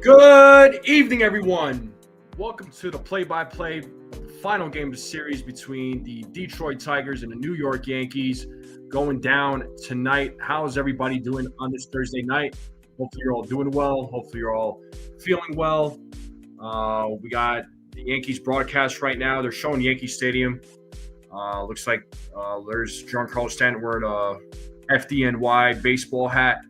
Good evening, everyone. Welcome to the play-by-play of the final game of the series between the Detroit Tigers and the New York Yankees going down tonight. How is everybody doing on this Thursday night? Hopefully you're all doing well. Hopefully you're all feeling well. We got the Yankees broadcast right now. They're showing Yankee Stadium. Looks like there's Giancarlo Stanton wearing a FDNY baseball hat.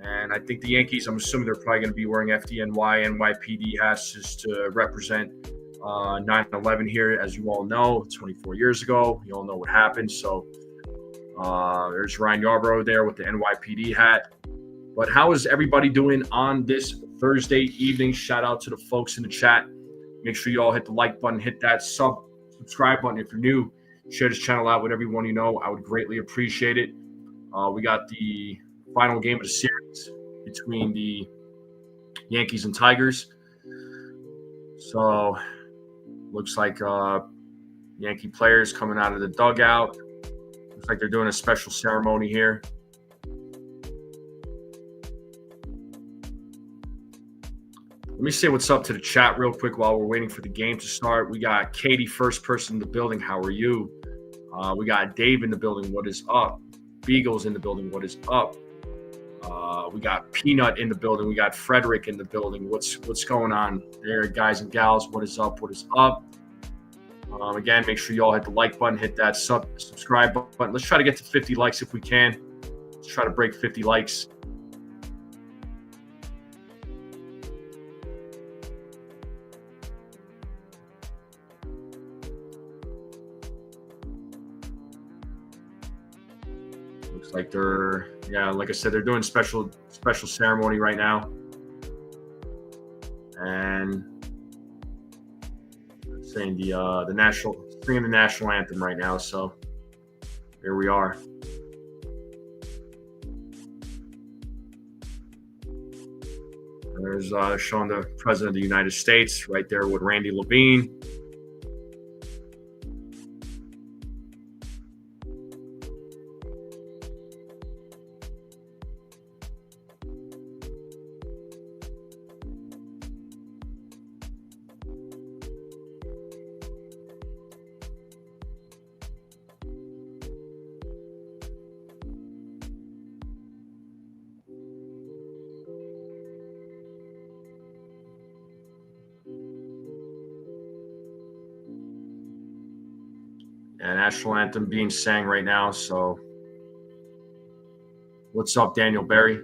And I think the Yankees, I'm assuming they're probably going to be wearing FDNY, NYPD hats just to represent 9/11 here. As you all know, 24 years ago, you all know what happened. So there's Ryan Yarbrough there with the NYPD hat. But how is everybody doing on this Thursday evening? Shout out to the folks in the chat. Make sure you all hit the like button, hit that subscribe button if you're new. Share this channel out with everyone you know. I would greatly appreciate it. We got the final game of the series between the Yankees and Tigers. So looks like Yankee players coming out of the dugout. Looks like they're doing a special ceremony here. Let me say what's up to the chat real quick while we're waiting for the game to start. We got Katie, first person in the building. How are you? We got Dave in the building. What is up? Beagle's in the building. What is up? We got Peanut in the building. We got Frederick in the building. What's going on there, guys and gals? What is up? What is up? Again, make sure you all hit the like button, hit that subscribe button. Let's try to get to 50 likes if we can. Let's try to break 50 likes. Looks like they're, like I said, they're doing special ceremony right now. And saying the national, singing the national anthem right now. So here we are. There's showing the President of the United States right there with Randy Levine. And national anthem being sang right now. So what's up, Daniel Berry?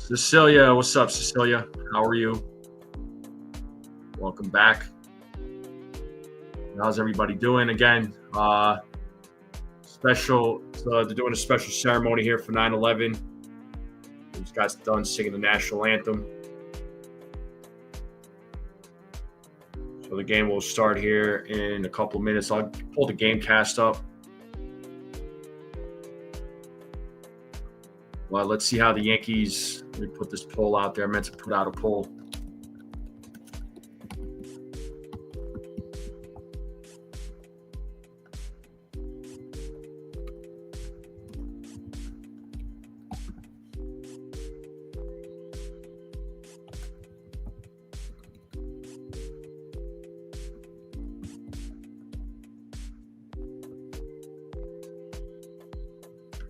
Cecilia, what's up, Cecilia? How are you? Welcome back. How's everybody doing? Again, they're doing a special ceremony here for 9/11. These guys done singing the national anthem. So the game will start here in a couple of minutes. I'll pull the game cast up. Well, let's see how the Yankees, let me put this poll out there. I meant to put out a poll.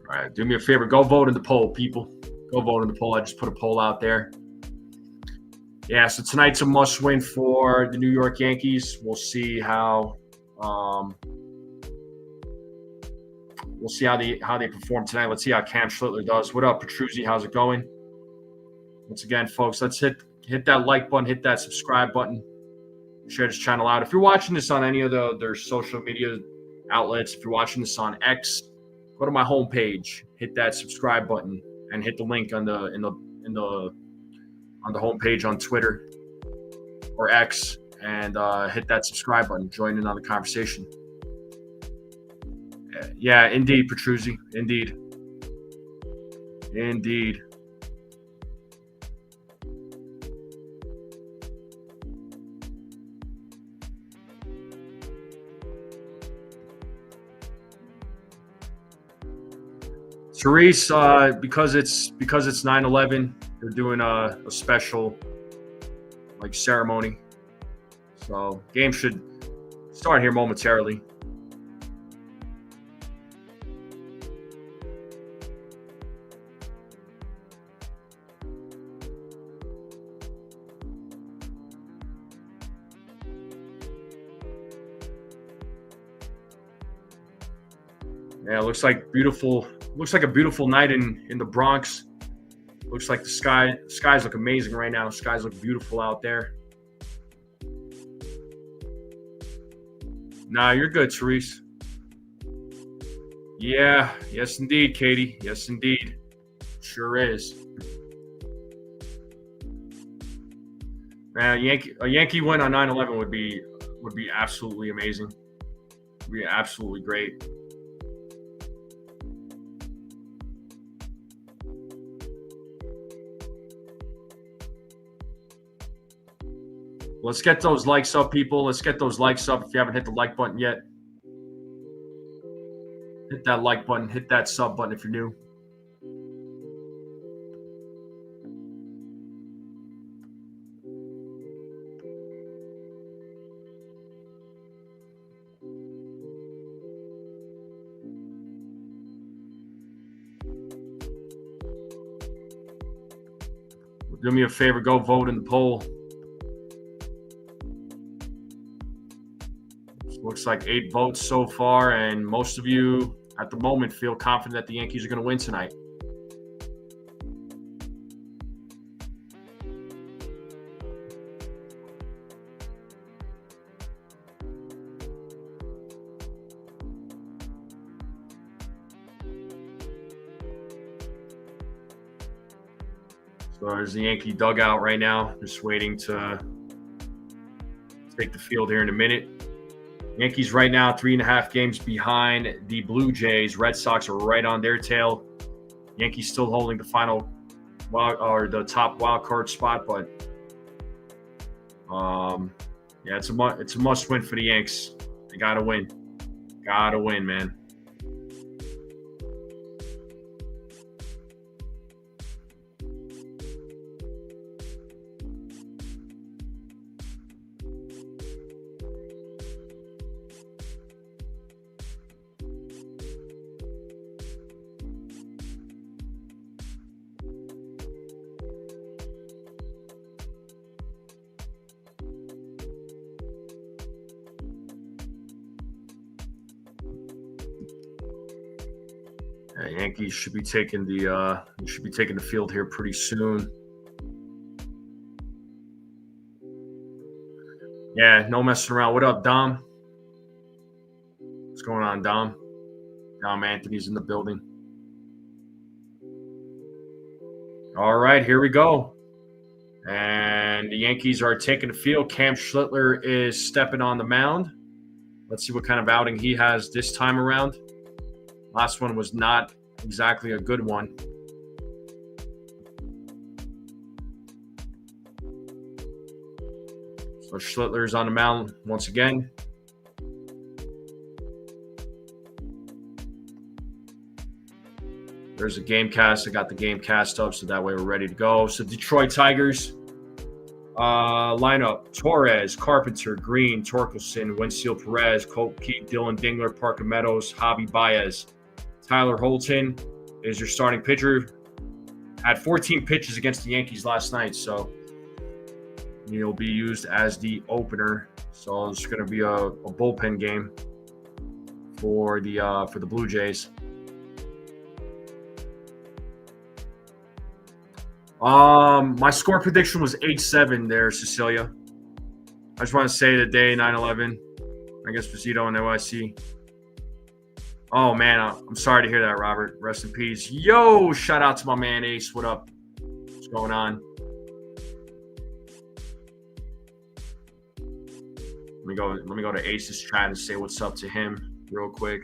All right, do me a favor. Go vote in the poll, people. Go vote in the poll. I just put a poll out there. Yeah, so tonight's a must-win for the New York Yankees. We'll see how they perform tonight. Let's see how Cam Schlittler does. What up, Petruzzi? How's it going? Once again, folks, let's hit that like button, hit that subscribe button, share this channel out. If you're watching this on any of their social media outlets, if you're watching this on X, go to my homepage, hit that subscribe button, and hit the link on the homepage on Twitter or X, and hit that subscribe button. Join in on the conversation. Yeah, indeed, Petruzzi. Indeed. Therese, because it's 9/11, they're doing a special ceremony. So game should start here momentarily. Yeah, it looks like a beautiful night in the Bronx. Looks like the skies look amazing right now. Skies look beautiful out there. Nah, you're good, Therese. Yeah, yes indeed, Katie. Yes indeed. Sure is. Man, a Yankee win on 9/11 would be absolutely amazing. Would be absolutely great. Let's get those likes up, people. Let's get those likes up. If you haven't hit the like button yet, hit that like button. Hit that sub button if you're new. Do me a favor, go vote in the poll. Looks like 8 votes so far, and most of you at the moment feel confident that the Yankees are going to win tonight. So there's the Yankee dugout right now, just waiting to take the field here in a minute. Yankees right now 3.5 games behind the Blue Jays. Red Sox are right on their tail. Yankees still holding the the top wild card spot, but yeah, it's a must win for the Yanks. They gotta win, man. Yankees should be taking the field here pretty soon. Yeah, no messing around. What up, Dom? What's going on, Dom? Dom Anthony's in the building. All right, here we go. And the Yankees are taking the field. Cam Schlittler is stepping on the mound. Let's see what kind of outing he has this time around. Last one was not exactly a good one. So Schlittler's on the mound once again. There's a game cast. I got the game cast up, so that way we're ready to go. So Detroit Tigers lineup: Torres, Carpenter, Green, Torkelson, Winfield Perez, Colt Keith, Dylan Dingler, Parker Meadows, Javi Baez. Tyler Holton is your starting pitcher. Had 14 pitches against the Yankees last night, so he'll be used as the opener. So it's going to be a bullpen game for the Blue Jays. My score prediction was 8-7 there, Cecilia. I just want to say the day 9/11. I guess Posito and NYC. Oh, man, I'm sorry to hear that, Robert. Rest in peace. Yo, shout out to my man Ace. What up? What's going on? Let me go to Ace's chat and say what's up to him real quick.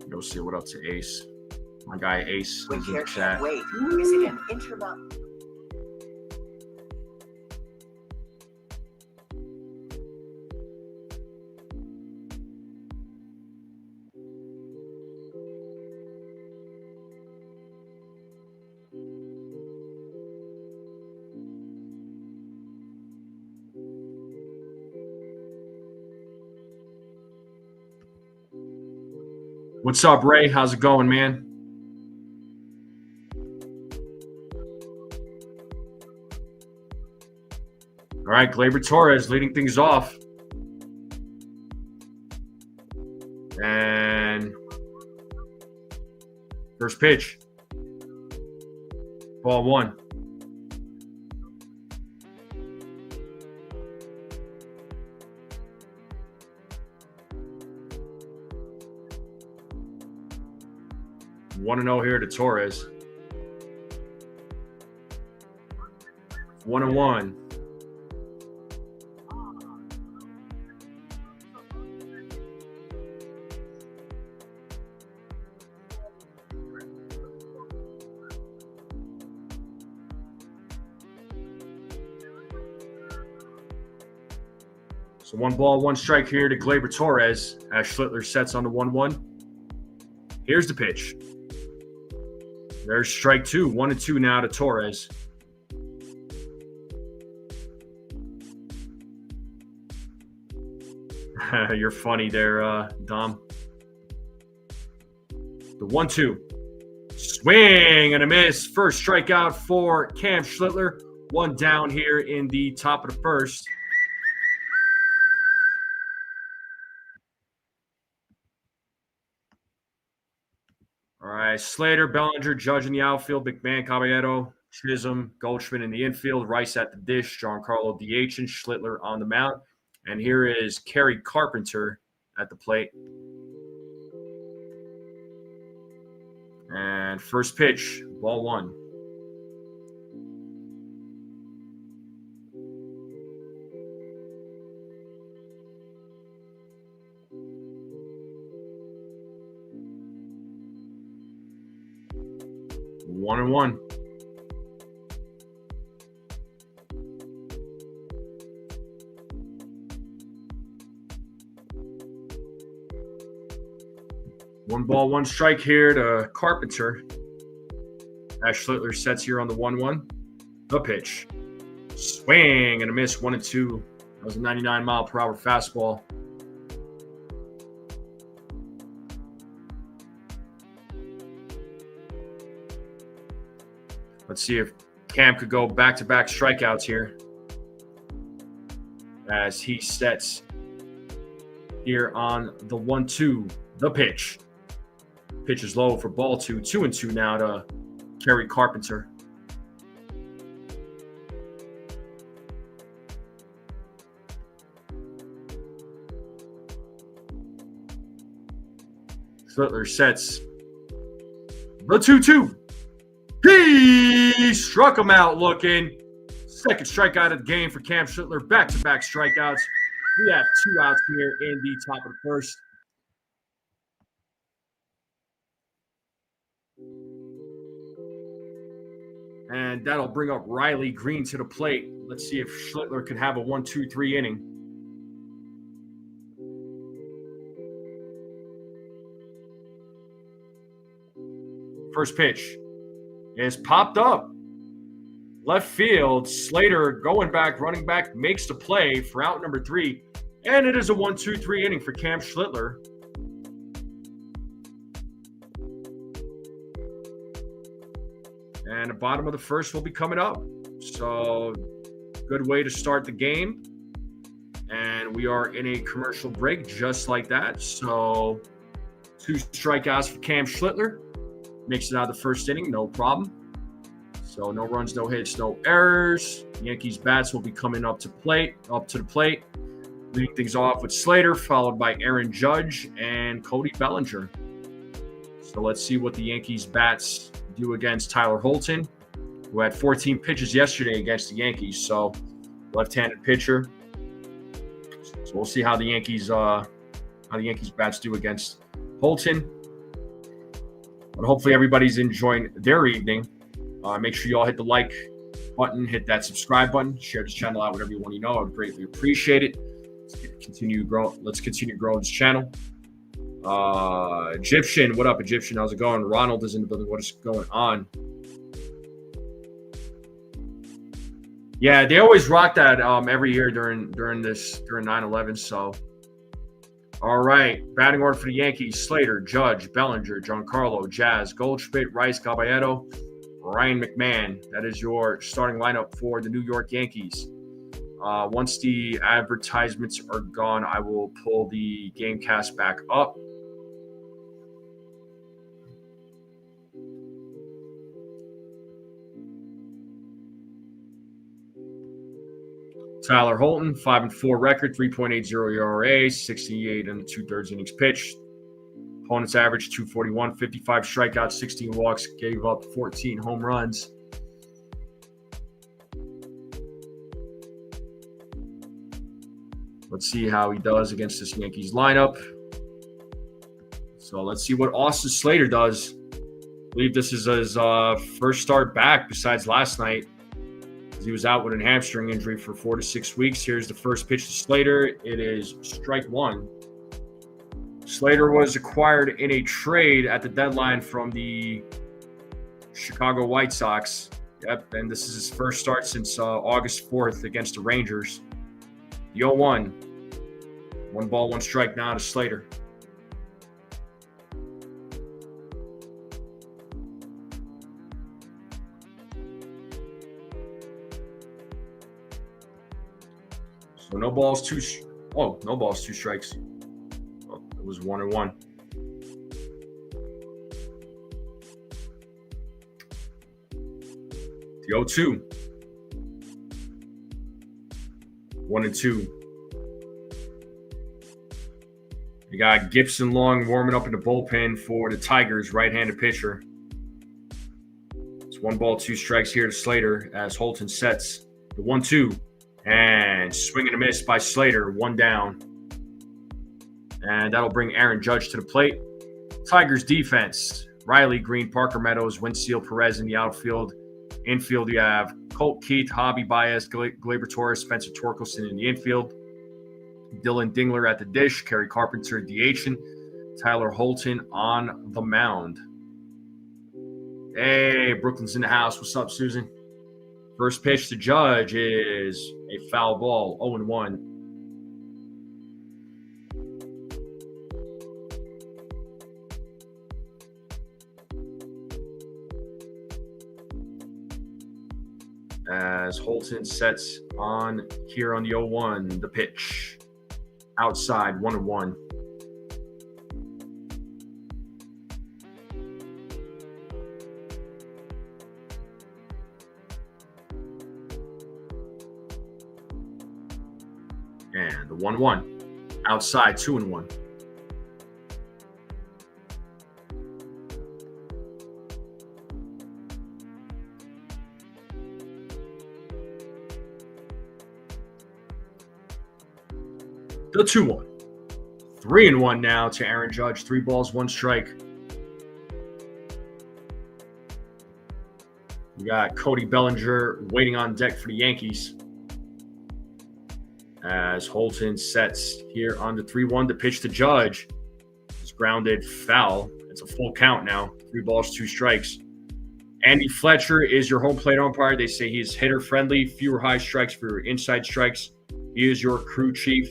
Go see what up to Ace. My guy Ace is in the chat. Wait, is it an interrupt? What's up, Ray? How's it going, man? All right, Gleyber Torres leading things off. And first pitch. Ball one. 1-0 here to Torres. 1-1. So 1-1 strike here to Gleyber Torres as Schlittler sets on the 1-1. Here's the pitch. There's strike two. 1-2 now to Torres. You're funny there, Dom. The 1-2. Swing and a miss. First strikeout for Cam Schlittler. One down here in the top of the first. All right, Slater, Bellinger, Judge in the outfield, McMahon, Caballero, Chisholm, Goldschmidt in the infield, Rice at the dish, Giancarlo DH, and Schlittler on the mound. And here is Kerry Carpenter at the plate. And first pitch, ball one. One and one. One ball, one strike here to Carpenter. As Schlittler sets here on the 1-1. The pitch. Swing and a miss, 1-2. That was a 99-mile-per-hour fastball. Let's see if Cam could go back-to-back strikeouts here as he sets here on the 1-2. The pitch. Pitch is low for ball two. 2-2 now to Kerry Carpenter. Schlittler sets the 2-2. He struck him out looking. Second strikeout of the game for Cam Schlittler. Back-to-back strikeouts. We have 2 outs here in the top of the first. And that'll bring up Riley Green to the plate. Let's see if Schlittler could have a 1-2-3 inning. First pitch is popped up. Left field, Slater going back, running back, makes the play for out number 3. And it is a 1-2-3 inning for Cam Schlittler. And the bottom of the first will be coming up. So, good way to start the game. And we are in a commercial break just like that. So, 2 strikeouts for Cam Schlittler. Makes it out of the first inning, no problem. So, no runs, no hits, no errors. Yankees bats will be coming up to the plate. Leading things off with Slater, followed by Aaron Judge and Cody Bellinger. So, let's see what the Yankees bats do against Tyler Holton. who had 14 pitches yesterday against the Yankees. So, left-handed pitcher. So we'll see how the Yankees bats do against Holton. But hopefully everybody's enjoying their evening. Make sure you all hit the like button, hit that subscribe button, share this channel out with everyone you know. I would greatly appreciate it. Let's continue growing this channel. Egyptian, what up, Egyptian? How's it going? Ronald is in the building. What is going on? Yeah, they always rock that every year during 9/11. So, all right, batting order for the Yankees: Slater, Judge, Bellinger, Giancarlo, Jazz, Goldschmidt, Rice, Caballero, Ryan McMahon. That is your starting lineup for the New York Yankees. Once the advertisements are gone, I will pull the game cast back up. Tyler Holton, 5-4 record, 3.80 ERA, 68 and 2/3 innings pitched. Opponent's average 241, 55 strikeouts, 16 walks, gave up 14 home runs. Let's see how he does against this Yankees lineup. So let's see what Austin Slater does. I believe this is his first start back besides last night. He was out with a hamstring injury for 4 to 6 weeks. Here's the first pitch to Slater. It is strike one. Slater was acquired in a trade at the deadline from the Chicago White Sox. Yep, and this is his first start since August 4th against the Rangers. The 0-1. 1 ball, 1 strike now to Slater. So no balls, 2 strikes. Oh, it was 1-1. The 0-2. 1-2. You got Gibson Long warming up in the bullpen for the Tigers, right-handed pitcher. It's 1 ball, 2 strikes here to Slater as Holton sets the 1-2. And swing and a miss by Slater, 1 down. And that'll bring Aaron Judge to the plate. Tigers defense: Riley, Green, Parker Meadows, Winfield, Perez in the outfield. Infield, you have Colt Keith, Hobby Baez, Gleyber Torres, Spencer Torkelson in the infield. Dylan Dingler at the dish, Kerry Carpenter DHing, Tyler Holton on the mound. Hey, Brooklyn's in the house. What's up, Susan? First pitch to Judge is a foul ball, 0-1. As Holton sets on here on the 0-1, the pitch. Outside, 1-1. And the 1-1. Outside, 2-1. The 2-1. 3-1 now to Aaron Judge. 3 balls, 1 strike. We got Cody Bellinger waiting on deck for the Yankees. As Holton sets here on the 3-1, the pitch to Judge. It's grounded foul. It's a full count now. 3 balls, 2 strikes. Andy Fletcher is your home plate umpire. They say he's hitter friendly, fewer high strikes, fewer inside strikes. He is your crew chief.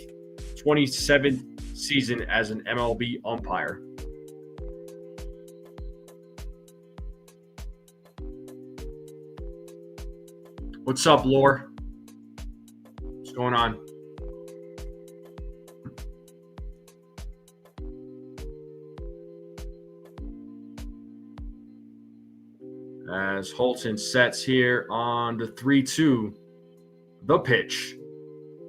27th season as an MLB umpire. What's up, Lore? What's going on? As Holton sets here on the 3-2, the pitch.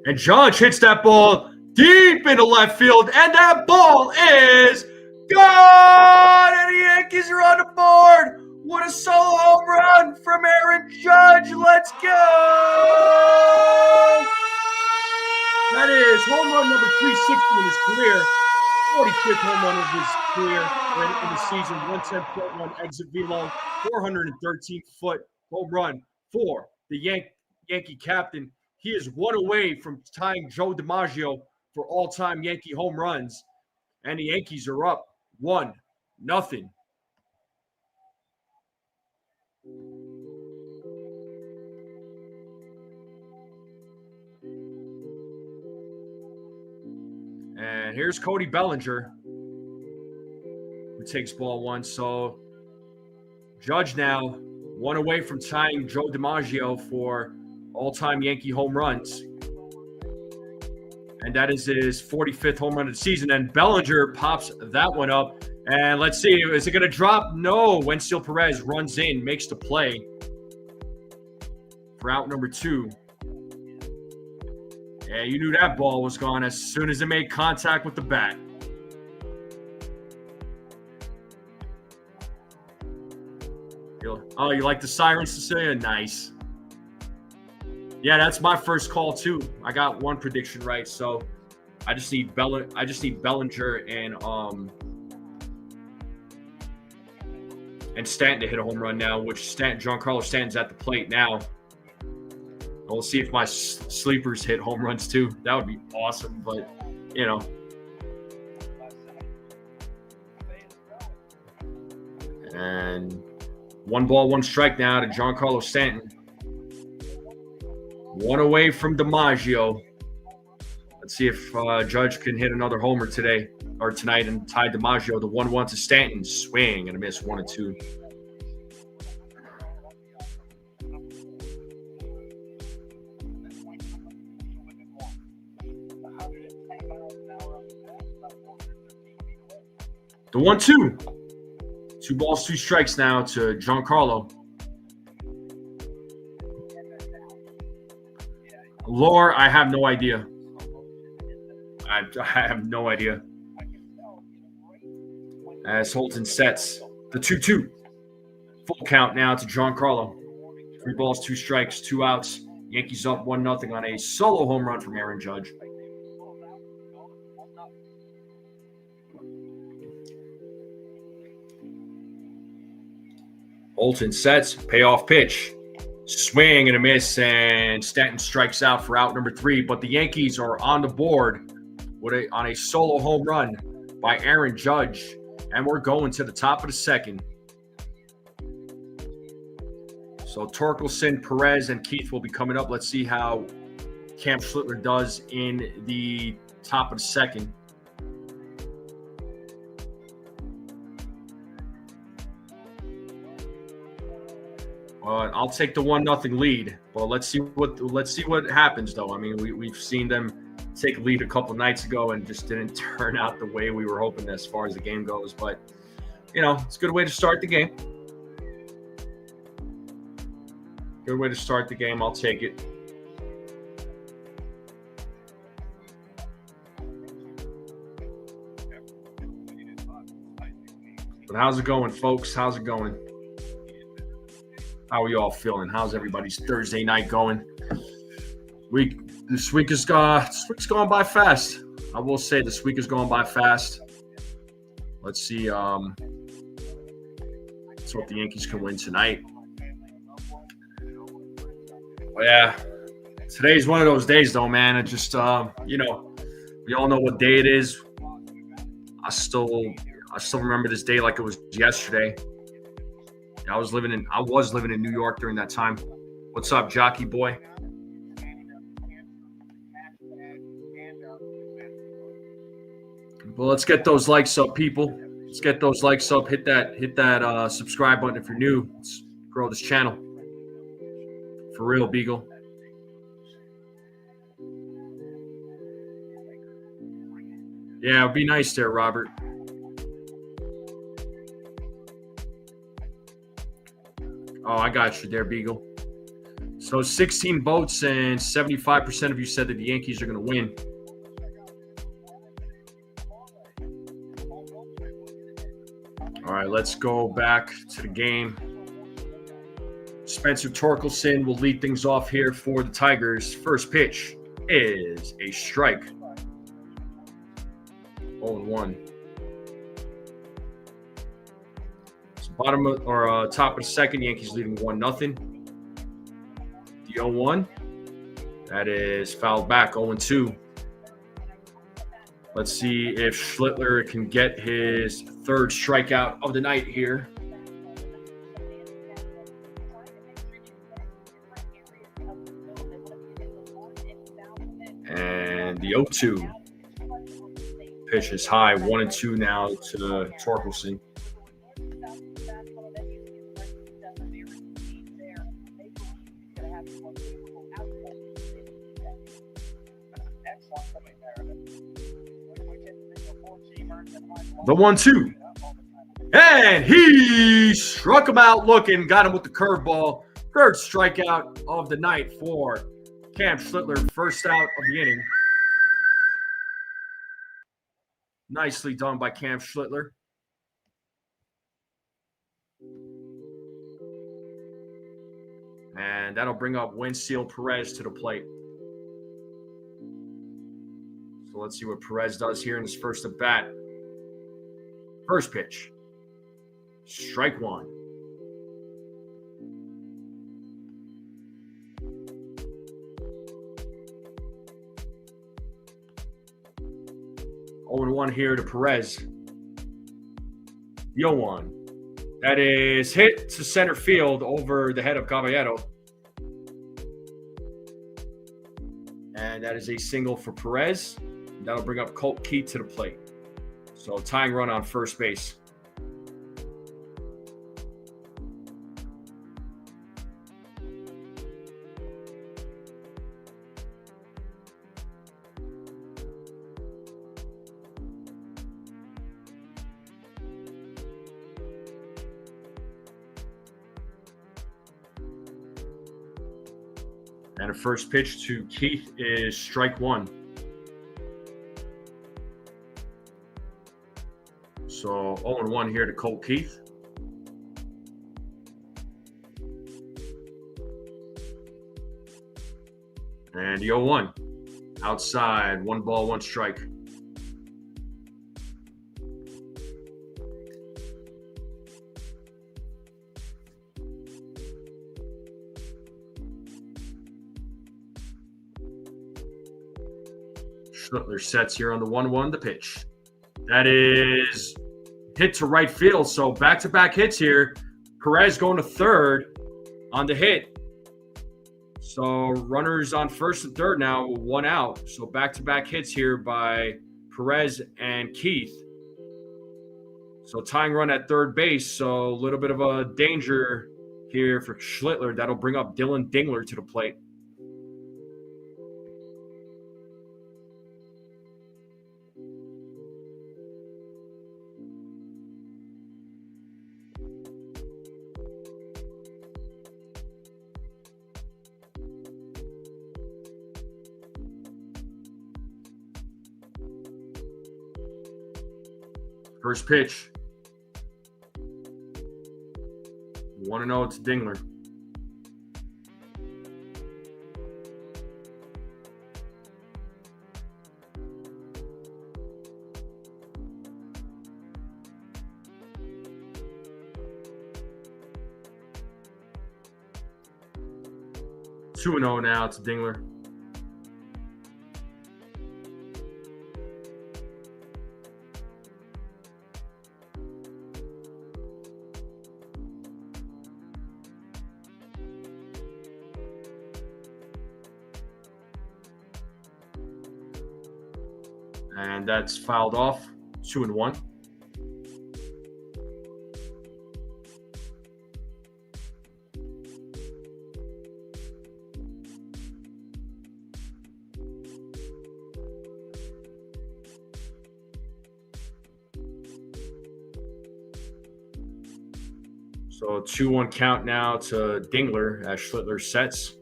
And Judge hits that ball deep into left field, and that ball is gone! And the Yankees are on the board What a solo home run from Aaron Judge. Let's go. That is home run number 360 in his career. 45th home run of his career in the season. 110.1 exit velo. 413-foot home run for the Yankee captain. He is one away from tying Joe DiMaggio for all-time Yankee home runs. And the Yankees are up 1-0. And here's Cody Bellinger, who takes ball one. So Judge now one away from tying Joe DiMaggio for all-time Yankee home runs. And that is his 45th home run of the season. And Bellinger pops that one up. And let's see, is it going to drop? No. Wenzel Perez runs in, makes the play for out number 2. Yeah, you knew that ball was gone as soon as it made contact with the bat. Oh, you like the sirens, Cecilia? Nice. Yeah, that's my first call too. I got one prediction right, so I just need Bellinger and Stanton to hit a home run now, which Giancarlo Stanton's at the plate now. We'll see if my sleepers hit home runs too. That would be awesome, but you know. And 1 ball, 1 strike now to Giancarlo Stanton. 1 away from DiMaggio. Let's see if Judge can hit another homer today or tonight and tie DiMaggio. The 1-1 to Stanton. Swing and a miss, 1-2. The 1-2. 2 balls, 2 strikes now to Giancarlo. Lore, I have no idea. I have no idea. As Holton sets the 2-2. Full count now to Giancarlo. 3 balls, 2 strikes, 2 outs. Yankees up 1-0 on a solo home run from Aaron Judge. Holton sets, payoff pitch. Swing and a miss, and Stanton strikes out for out number 3. But the Yankees are on the board on a solo home run by Aaron Judge. And we're going to the top of the second. So Torkelson, Perez, and Keith will be coming up. Let's see how Cam Schlittler does in the top of the second. I'll take the 1-0 lead. Well, let's see what happens though. I mean, we've seen them take a lead a couple nights ago and just didn't turn out the way we were hoping as far as the game goes. But you know, it's a good way to start the game. Good way to start the game. I'll take it. But how's it going, folks? How's it going? How are you all feeling? How's everybody's Thursday night going? This week is going by fast. I will say this week is going by fast. Let's see. Let's hope the Yankees can win tonight. But yeah, today's one of those days, though, man. It just, you know, we all know what day it is. I still remember this day like it was yesterday. I was living in New York during that time. What's up, Jockey Boy? Well, let's get those likes up, people. Let's get those likes up. Hit that subscribe button if you're new. Let's grow this channel. For real, Beagle. Yeah, be nice there, Robert. Oh, I got you there, Beagle. So 16 votes and 75% of you said that the Yankees are going to win. All right, let's go back to the game. Spencer Torkelson will lead things off here for the Tigers. First pitch is a strike. 0-1. Bottom of, or top of the second, Yankees leading 1-0. The 0-1. That is fouled back, 0-2. Let's see if Schlittler can get his third strikeout of the night here. And the 0-2. Pitch is high, 1-2 now to Torkelson. The 1-2. And he struck him out looking, got him with the curveball. Third strikeout of the night for Cam Schlittler, first out of the inning. Nicely done by Cam Schlittler. And that'll bring up Winfield Perez to the plate. So let's see what Perez does here in his first at bat. First pitch. Strike one. Oh, 0-1 here to Perez. The 0-1. That is hit to center field over the head of Caballero. And that is a single for Perez. That'll bring up Colt Keith to the plate. So tying run on first base. And a first pitch to Keith is strike one. So 0-1 here to Colt Keith. And the 0-1. Outside, 1 ball, 1 strike. Schlittler sets here on the 1-1, the pitch. That is hit to right field. So back-to-back hits here. Perez going to third on the hit. So runners on first and third now, 1 out. So back-to-back hits here by Perez and Keith. So tying run at third base. So a little bit of a danger here for Schlittler. That'll bring up Dylan Dingler to the plate. First pitch. 1-0 to Dingler. Two 2-0 now to Dingler. And that's fouled off. 2-1. So 2-1 count now to Dingler as Schlittler sets.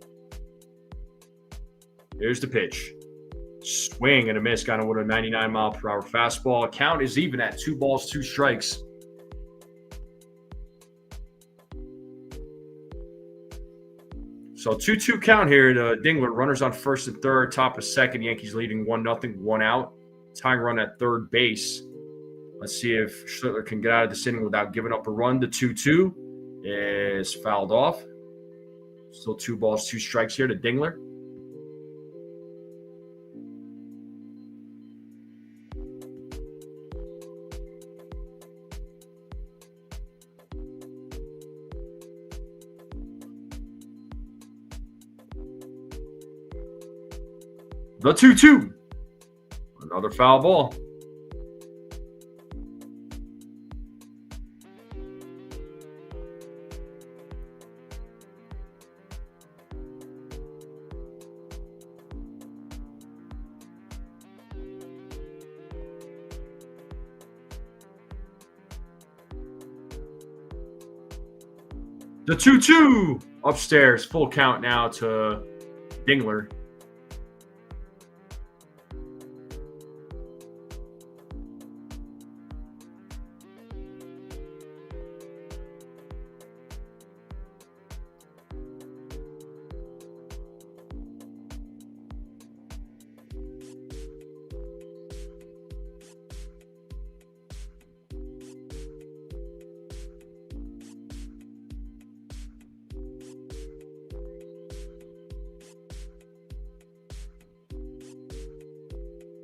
Here's the pitch. Swing and a miss, got him with a 99-mile-per-hour fastball. Count is even at 2 balls, 2 strikes. So 2-2 count here to Dingler. Runners on first and third, top of second. Yankees leading 1-0, 1 out. Tying run at third base. Let's see if Schlittler can get out of this inning without giving up a run. The 2-2 is fouled off. Still 2 balls, 2 strikes here to Dingler. The 2-2. Another foul ball. The 2-2 upstairs. Full count now to Dingler.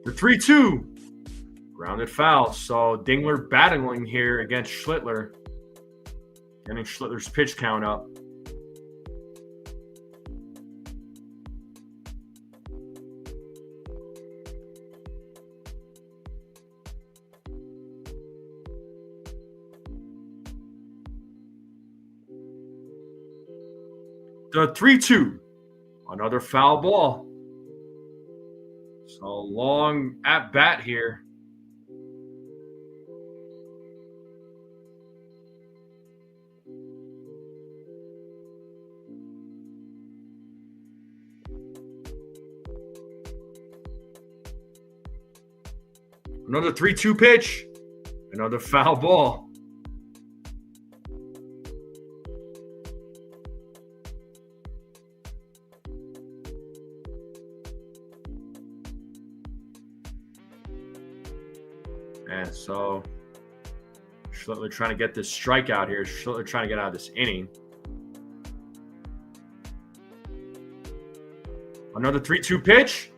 The 3-2. Grounded foul. So Dingler battling here against Schlittler. Getting Schlittler's pitch count up. The 3-2. Another foul ball. So long at bat here. Another 3-2 pitch. Another foul ball. And so Schlittler trying to get this strikeout here. Schlittler trying to get out of this inning. Another 3-2 pitch.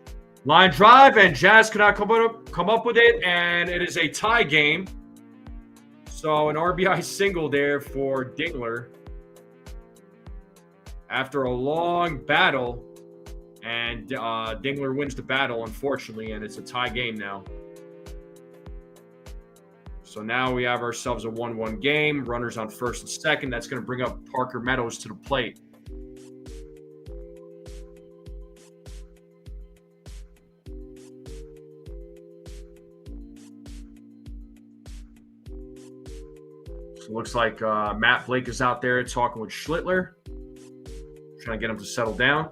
Line drive, and Jazz cannot come up with it, and it is a tie game. So an RBI single there for Dingler after a long battle, and Dingler wins the battle, unfortunately, and it's a tie game now. So now we have ourselves a 1-1 game. Runners on first and second. That's going to bring up Parker Meadows to the plate. So it looks like Matt Blake is out there talking with Schlittler, trying to get him to settle down.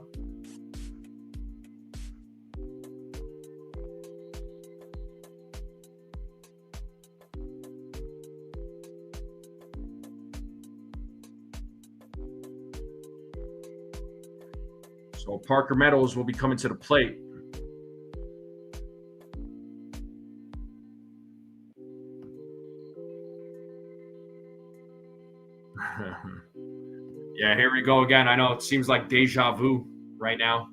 So Parker Meadows will be coming to the plate. Yeah, here we go again. I know it seems like deja vu right now.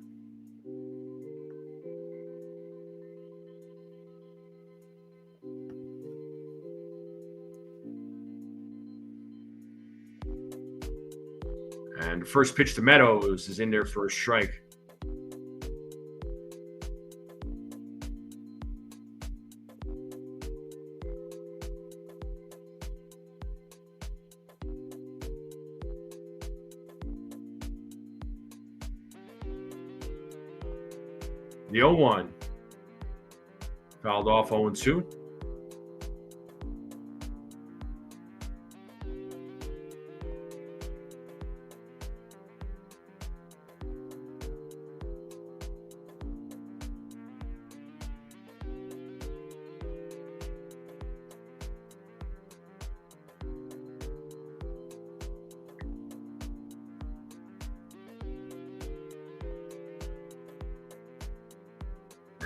And the first pitch to Meadows is in there for a strike. The 0-1. Fouled off 0-2.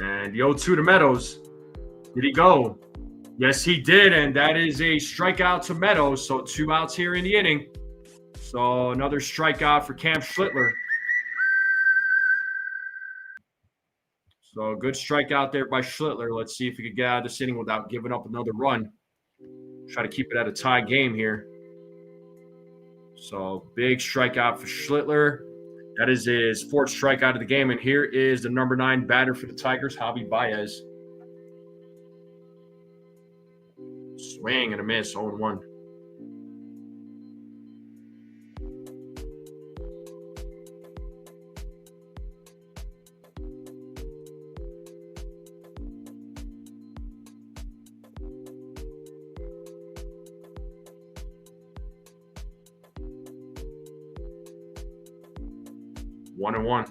And the 0-2 to Meadows. Did he go? Yes, he did. And that is a strikeout to Meadows. So 2 outs here in the inning. So another strikeout for Cam Schlittler. So good strikeout there by Schlittler. Let's see if he could get out of this inning without giving up another run. Try to keep it at a tie game here. So big strikeout for Schlittler. That is his 4th strikeout of the game. And here is the number 9 batter for the Tigers, Javi Baez. Swing and a miss, 0-1. One and one.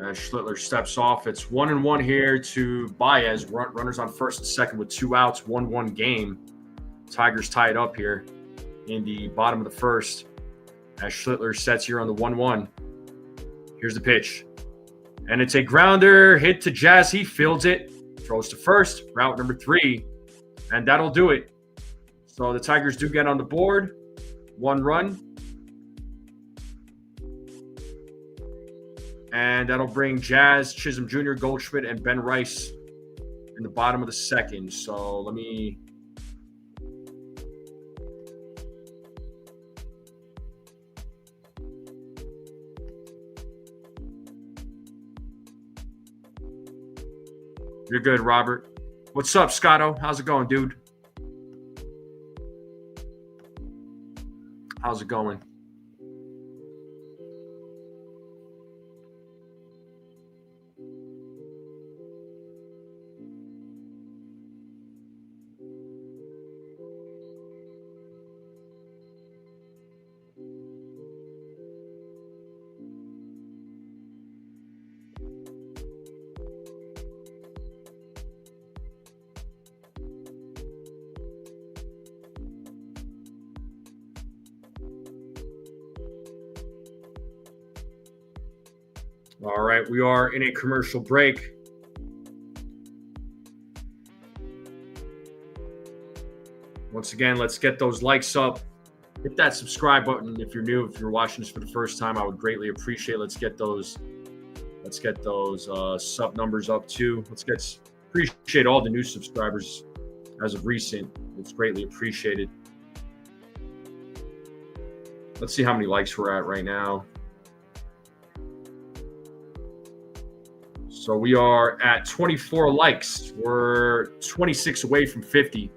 As Schlittler steps off, it's 1-1 here to Baez. Runners on first and second with 2 outs, 1-1 game. Tigers tie it up here in the bottom of the first as Schlittler sets here on the 1-1. Here's the pitch. And it's a grounder hit to Jazz. He fields it, throws to first, route number 3, and that'll do it. So the Tigers do get on the board. 1 run. And that'll bring Jazz, Chisholm Jr., Goldschmidt, and Ben Rice in the bottom of the second. So let me... You're good, Robert. What's up, Scotto? How's it going, dude? How's it going? All right, we are in a commercial break. Once again, let's get those likes up. Hit that subscribe button if you're new. If you're watching this for the first time, I would greatly appreciate it. Let's get those sub numbers up too. Appreciate all the new subscribers as of recent. It's greatly appreciated. Let's see how many likes we're at right now. So we are at 24 likes. We're 26 away from 50.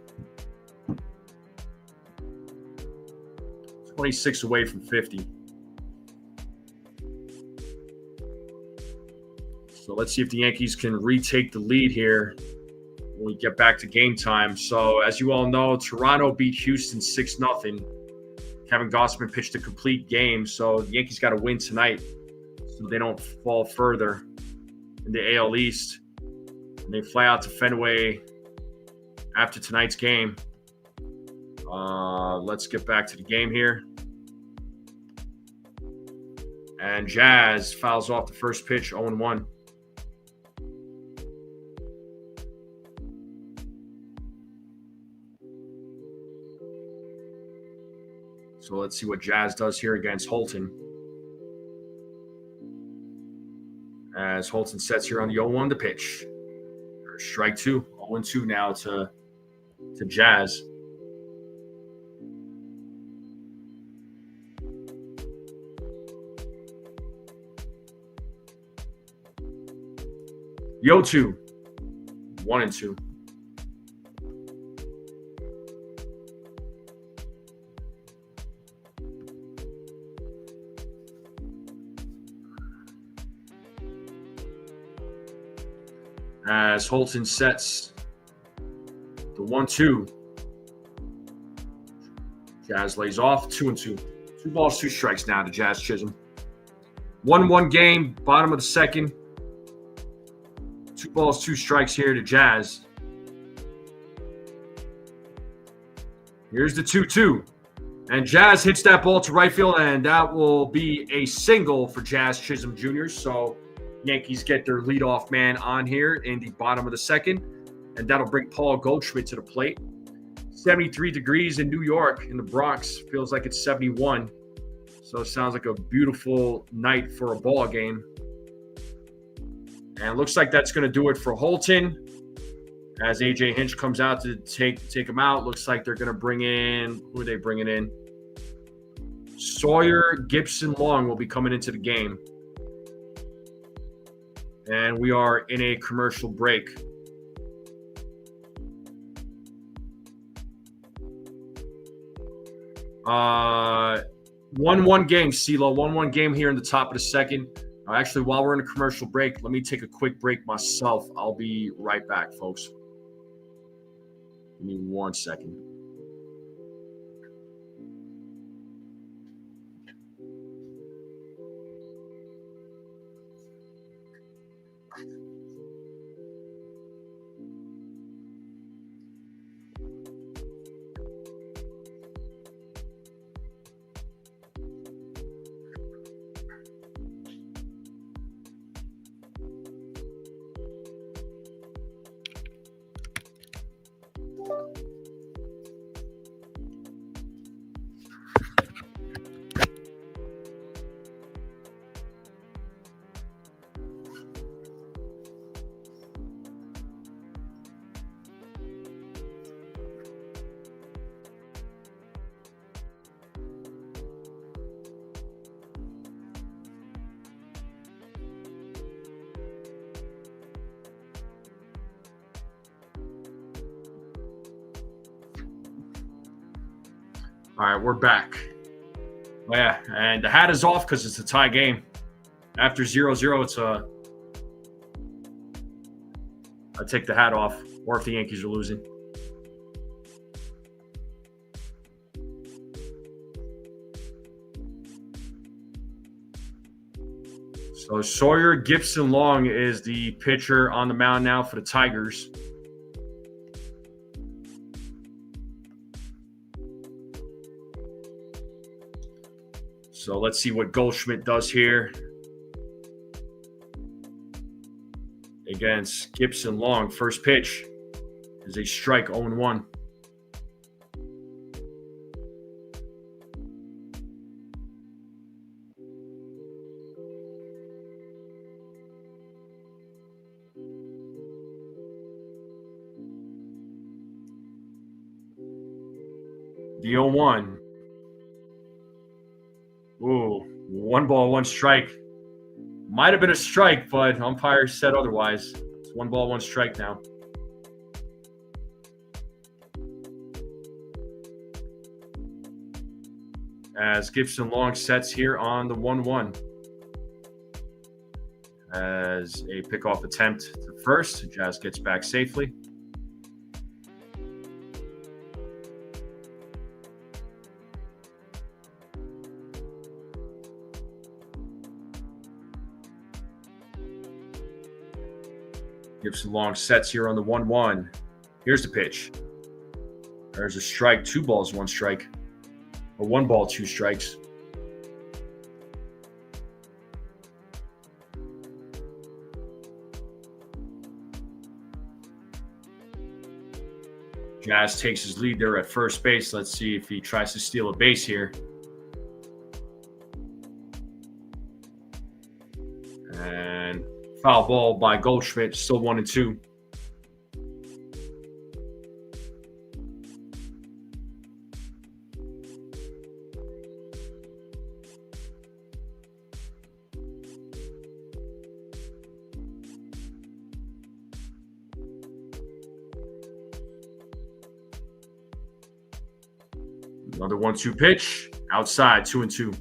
26 away from 50. So let's see if the Yankees can retake the lead here when we get back to game time. So as you all know, Toronto beat Houston 6-0. Kevin Gausman pitched a complete game. So the Yankees got to win tonight so they don't fall further in the AL East. And they fly out to Fenway after tonight's game. Let's get back to the game here. And Jazz fouls off the first pitch, 0-1. So let's see what Jazz does here against Holton. As Holton sets here on the 0-1 to pitch. Strike 2, 0-2 now to Jazz. The 0-2, 1-2. As Holton sets the 1-2. Jazz lays off, 2-2. 2 2 balls, 2 strikes now to Jazz Chisholm. 1-1 game, bottom of the second. 2 balls, 2 strikes here to Jazz. Here's the 2-2. And Jazz hits that ball to right field, and that will be a single for Jazz Chisholm Jr. So Yankees get their leadoff man on here in the bottom of the second, and that'll bring Paul Goldschmidt to the plate. 73 degrees in New York, in the Bronx. Feels like it's 71. So it sounds like a beautiful night for a ball game. And it looks like that's going to do it for Holton. As A.J. Hinch comes out to take him out, looks like they're going to bring in – who are they bringing in? Sawyer Gibson Long will be coming into the game. And we are in a commercial break. Uh, 1-1 game, CeeLo. 1-1 game here in the top of the second. Actually, while we're in a commercial break, let me take a quick break myself. I'll be right back, folks. Give me 1 second. All right, we're back. Oh, yeah, and the hat is off because it's a tie game. After 0-0, it's a – I take the hat off, or if the Yankees are losing. So Sawyer Gibson Long is the pitcher on the mound now for the Tigers. So let's see what Goldschmidt does here against Gibson Long. First pitch is a strike, 0-1. The 0-1. Ooh, 1 ball, 1 strike. Might have been a strike, but umpire said otherwise. It's 1 ball, 1 strike now. As Gibson Long sets here on the 1-1. As a pickoff attempt to first, Jazz gets back safely. Gibson Long sets here on the 1-1. Here's the pitch. There's a strike, 2 balls, 1 strike. Or 1 ball, 2 strikes. Jazz takes his lead there at first base. Let's see if he tries to steal a base here. And foul ball by Goldschmidt, still 1-2. Another 1-2 pitch, outside, 2-2.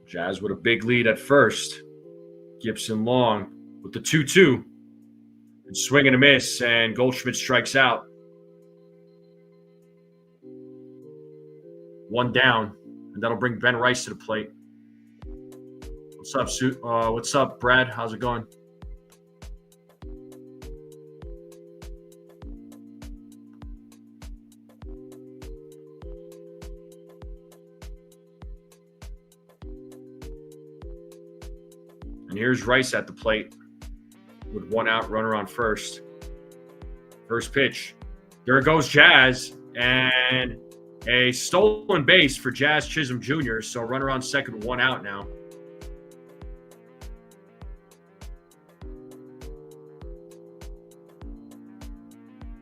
Jazz with a big lead at first. Gibson long with the 2-2. And swing and a miss, and Goldschmidt strikes out. 1 down, and that'll bring Ben Rice to the plate. What's up, Brad? How's it going? And here's Rice at the plate with 1 out, runner on first. First pitch. There goes Jazz, and a stolen base for Jazz Chisholm Jr., so runner on second, 1 out now.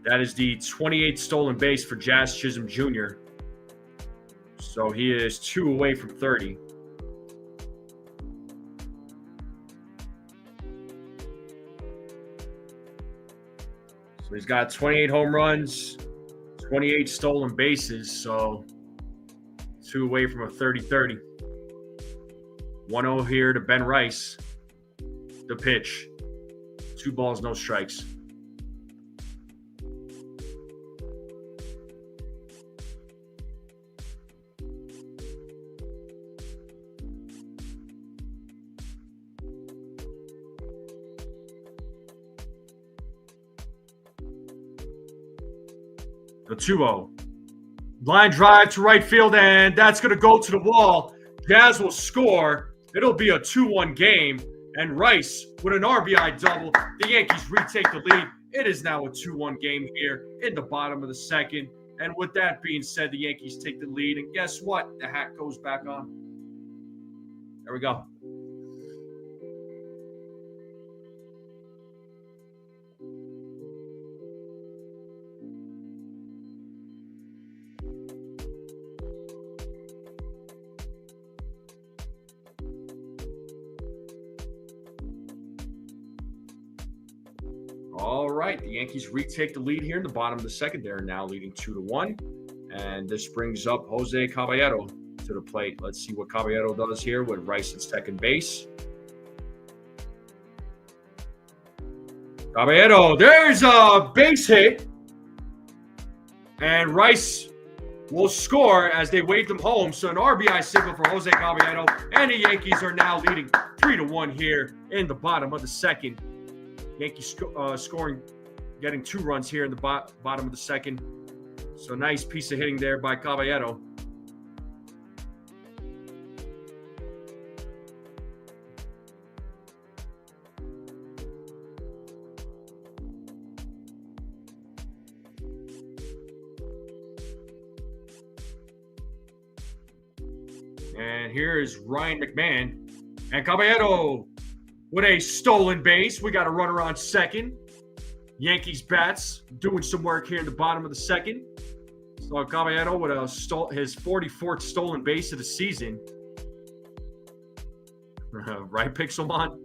That is the 28th stolen base for Jazz Chisholm Jr., so he is 2 away from 30. So he's got 28 home runs, 28 stolen bases, so 2 away from a 30-30. 1-0 here to Ben Rice. The pitch. 2 balls, no strikes. The 2-0. Line drive to right field, and that's going to go to the wall. Jazz will score. It'll be a 2-1 game, and Rice with an RBI double. The Yankees retake the lead. It is now a 2-1 game here in the bottom of the second. And with that being said, the Yankees take the lead. And guess what? The hat goes back on. There we go. All right, the Yankees retake the lead here in the bottom of the second. They're now leading 2-1. And this brings up Jose Caballero to the plate. Let's see what Caballero does here with Rice at second base. Caballero, there's a base hit. And Rice will score as they wave them home. So an RBI signal for Jose Caballero. And the Yankees are now leading 3-1 here in the bottom of the second. Yankees scoring, getting 2 runs here in the bottom of the second. So nice piece of hitting there by Caballero. And here is Ryan McMahon. And Caballero with a stolen base. We got a runner on second. Yankees bats doing some work here in the bottom of the second. So Caballero with his 44th stolen base of the season. Right, Pixelmon?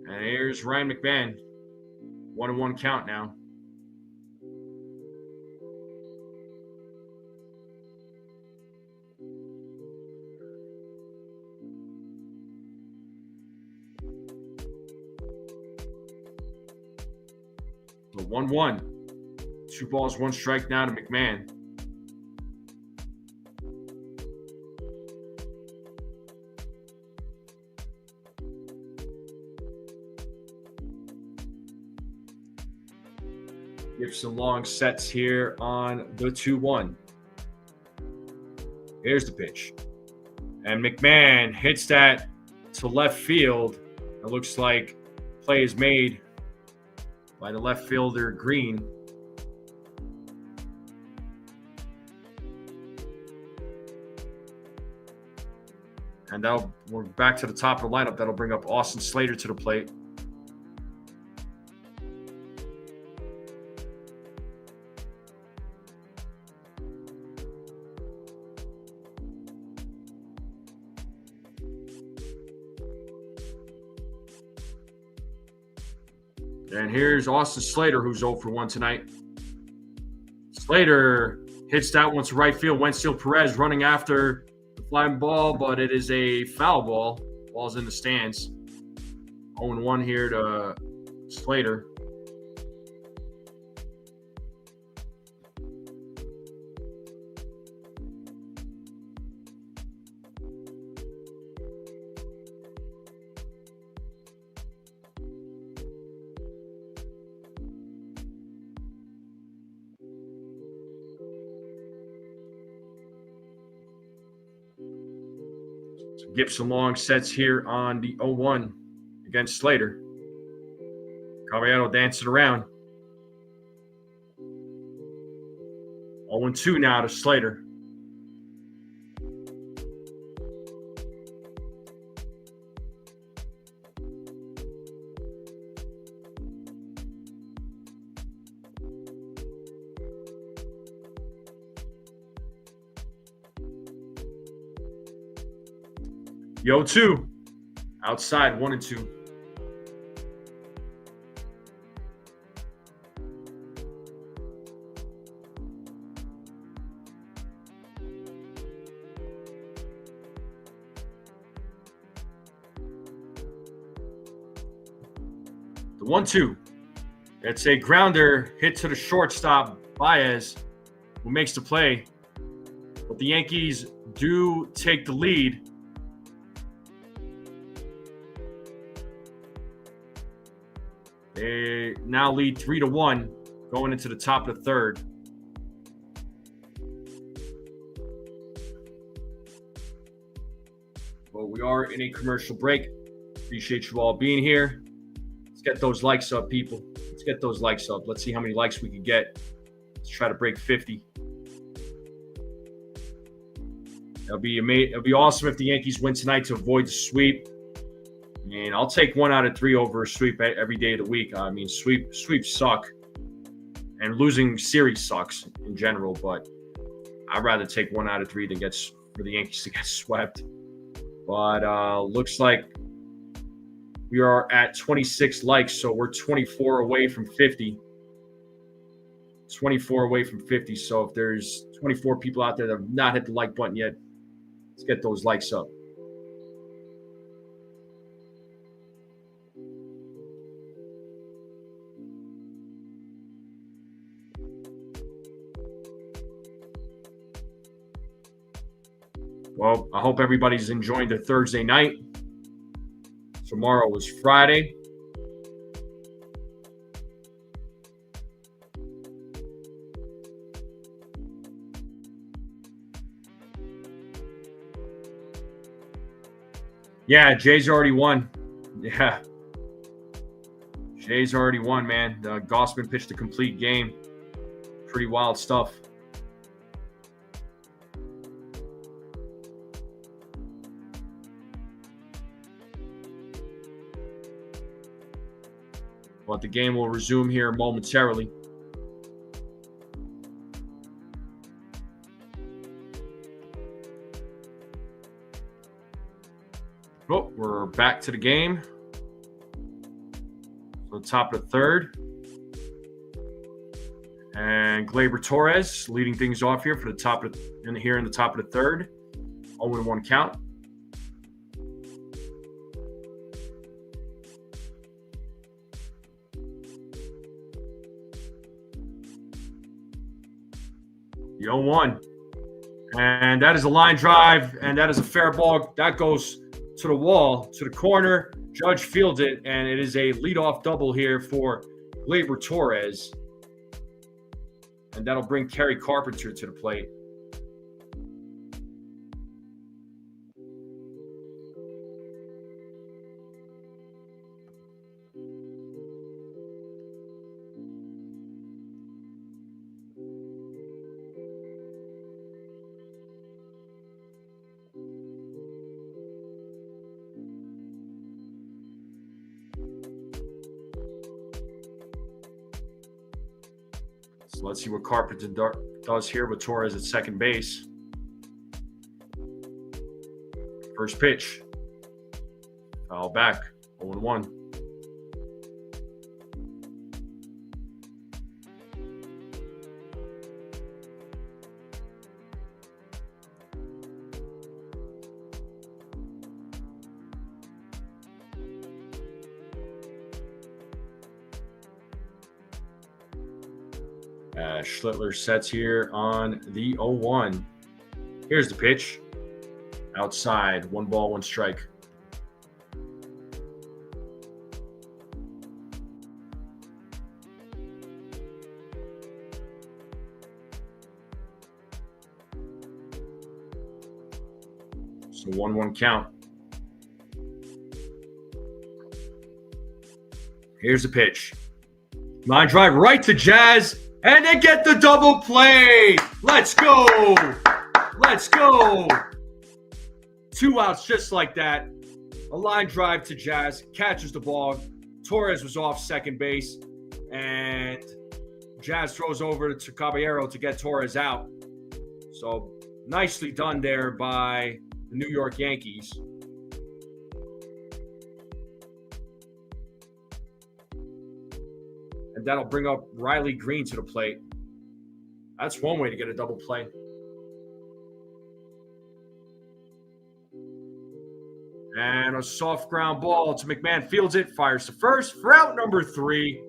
And here's Ryan McMahon. 1-1 count now. So 1-1. 2 balls, 1 strike now to McMahon. Give some long sets here on the 2-1. Here's the pitch. And McMahon hits that to left field. It looks like play is made by the left fielder, Green. And we're back to the top of the lineup. That'll bring up Austin Slater to the plate. And here's Austin Slater, who's 0 for 1 tonight. Slater hits that one to right field. Wenzel Perez running after the flying ball, but it is a foul ball. Ball's in the stands. 0-1 here to Slater. So Gibson Long sets here on the 0-1 against Slater. Caballero dancing around. 0-2 now to Slater. Yo, 2. Outside, 1-2. The 1-2. It's a grounder hit to the shortstop, Baez, who makes the play. But the Yankees do take the lead. They now lead 3-1 going into the top of the third. Well, we are in a commercial break. Appreciate you all being here. Let's get those likes up, people. Let's get those likes up. Let's see how many likes we can get. Let's try to break 50. It'll be amazing. It'll be awesome if the Yankees win tonight to avoid the sweep. And I'll take 1 out of 3 over a sweep every day of the week. I mean, sweeps suck, and losing series sucks in general. But I'd rather take 1 out of 3 than for the Yankees to get swept. But looks like we are at 26 likes, so we're 24 away from 50. 24 away from 50. So if there's 24 people out there that have not hit the like button yet, let's get those likes up. Well, I hope everybody's enjoying the Thursday night. Tomorrow is Friday. Yeah, Jay's already won. Yeah. Jay's already won, man. Gossman pitched a complete game. Pretty wild stuff. But the game will resume here momentarily. Oh, we're back to the game. So top of the third. And Gleyber Torres leading things off here for the top of in the top of the third. 0-1 count. The 0-1. And that is a line drive, and that is a fair ball. That goes to the wall, to the corner. Judge fields it, and it is a leadoff double here for Gleyber Torres. And that'll bring Kerry Carpenter to the plate. So let's see what Carpenter does here with Torres at second base. First pitch. Foul back. 0-1. Schlittler sets here on the 0-1. Here's the pitch. Outside, 1 ball, 1 strike. So 1-1 count. Here's the pitch. Line drive right to Jazz, and they get the double play. Let's go. Let's go. 2 outs just like that. A line drive to Jazz, catches the ball. Torres was off second base, and Jazz throws over to Caballero to get Torres out. So nicely done there by the New York Yankees. And that'll bring up Riley Green to the plate. That's one way to get a double play. And a soft ground ball to McMahon, fields it, fires to first for out number 3.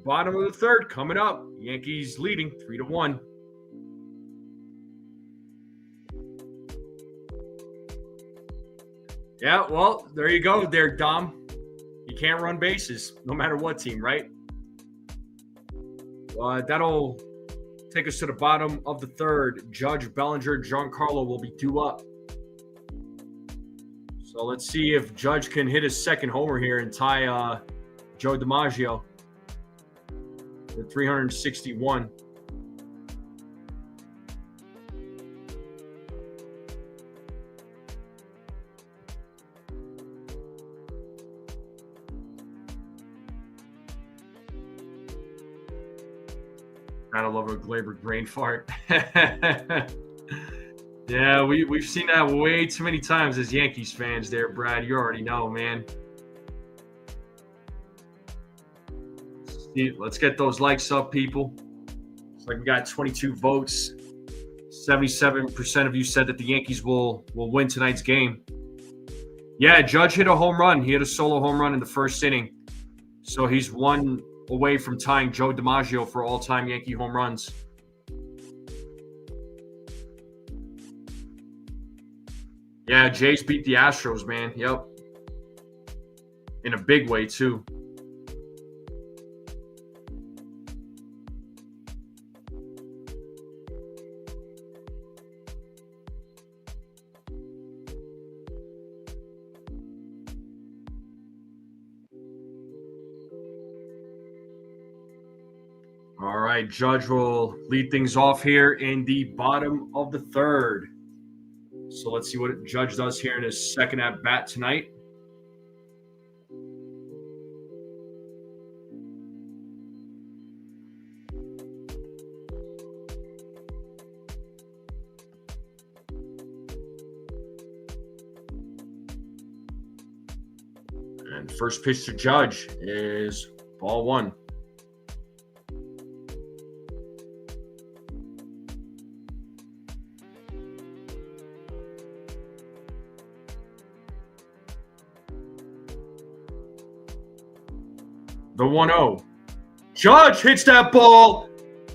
Bottom of the 3rd coming up. Yankees leading 3-1. Yeah, well, there you go there, Dom. You can't run bases, no matter what team, right? That'll take us to the bottom of the 3rd. Judge, Bellinger, Giancarlo will be due up. So let's see if Judge can hit his 2nd homer here and tie Joe DiMaggio with 361. Kind of love a Gleyber brain fart. Yeah, we've seen that way too many times as Yankees fans there, Brad. You already know, man. Let's get those likes up, people. It's like we got 22 votes. 77% of you said that the Yankees will win tonight's game. Yeah, Judge hit a home run. He hit a solo home run in the 1st inning. So he's 1 away from tying Joe DiMaggio for all-time Yankee home runs. Yeah, Jays beat the Astros, man. Yep. In a big way, too. All right, Judge will lead things off here in the bottom of the 3rd. So let's see what Judge does here in his 2nd at-bat tonight. And first pitch to Judge is ball 1. The 1-0. Judge hits that ball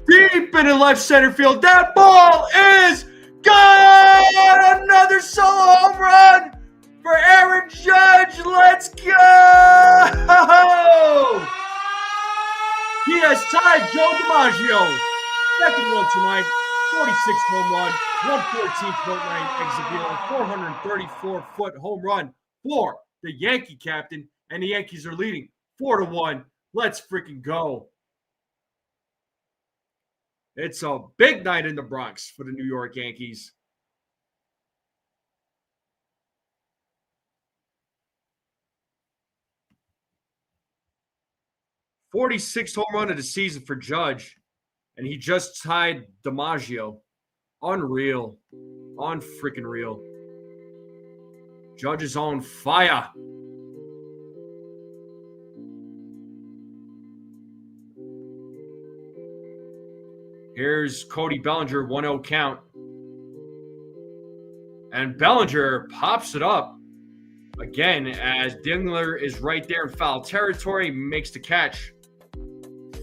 deep into left center field. That ball is gone! Another solo home run for Aaron Judge. Let's go! He has tied Joe DiMaggio. 2nd one tonight. 46th home run. 114.9 exit velo. 434-foot home run for the Yankee captain. And the Yankees are leading 4-1. Let's freaking go. It's a big night in the Bronx for the New York Yankees. '46th home run of the season for Judge, and he just tied DiMaggio. Unreal. Unfreaking real. Judge is on fire. Here's Cody Bellinger, 1-0 count. And Bellinger pops it up again as Dingler is right there in foul territory, makes the catch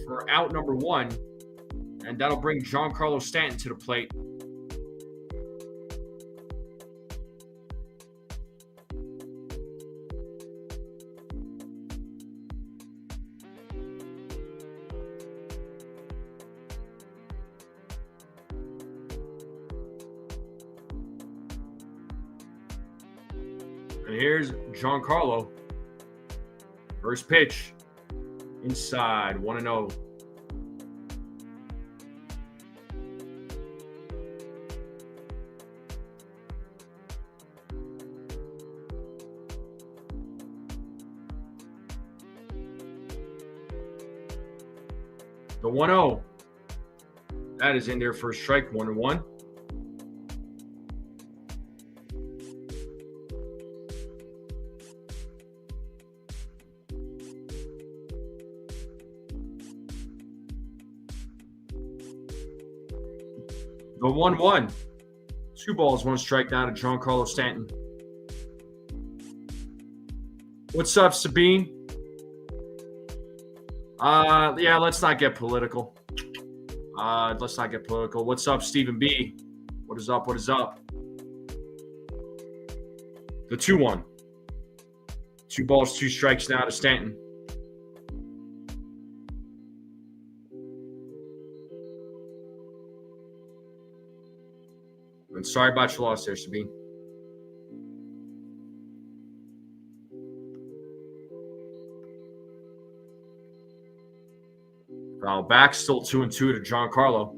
for out number 1. And that'll bring Giancarlo Stanton to the plate. And here's Giancarlo. First pitch. Inside, 1-0. The 1-0. That is in there for a strike, 1-1. The 1-1. 2 balls, 1 strike now to Giancarlo Stanton. What's up, Sabine? Yeah, let's not get political. What's up, Stephen B? What is up? The 2-1. 2 balls, 2 strikes now to Stanton. And sorry about your loss there, Sabine. Foul back, still 2-2 to Giancarlo.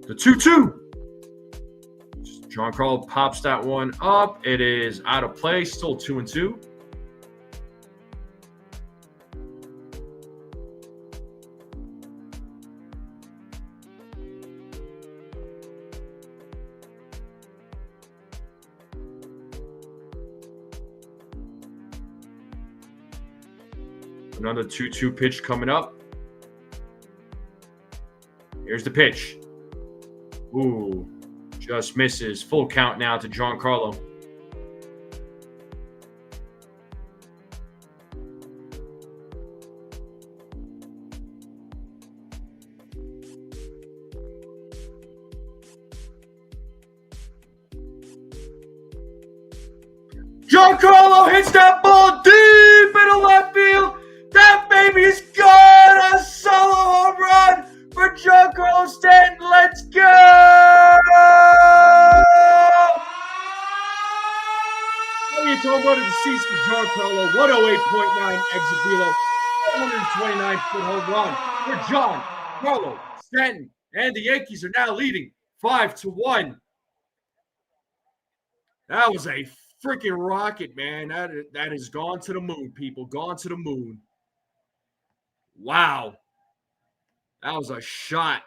The 2-2. Giancarlo pops that one up. It is out of play, still 2-2. Another 2-2 pitch coming up. Here's the pitch. Ooh, just misses. Full count now to Giancarlo. Giancarlo hits that ball deep into left field. That baby is gone. A solo home run for Giancarlo Stanton. Let's go! Home run of the season for Giancarlo. 108.9 exit velo. 129-foot home run for Giancarlo Stanton. And the Yankees are now leading 5-1. That was a freaking rocket, man. That has gone to the moon, people. Gone to the moon. Wow. That was a shot.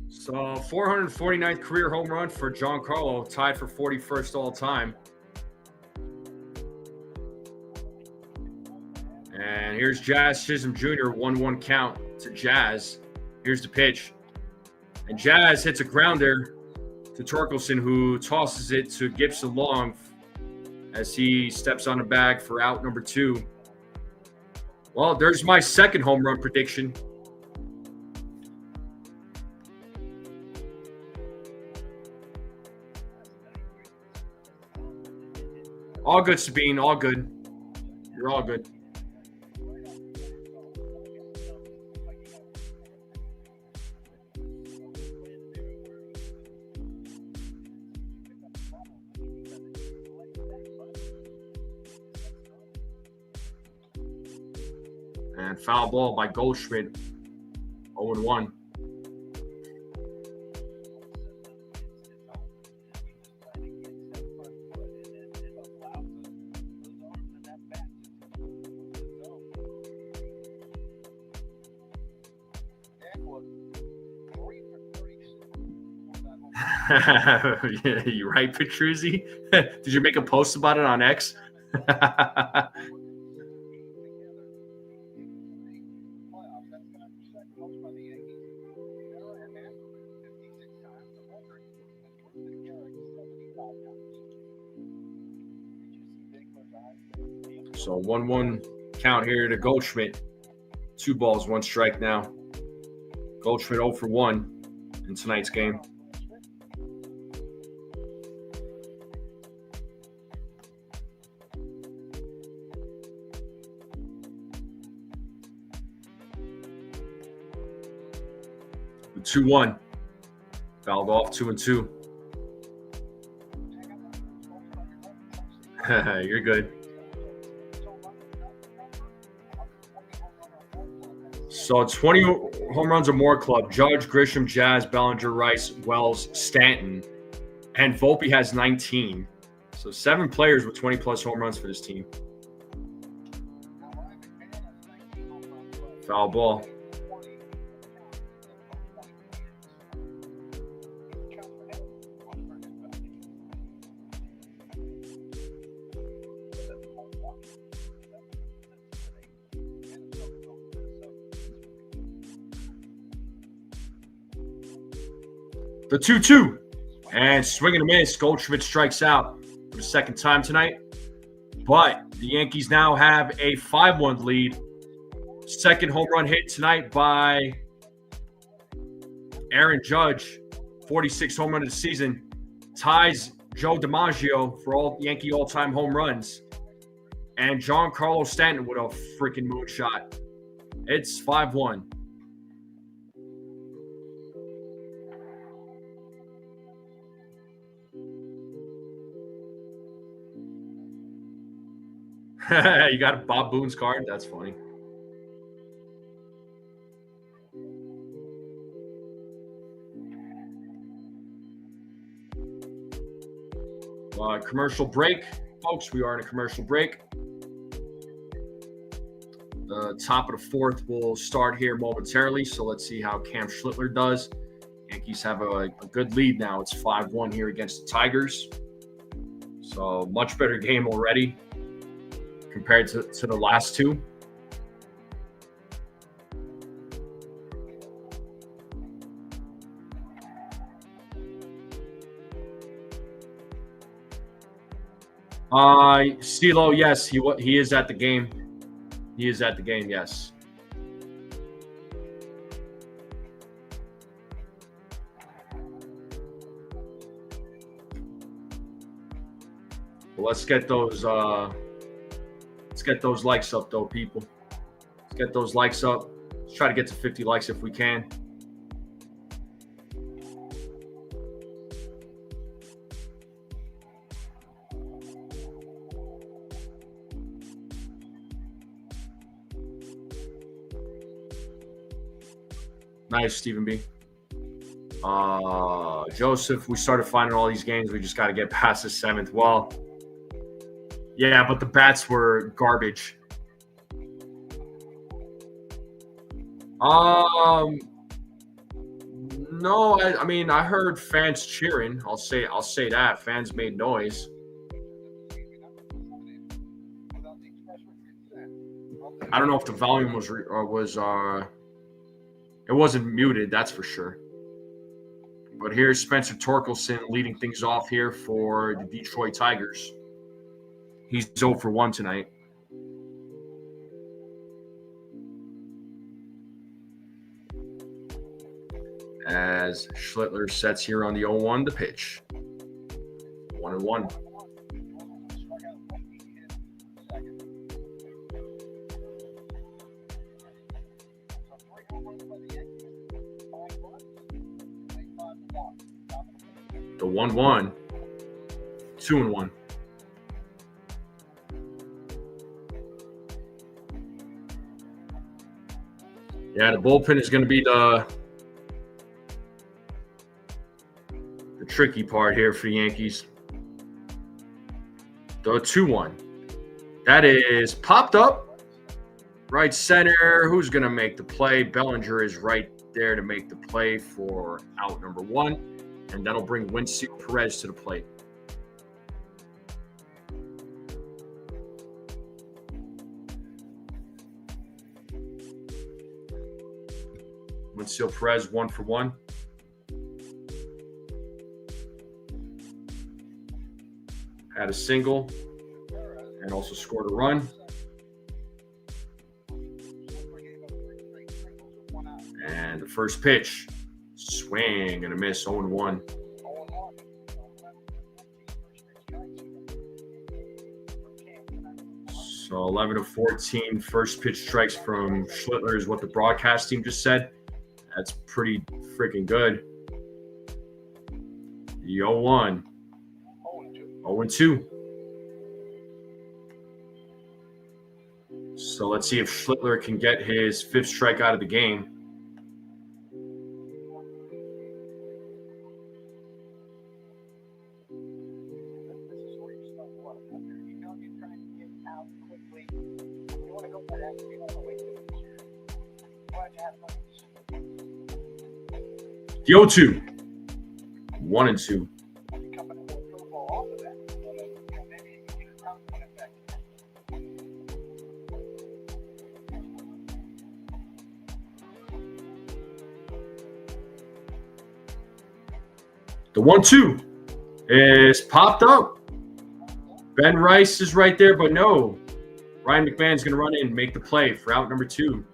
So 449th career home run for Giancarlo, tied for 41st all time. And here's Jazz Chisholm Jr., 1-1 count to Jazz. Here's the pitch. And Jazz hits a grounder to Torkelson, who tosses it to Gibson Long as he steps on the bag for out number 2. Well, there's my second home run prediction. All good, Sabine. All good. You're all good. And foul ball by Goldschmidt. 0-1. Yeah, you right, Petruzzi? Did you make a post about it on X? So 1-1 count here to Goldschmidt. 2 balls, 1 strike now. Goldschmidt 0 for 1 in tonight's game. The 2-1. Fouled off 2-2. You're good. So 20 home runs or more club. Judge, Grisham, Jazz, Bellinger, Rice, Wells, Stanton. And Volpe has 19. So 7 players with 20-plus home runs for this team. Foul ball. The 2-2. And swing and a miss. Goldschmidt strikes out for the second time tonight. But the Yankees now have a 5-1 lead. Second home run hit tonight by Aaron Judge. 46 home run of the season. Ties Joe DiMaggio for all Yankee all-time home runs. And Giancarlo Stanton with a freaking moonshot. It's 5-1. You got Bob Boone's card? That's funny. Commercial break, folks. We are in a commercial break. The top of the 4th will start here momentarily. So let's see how Cam Schlittler does. Yankees have a good lead now. It's 5-1 here against the Tigers. So much better game already compared to the last 2. CeeLo, yes, he is at the game. He is at the game, yes. Well, let's get those likes up, though, people. Let's get those likes up. Let's try to get to 50 likes if we can. Nice, Stephen B. Joseph, we started finding all these games. We just got to get past the 7th. Well, yeah, but the bats were garbage. No, I mean, I heard fans cheering. I'll say that fans made noise. I don't know if the volume was it wasn't muted, that's for sure. But here's Spencer Torkelson leading things off here for the Detroit Tigers. He's 0 for 1 tonight. As Schlittler sets here on the 0-1 to pitch. 1-1. The 1-1. 2-1. Yeah, the bullpen is going to be the tricky part here for the Yankees. The 2-1. That is popped up. Right center. Who's going to make the play? Bellinger is right there to make the play for out number 1. And that'll bring Perez to the plate. Perez 1 for 1. Had a single and also scored a run. And the first pitch, swing and a miss, 0-1. So 11 of 14 first pitch strikes from Schlittler is what the broadcast team just said. That's pretty freaking good. The 0-1. 0-2. So let's see if Schlittler can get his 5th strikeout of the game. The 0-2. 1-2. The 1-2 is popped up. Ben Rice is right there, but no. Ryan McMahon's going to run in and make the play for out number 2.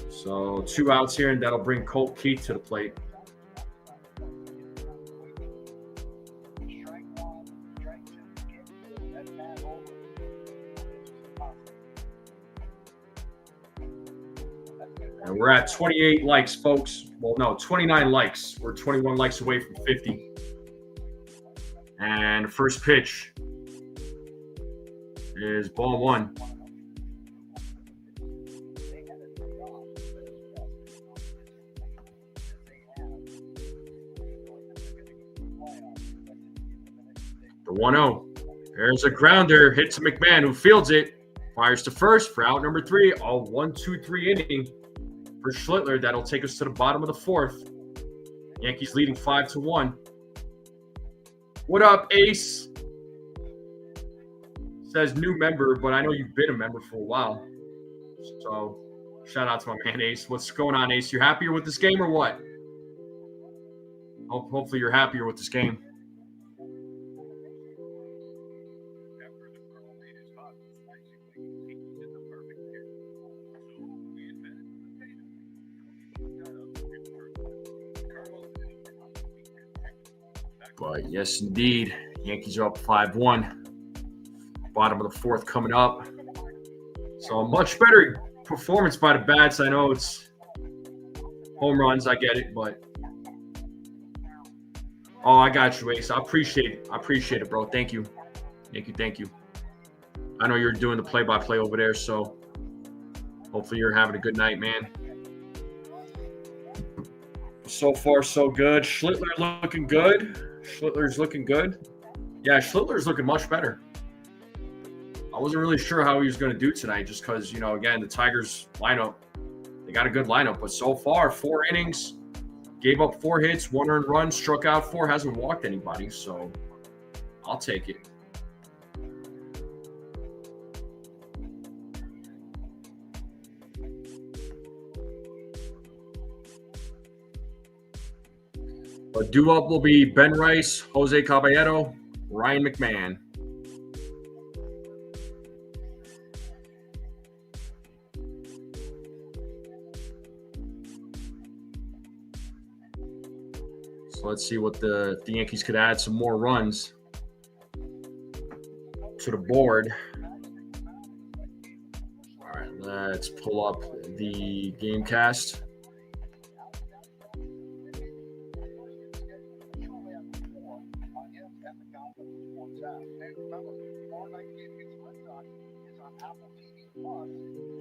So 2 outs here, and that'll bring Colt Keith to the plate. And we're at 28 likes, folks. Well, no, 29 likes. We're 21 likes away from 50. And first pitch is ball 1. The 1-0. There's a grounder, hit to McMahon, who fields it. Fires to first for out number 3. A 1-2-3 inning for Schlittler. That'll take us to the bottom of the 4th. Yankees leading 5-1. What up, Ace? Says new member, but I know you've been a member for a while. So shout out to my man Ace. What's going on, Ace? You happier with this game or what? Hopefully you're happier with this game. But yes, indeed, Yankees are up 5-1. Bottom of the 4th coming up. So a much better performance by the bats. I know it's home runs. I get it, but oh, I got you, Ace. I appreciate it. I appreciate it, bro. Thank you. Thank you. I know you're doing the play-by-play over there, so hopefully you're having a good night, man. So far, so good. Schlittler looking good. Schlittler's looking good. Yeah, Schlittler's looking much better. I wasn't really sure how he was going to do tonight just because, again, the Tigers lineup, they got a good lineup. But so far, 4 innings, gave up 4 hits, 1 earned run, struck out 4, hasn't walked anybody. So I'll take it. But due-up will be Ben Rice, Jose Caballero, Ryan McMahon. So let's see what the Yankees could add some more runs to the board. All right, let's pull up the game cast.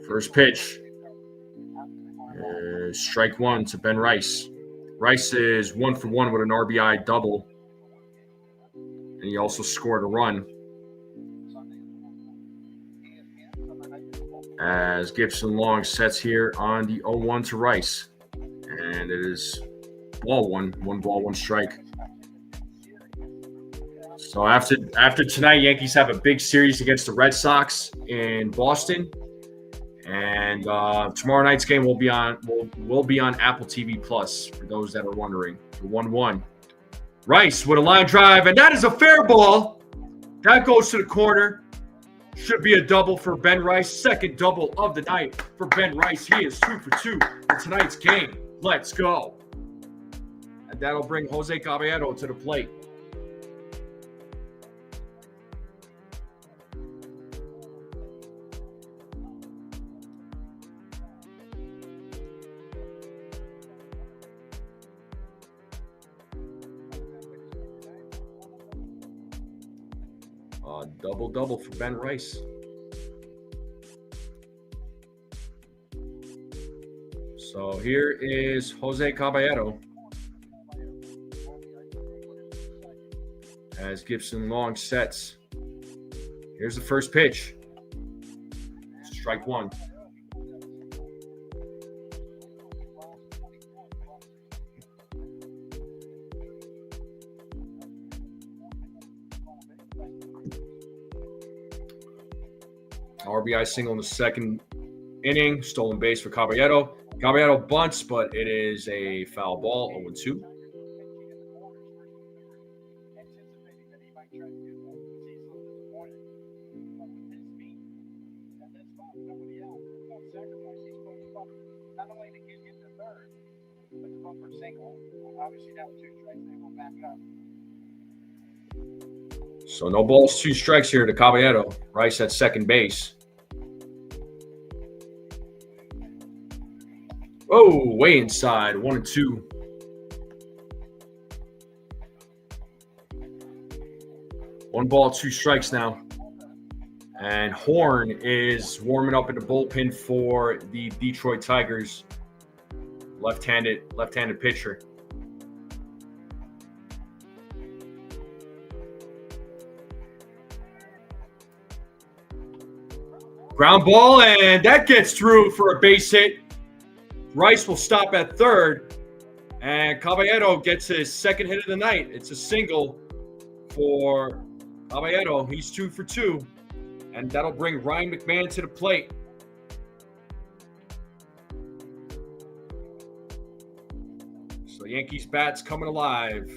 First pitch. Strike one to Ben Rice. Rice is 1 for 1 with an RBI double. And he also scored a run. As Gibson Long sets here on the 0-1 to Rice. And it is ball one. 1 ball, 1 strike. So after tonight, Yankees have a big series against the Red Sox in Boston. And tomorrow night's game will be on Apple TV Plus for those that are wondering. The 1-1. Rice with a line drive, and that is a fair ball. That goes to the corner. Should be a double for Ben Rice. Second double of the night for Ben Rice. He is 2 for 2 in tonight's game. Let's go. And that'll bring Jose Caballero to the plate. Double for Ben Rice. So here is Jose Caballero. As Gibson Long sets. Here's the first pitch. Strike one. RBI single in the second inning. Stolen base for Caballero. Caballero bunts, but it is a foul ball. 0-2. So no balls, 2 strikes here to Caballero. Rice at second base. Oh, way inside. 1-2. One ball, 2 strikes now. And Horn is warming up in the bullpen for the Detroit Tigers. Left-handed pitcher. Ground ball, and that gets through for a base hit. Rice will stop at third, and Caballero gets his second hit of the night. It's a single for Caballero. He's 2 for 2, and that'll bring Ryan McMahon to the plate. So Yankees bats coming alive.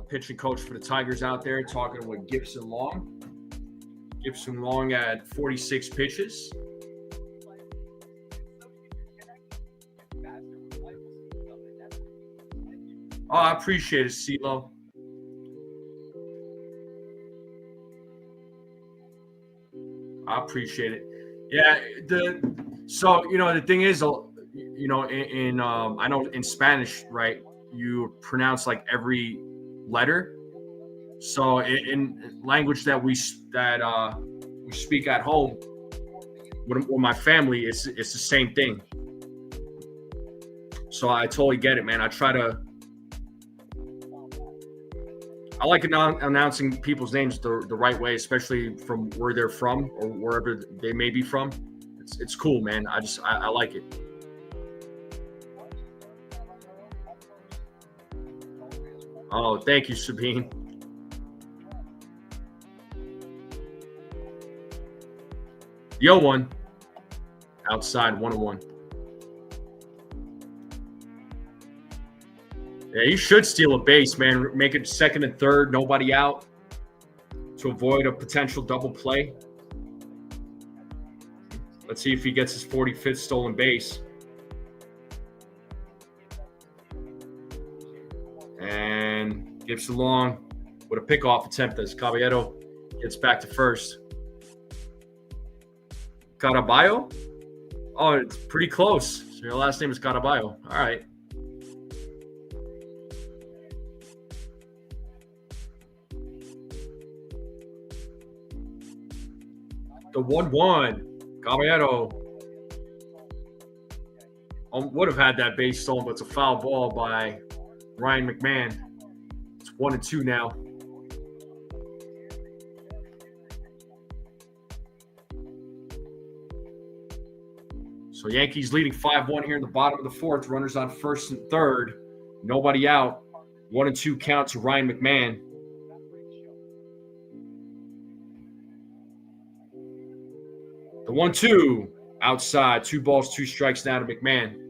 Pitching coach for the Tigers out there talking with Gibson Long. Gibson Long at 46 pitches. Oh, I appreciate it, CeeLo. I appreciate it. Yeah, the thing is, I know in Spanish, right, you pronounce like every letter. So in language that we speak at home with my family, it's the same thing. So I totally get it, man. I like announcing people's names the right way, especially from where they're from or wherever they may be from. It's cool, man. I like it. Oh, thank you, Sabine. The 0-1. Outside, 1-1. Yeah, you should steal a base, man. Make it second and third, nobody out, to avoid a potential double play. Let's see if he gets his 45th stolen base. And Gibson long with a pickoff attempt as Caballero gets back to first. Caraballo? Oh, it's pretty close. So your last name is Caraballo. All right. The 1-1. Caballero would have had that base stolen, but it's a foul ball by Ryan McMahon. It's 1-2 now. So Yankees leading 5-1 here in the bottom of the fourth. Runners on first and third. Nobody out. 1-2 count to Ryan McMahon. The 1-2 outside. 2 balls, 2 strikes now to McMahon.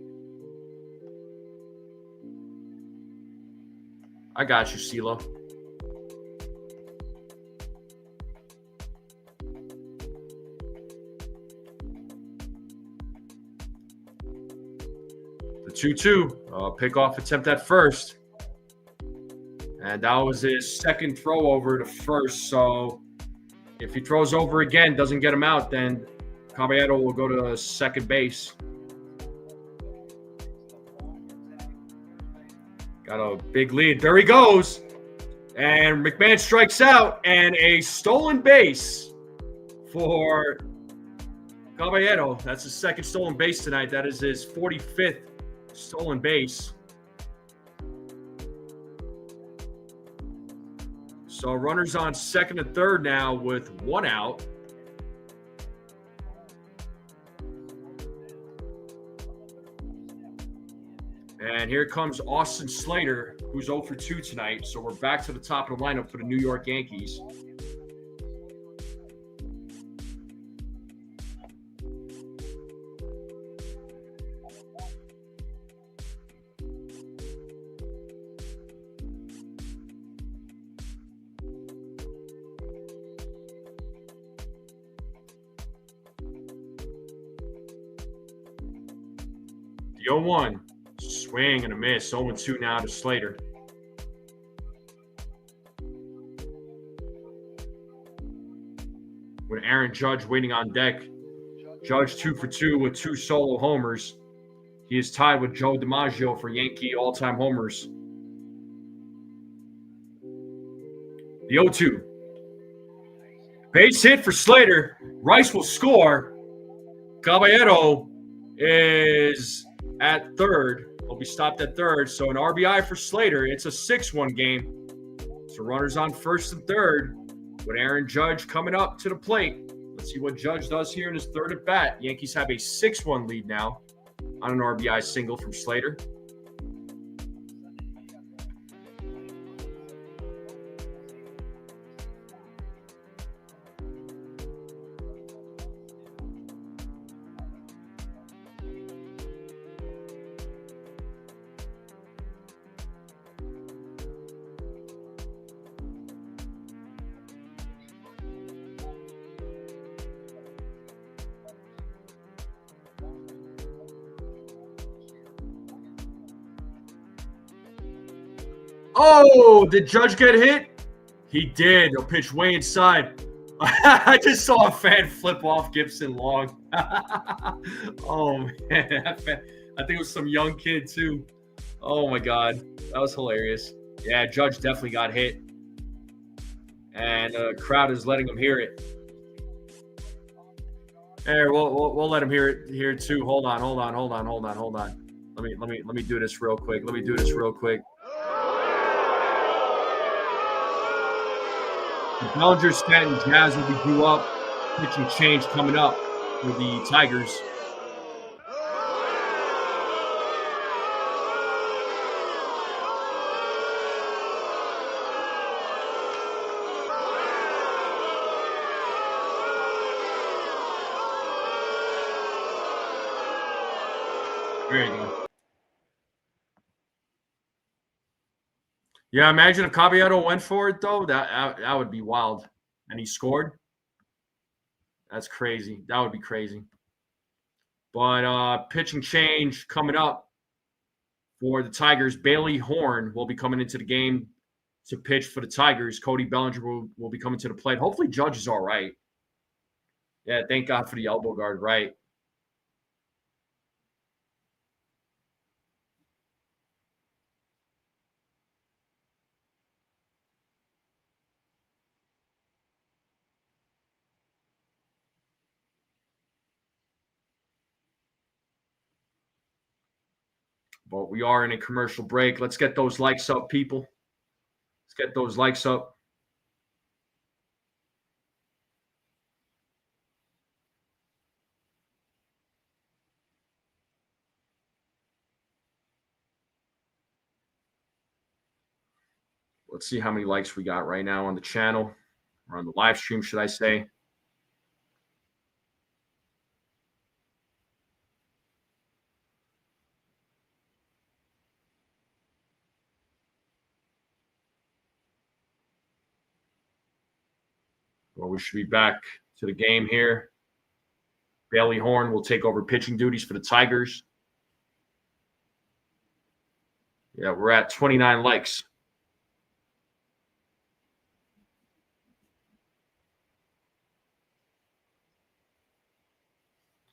I got you, CeeLo. The 2-2, pickoff attempt at first. And that was his second throw over to first. So if he throws over again, doesn't get him out, then Caballero will go to second base. Got a big lead. There he goes. And McMahon strikes out. And a stolen base for Caballero. That's his second stolen base tonight. That is his 45th stolen base. So runners on second and third now with 1 out. And here comes Austin Slater, who's 0 for 2 tonight. So we're back to the top of the lineup for the New York Yankees. The 0-1. Swing and a miss. 0-2 now to Slater. With Aaron Judge waiting on deck. Judge 2 for 2 with 2 solo homers. He is tied with Joe DiMaggio for Yankee all-time homers. The 0-2. Base hit for Slater. Rice will score. Caballero is at third. Will be stopped at third. So an RBI for Slater. It's a 6-1 game. So runners on first and third with Aaron Judge coming up to the plate. Let's see what Judge does here in his third at bat. Yankees have a 6-1 lead now on an RBI single from Slater. Oh, did Judge get hit? He did. A pitch way inside. I just saw a fan flip off Gibson long. Oh, man. I think it was some young kid, too. Oh, my God. That was hilarious. Yeah, Judge definitely got hit. And the crowd is letting him hear it. Hey, we'll let him hear it here, too. Hold on. Let me do this real quick. Bellinger, Stanton, Jazz will be due up. Pitching change coming up for the Tigers. There you go. Yeah, imagine if Caballero went for it, though. That would be wild. And he scored. That's crazy. That would be crazy. But pitching change coming up For the Tigers, Bailey Horn will be coming into the game to pitch for the Tigers. Cody Bellinger will be coming to the plate. Hopefully Judge is all right. Yeah, thank God for the elbow guard, right? But we are in a commercial break. Let's get those likes up, people. Let's get those likes up. Let's see how many likes we got right now on the channel, or on the live stream, should I say. Well, we should be back to the game here. Bailey Horn will take over pitching duties for the Tigers. Yeah, we're at 29 likes.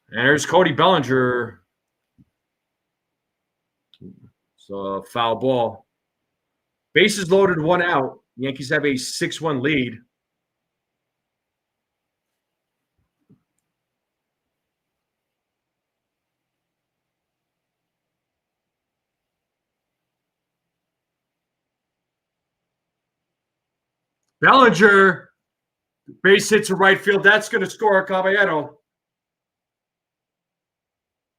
And there's Cody Bellinger. So a foul ball. Bases loaded, 1 out. Yankees have a 6-1 lead. Bellinger, base hit to right field. That's going to score, Caballero.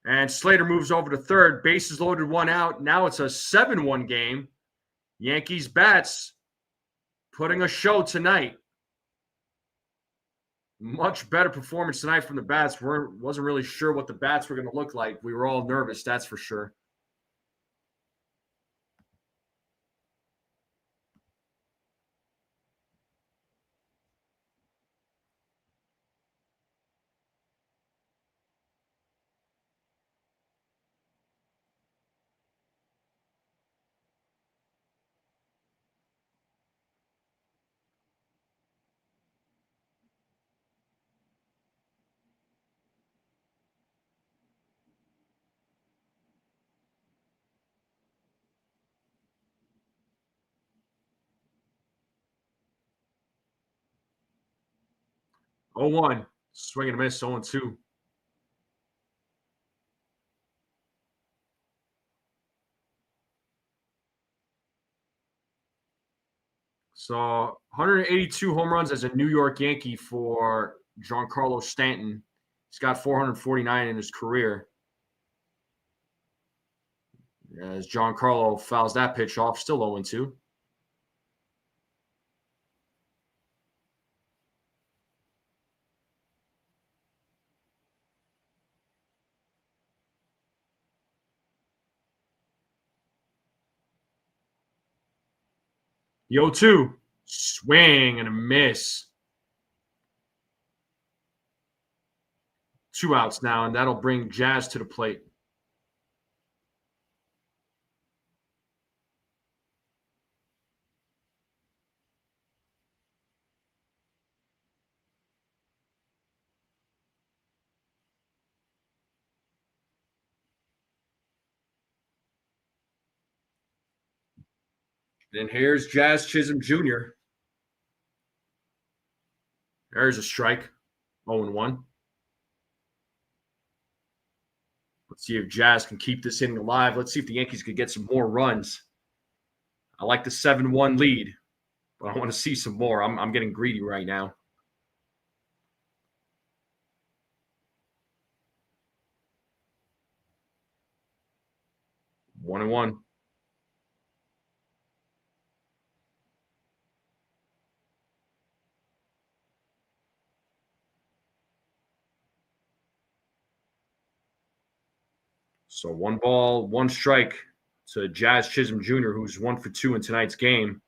And Slater moves over to third. Bases loaded, 1 out. Now it's a 7-1 game. Yankees bats putting a show tonight. Much better performance tonight from the bats. Wasn't really sure what the bats were going to look like. We were all nervous, that's for sure. Oh, 1. Swing and a miss, 0-2. So 182 home runs as a New York Yankee for Giancarlo Stanton. He's got 449 in his career. As Giancarlo fouls that pitch off, still 0-2. The 0-2. Swing and a miss. 2 outs now, and that'll bring Jazz to the plate. And here's Jazz Chisholm Jr. There's a strike. 0-1. Let's see if Jazz can keep this inning alive. Let's see if the Yankees could get some more runs. I like the 7-1 lead, but I want to see some more. I'm getting greedy right now. One and one. So 1 ball, 1 strike to Jazz Chisholm Jr., who's 1 for 2 in tonight's game.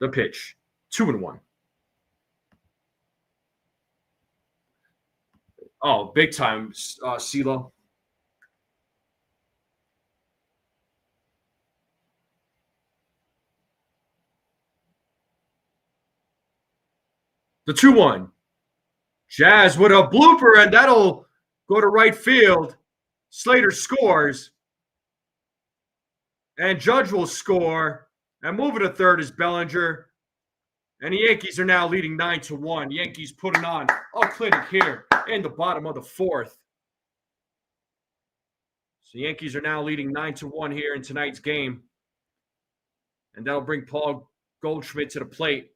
The pitch, 2-1. Oh, big time, CeeLo. The 2-1. Jazz with a blooper, and that'll go to right field. Slater scores. And Judge will score. And moving to third is Bellinger. And the Yankees are now leading 9-1. Yankees putting on a clinic here in the bottom of the fourth. So Yankees are now leading 9-1 here in tonight's game. And that'll bring Paul Goldschmidt to the plate.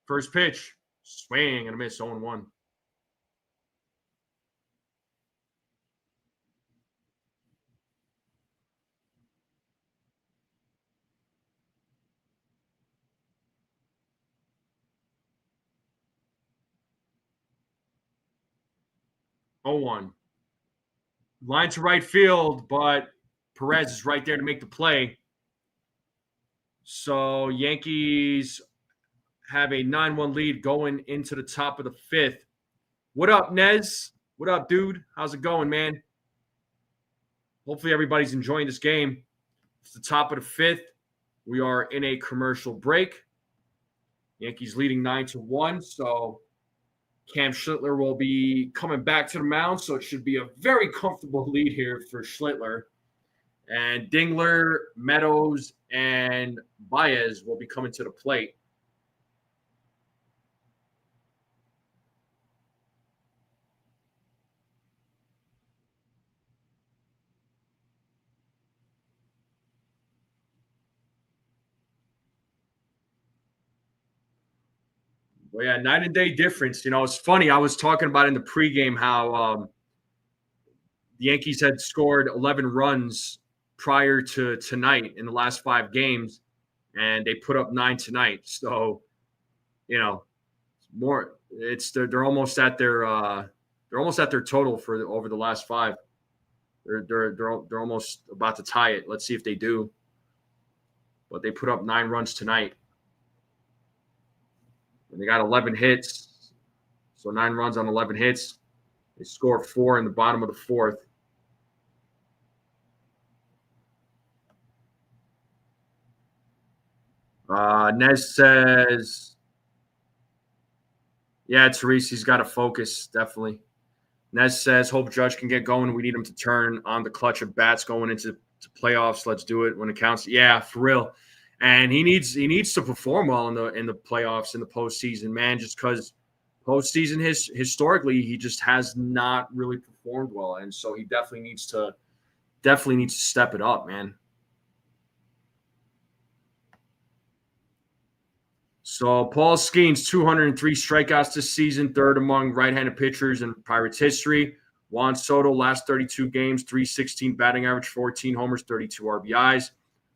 First pitch, swing and a miss, 0-1. Line to right field, but Perez is right there to make the play. So Yankees have a 9-1 lead going into the top of the fifth. What up, Nez? What up, dude? How's it going, man? Hopefully everybody's enjoying this game. It's the top of the fifth. We are in a commercial break. Yankees leading 9-1, so Cam Schlittler will be coming back to the mound, so it should be a very comfortable lead here for Schlittler. And Dingler, Meadows, and Baez will be coming to the plate. Well, yeah, night and day difference. You know, it's funny. I was talking about in the pregame how the Yankees had scored 11 runs prior to tonight in the last 5 games, and they put up 9 tonight. So, you know, more. They're almost at their total for over the last 5. They're almost about to tie it. Let's see if they do. But they put up 9 runs tonight. And they got 11 hits. So 9 runs on 11 hits. They score 4 in the bottom of the fourth. Nez says, yeah, Therese, he's got to focus, definitely. Nez says, hope Judge can get going. We need him to turn on the clutch of bats going into playoffs. Let's do it when it counts. Yeah, for real. And he needs to perform well in the playoffs, in the postseason, man, just because postseason historically he just has not really performed well. And so he definitely needs to step it up, man. So Paul Skeens, 203 strikeouts this season, third among right-handed pitchers in Pirates history. Juan Soto, last 32 games, 316 batting average, 14 homers, 32 RBIs.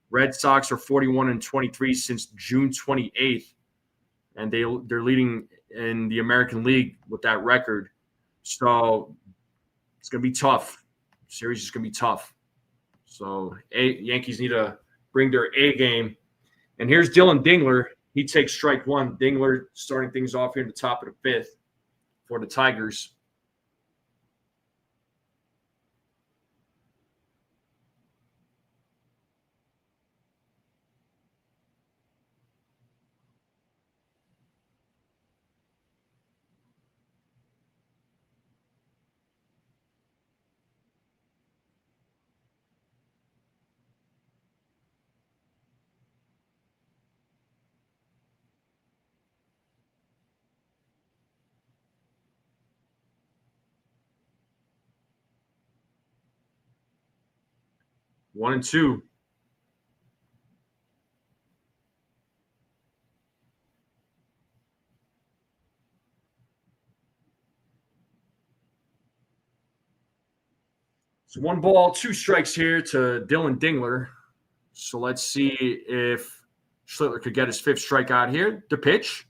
Red Sox are 41-23 since June 28th, and they're leading in the American League with that record. So it's going to be tough. The series is going to be tough. So Yankees need to bring their A game. And here's Dylan Dingler. He takes strike one. Dingler starting things off here in the top of the fifth for the Tigers. One and two. So 1 ball, 2 strikes here to Dylan Dingler. So let's see if Schlittler could get his 5th strikeout here. The pitch.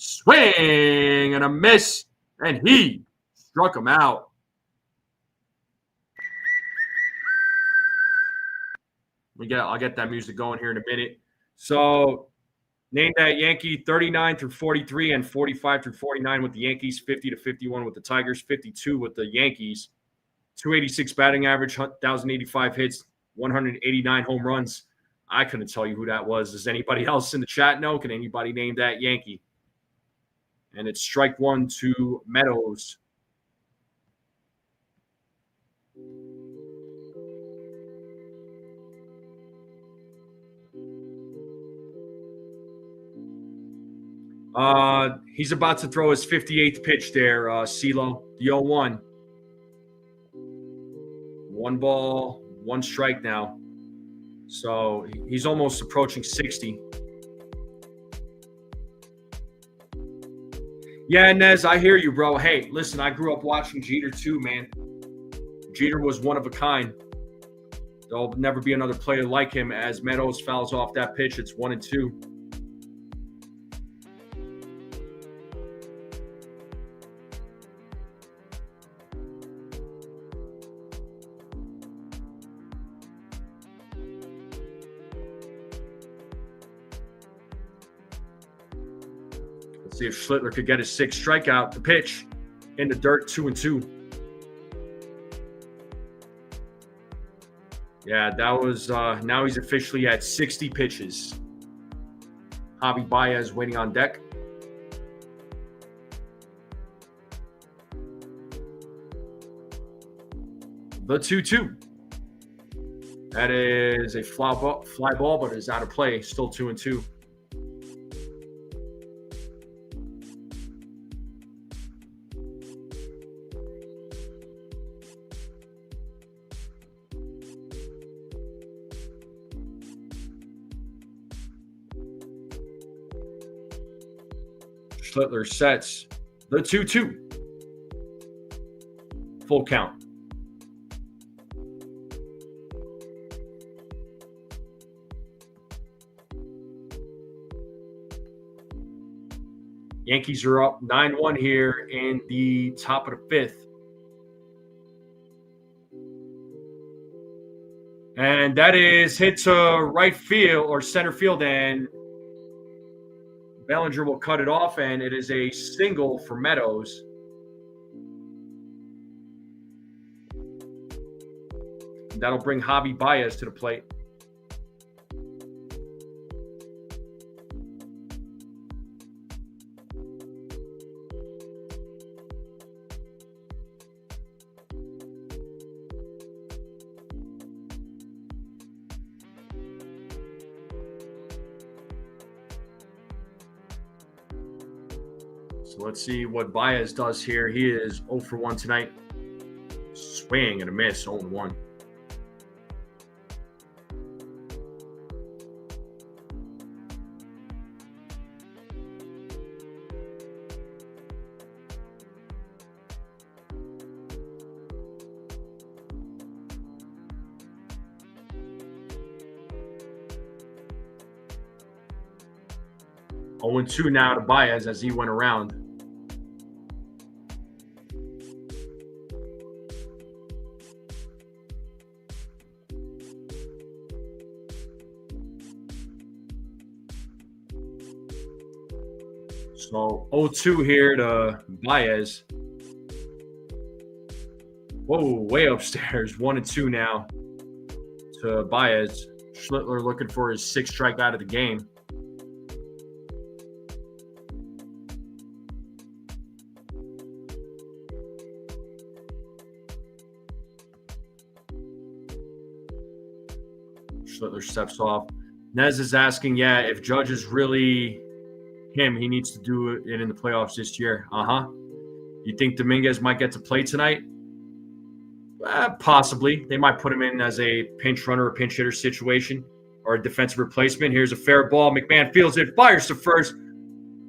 Swing and a miss, and he struck him out. I'll get that music going here in a minute. So, name that Yankee 39 through 43 and 45 through 49 with the Yankees, 50 to 51 with the Tigers, 52 with the Yankees, 286 batting average, 1,085 hits, 189 home runs. I couldn't tell you who that was. Does anybody else in the chat know? Can anybody name that Yankee? And it's strike one to Meadows. He's about to throw his 58th pitch there, CeeLo, the 0-1. 1 ball, 1 strike now. So he's almost approaching 60. Yeah, Nez, I hear you, bro. Hey, listen, I grew up watching Jeter too, man. Jeter was one of a kind. There'll never be another player like him. As Meadows fouls off that pitch, it's 1-2. See if Schlittler could get his 6th strikeout. The pitch in the dirt, 2-2. Yeah, that was now he's officially at 60 pitches. Javi Baez waiting on deck. The 2-2. That is a fly ball, but it's out of play. Still 2-2. Schlittler sets the 2-2. Full count. Yankees are up 9-1 here in the top of the 5th. And that is hit to right field or center field, and Bellinger will cut it off, and it is a single for Meadows. That'll bring Javi Baez to the plate. So let's see what Baez does here. He is 0 for 1 tonight. Swing and a miss, 0-1. Oh, 2 now to Baez as he went around. So 0-2 here to Baez. Whoa, way upstairs. 1-2 now to Baez. Schlittler looking for his 6th strikeout of the game. Schlittler steps off. Nez is asking, if Judge is really him, he needs to do it in the playoffs this year. You think Dominguez might get to play tonight? Possibly. They might put him in as a pinch runner or pinch hitter situation or a defensive replacement. Here's a fair ball. McMahon fields it, fires to first.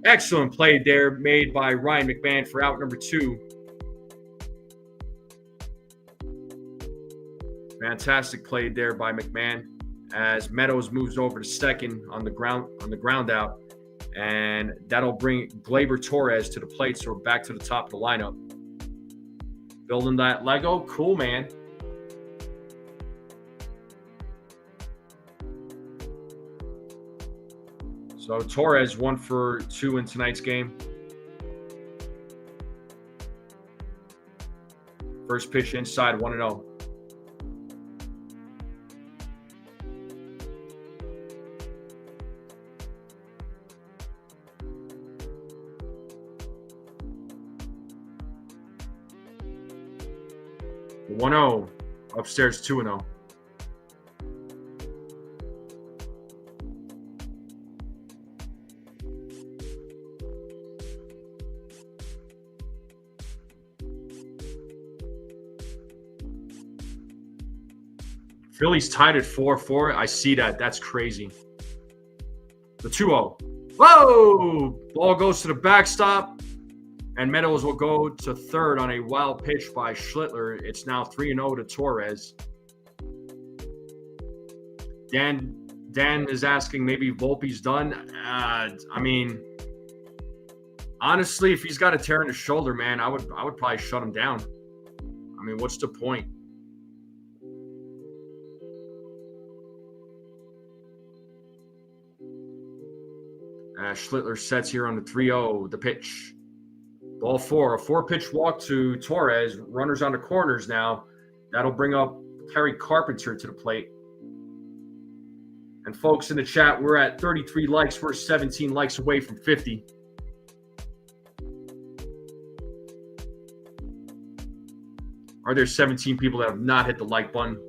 Excellent play there made by Ryan McMahon for out number 2. Fantastic play there by McMahon as Meadows moves over to second on the ground out. And that'll bring Gleyber Torres to the plate, so we're back to the top of the lineup. Building that Lego. Cool, man. So Torres 1 for 2 in tonight's game. First pitch inside, 1-0. The 1-0. Upstairs 2-0. Phillies tied at 4-4. I see that. That's crazy. The 2-0. Whoa! Ball goes to the backstop. And Meadows will go to third on a wild pitch by Schlittler. It's now 3-0 to Torres. Dan is asking maybe Volpe's done. I mean, honestly, if he's got a tear in his shoulder, man, I would probably shut him down. I mean, what's the point? Schlittler sets here on the 3-0. The pitch. Ball 4. A 4-pitch walk to Torres. Runners on the corners now. That'll bring up Kerry Carpenter to the plate. And folks in the chat, we're at 33 likes. We're 17 likes away from 50. Are there 17 people that have not hit the like button?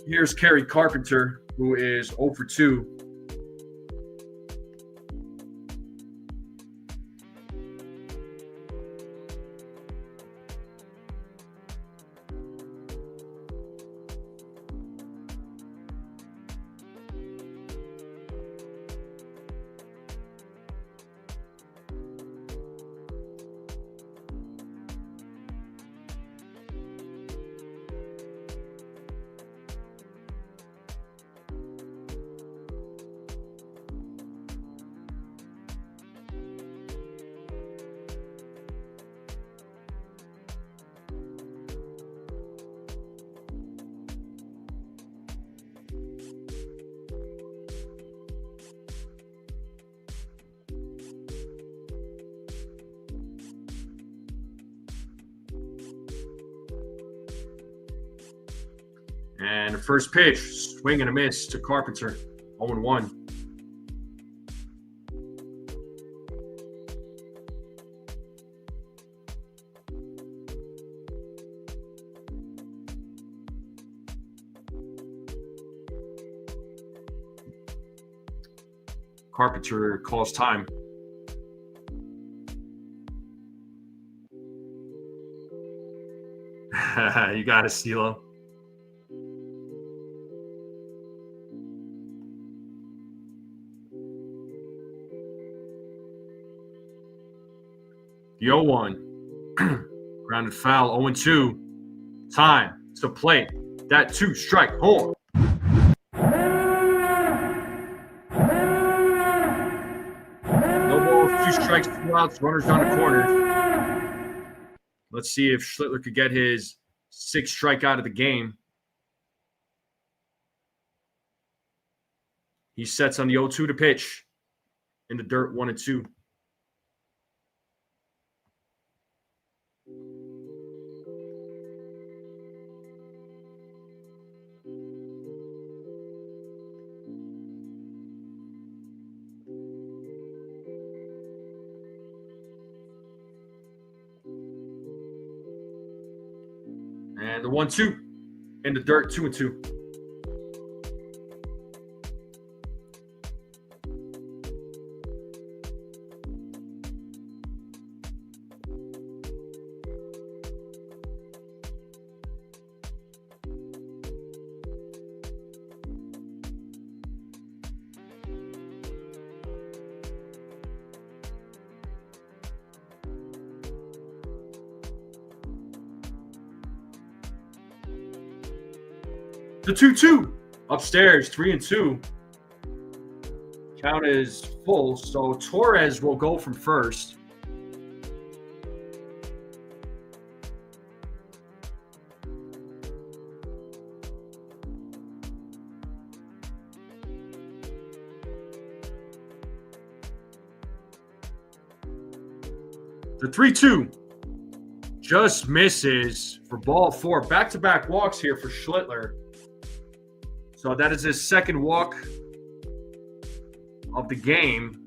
Here's Kerry Carpenter, who is 0 for 2. And the first pitch, swing and a miss to Carpenter, 0-1. Carpenter calls time. You got it, Stilo. The 0-1. Grounded foul, 0-2. Time to play that 2-strike horn. No more 2 strikes, 2 outs, runners down the corner. Let's see if Schlittler could get his 6th strikeout of the game. He sets on the 0-2 to pitch. In the dirt, 1-2. And the 1-2 in the dirt, 2-2. The 2-2 upstairs, 3-2. Count is full, so Torres will go from first. The 3-2 just misses for ball 4. Back-to-back walks here for Schlittler. So that is his second walk of the game.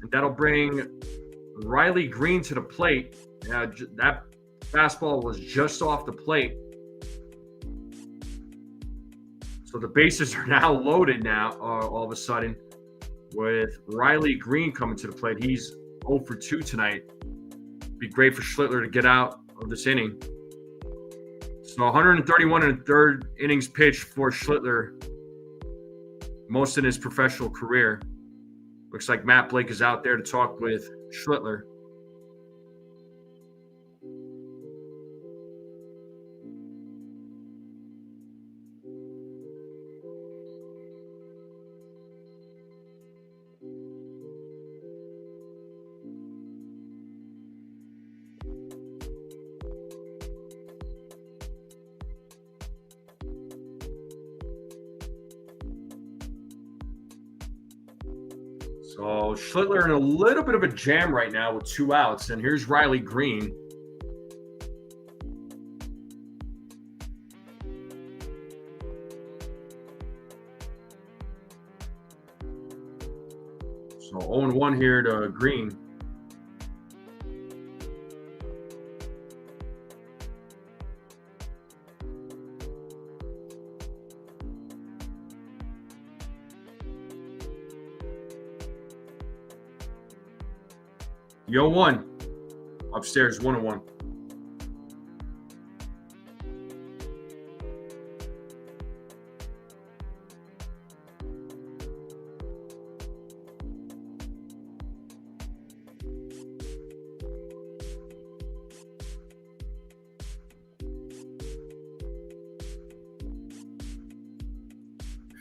And that'll bring Riley Green to the plate. That fastball was just off the plate. So the bases are now loaded all of a sudden with Riley Green coming to the plate. He's 0 for 2 tonight. Be great for Schlittler to get out of this inning. So 131 and a third innings pitched for Schlittler, most in his professional career. Looks like Matt Blake is out there to talk with Schlittler. So Schlittler in a little bit of a jam right now with 2 outs. And here's Riley Green. So 0-1 here to Green. Yo, 1 upstairs, 1-1.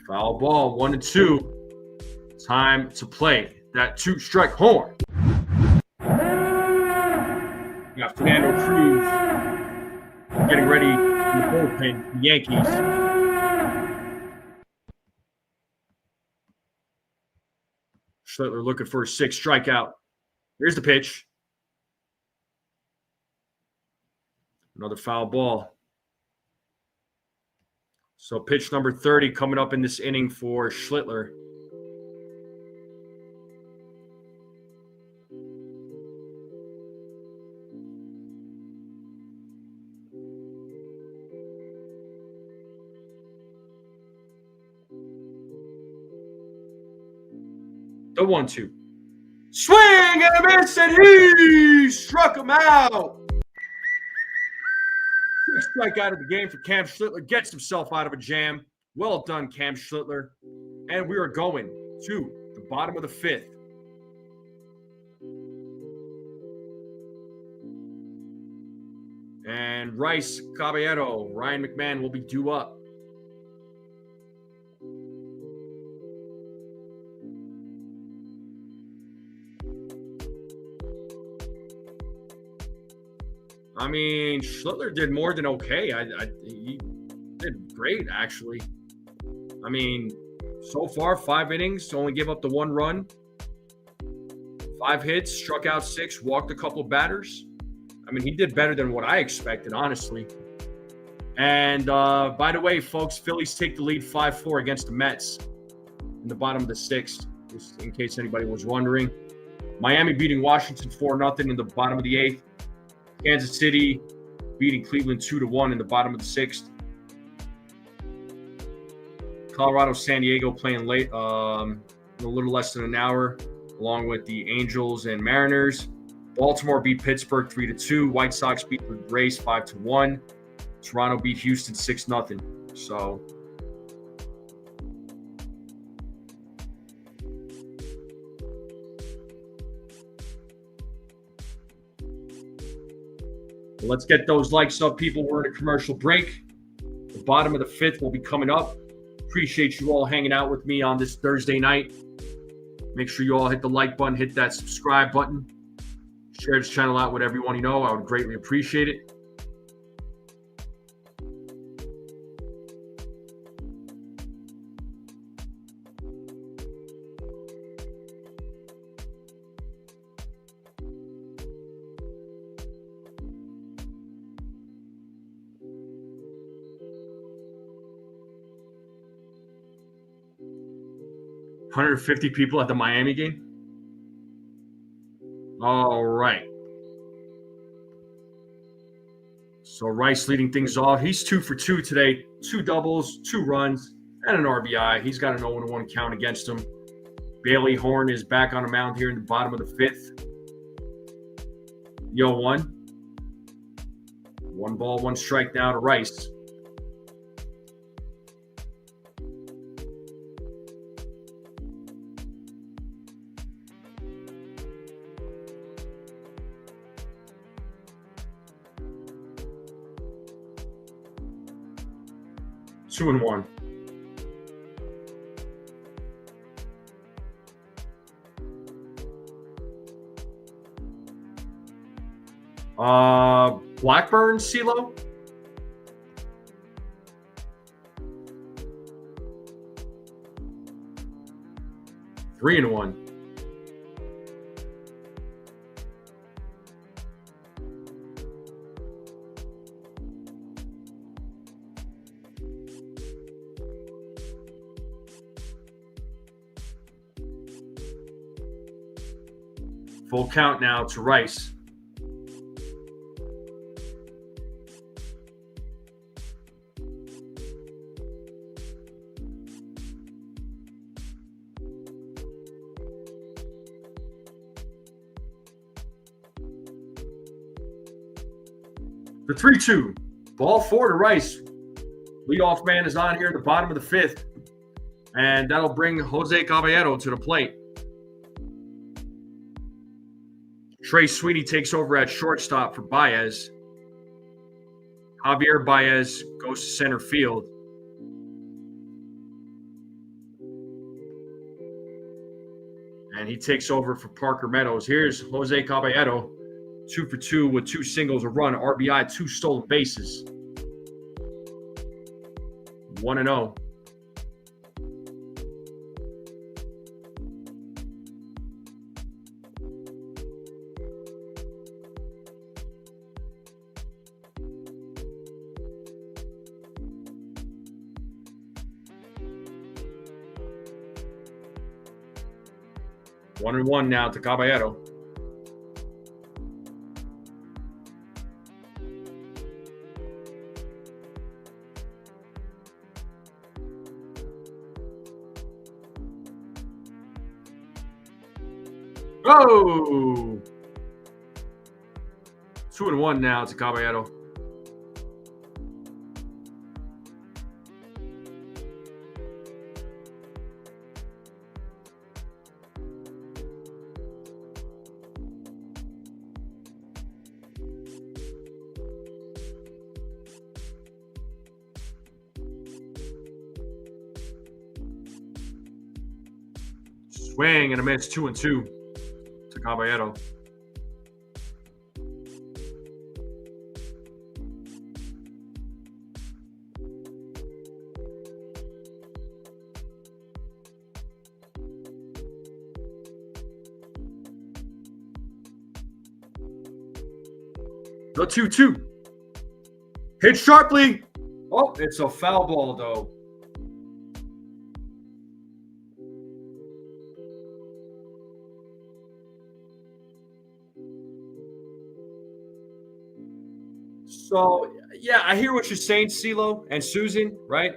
Foul ball, 1-2. Time to play that 2-strike horn. We got Fernando Cruz getting ready in the bullpen, the Yankees. Schlittler looking for a 6th strikeout. Here's the pitch. Another foul ball. So pitch number 30 coming up in this inning for Schlittler. The 1-2. Swing and a miss, and he struck him out. 6th strikeout of the game for Cam Schlittler. Gets himself out of a jam. Well done, Cam Schlittler. And we are going to the bottom of the 5th. And Rice Caballero, Ryan McMahon will be due up. I mean, Schlittler did more than okay. He did great, actually. I mean, so far, 5 innings, only gave up the 1 run. 5 hits, struck out 6, walked a couple batters. I mean, he did better than what I expected, honestly. And by the way, folks, Phillies take the lead 5-4 against the Mets in the bottom of the 6th, just in case anybody was wondering. Miami beating Washington 4-0 in the bottom of the 8th. Kansas City beating Cleveland 2-1 in the bottom of the 6th. Colorado, San Diego playing late, in a little less than an hour, along with the Angels and Mariners. Baltimore beat Pittsburgh 3-2. White Sox beat the Rays 5-1. Toronto beat Houston 6-0. So let's get those likes up, people. We're in a commercial break. The bottom of the 5th will be coming up. Appreciate you all hanging out with me on this Thursday night. Make sure you all hit the like button, hit that subscribe button. Share this channel out with everyone you know. I would greatly appreciate it. $150 people at the Miami game. All right. So Rice leading things off. He's 2 for 2 today. 2 doubles, 2 runs, and an RBI. He's got an 0-1 count against him. Bailey Horn is back on the mound here in the bottom of the 5th. 0-1. 1 ball, 1 strike now to Rice. Two and 1. Blackburn, CeeLo. Three and 1. Full count now to Rice. The 3-2. Ball 4 to Rice. Leadoff man is on here in the bottom of the 5th. And that'll bring Jose Caballero to the plate. Trey Sweeney takes over at shortstop for Baez. Javier Baez goes to center field. And he takes over for Parker Meadows. Here's Jose Caballero, 2 for 2 with 2 singles, a run, RBI, 2 stolen bases. 1-0. One and 1 now to Caballero. Oh! 2 and 1 now to Caballero. Swing and a miss, 2 and 2 to Caballero. The 2-2. Hit sharply. Oh, it's a foul ball, though. So, yeah, I hear what you're saying, CeeLo and Susan, right?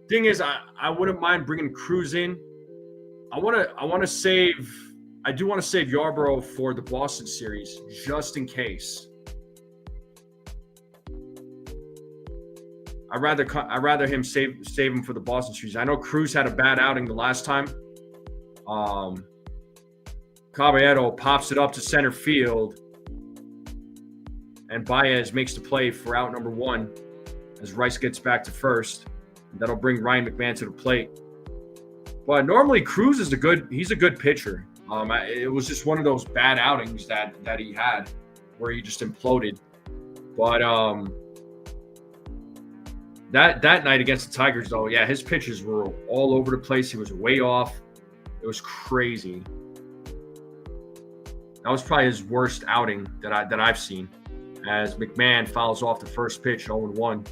Thing is, I wouldn't mind bringing Cruz in. I do want to save Yarbrough for the Boston series, just in case. I'd rather him save him for the Boston series. I know Cruz had a bad outing the last time. Caballero pops it up to center field. And Baez makes the play for out number 1 as Rice gets back to first. And that'll bring Ryan McMahon to the plate. But normally Cruz is he's a good pitcher. It was just one of those bad outings that he had where he just imploded. But that night against the Tigers, though, yeah, his pitches were all over the place. He was way off. It was crazy. That was probably his worst outing that I've seen. As McMahon fouls off the first pitch, 0-1.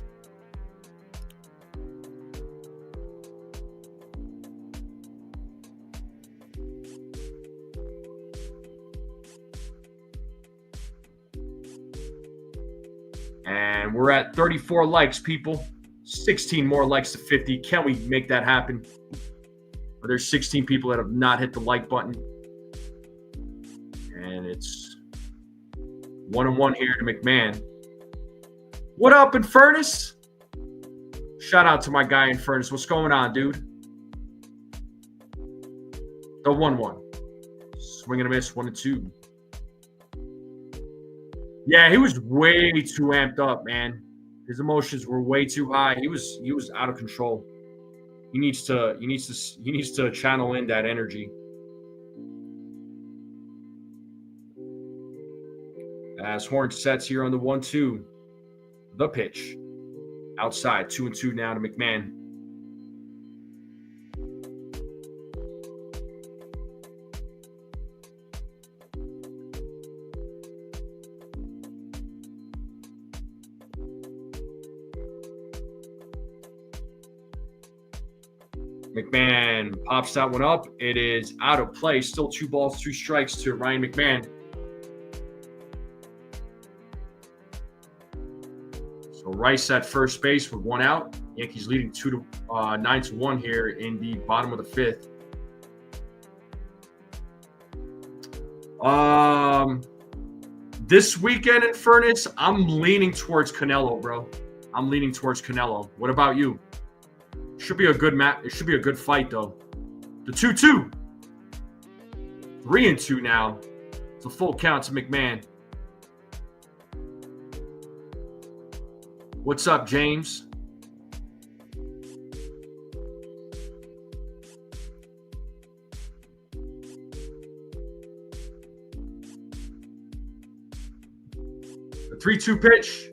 And we're at 34 likes, people. 16 more likes to 50. Can we make that happen? Or there's 16 people that have not hit the like button. And it's 1-1 here to McMahon. What up, Infernus? Shout out to my guy, Infernus. What's going on, dude? The 1-1. Swing and a miss, 1-2. Yeah, he was way too amped up, man. His emotions were way too high. He was out of control. He needs to channel in that energy. As Horn sets here on the 1-2. The pitch. Outside, 2-2 now to McMahon. McMahon pops that one up. It is out of play. Still 2 balls, 2 strikes to Ryan McMahon. So Rice at first base with 1 out. Yankees leading 9-1 here in the bottom of the 5th. This weekend in Furnace, I'm leaning towards Canelo, bro. I'm leaning towards Canelo. What about you? Should be a good match. It should be a good fight, though. The 2-2. 3-2 now. It's a full count to McMahon. What's up, James? The 3-2 pitch.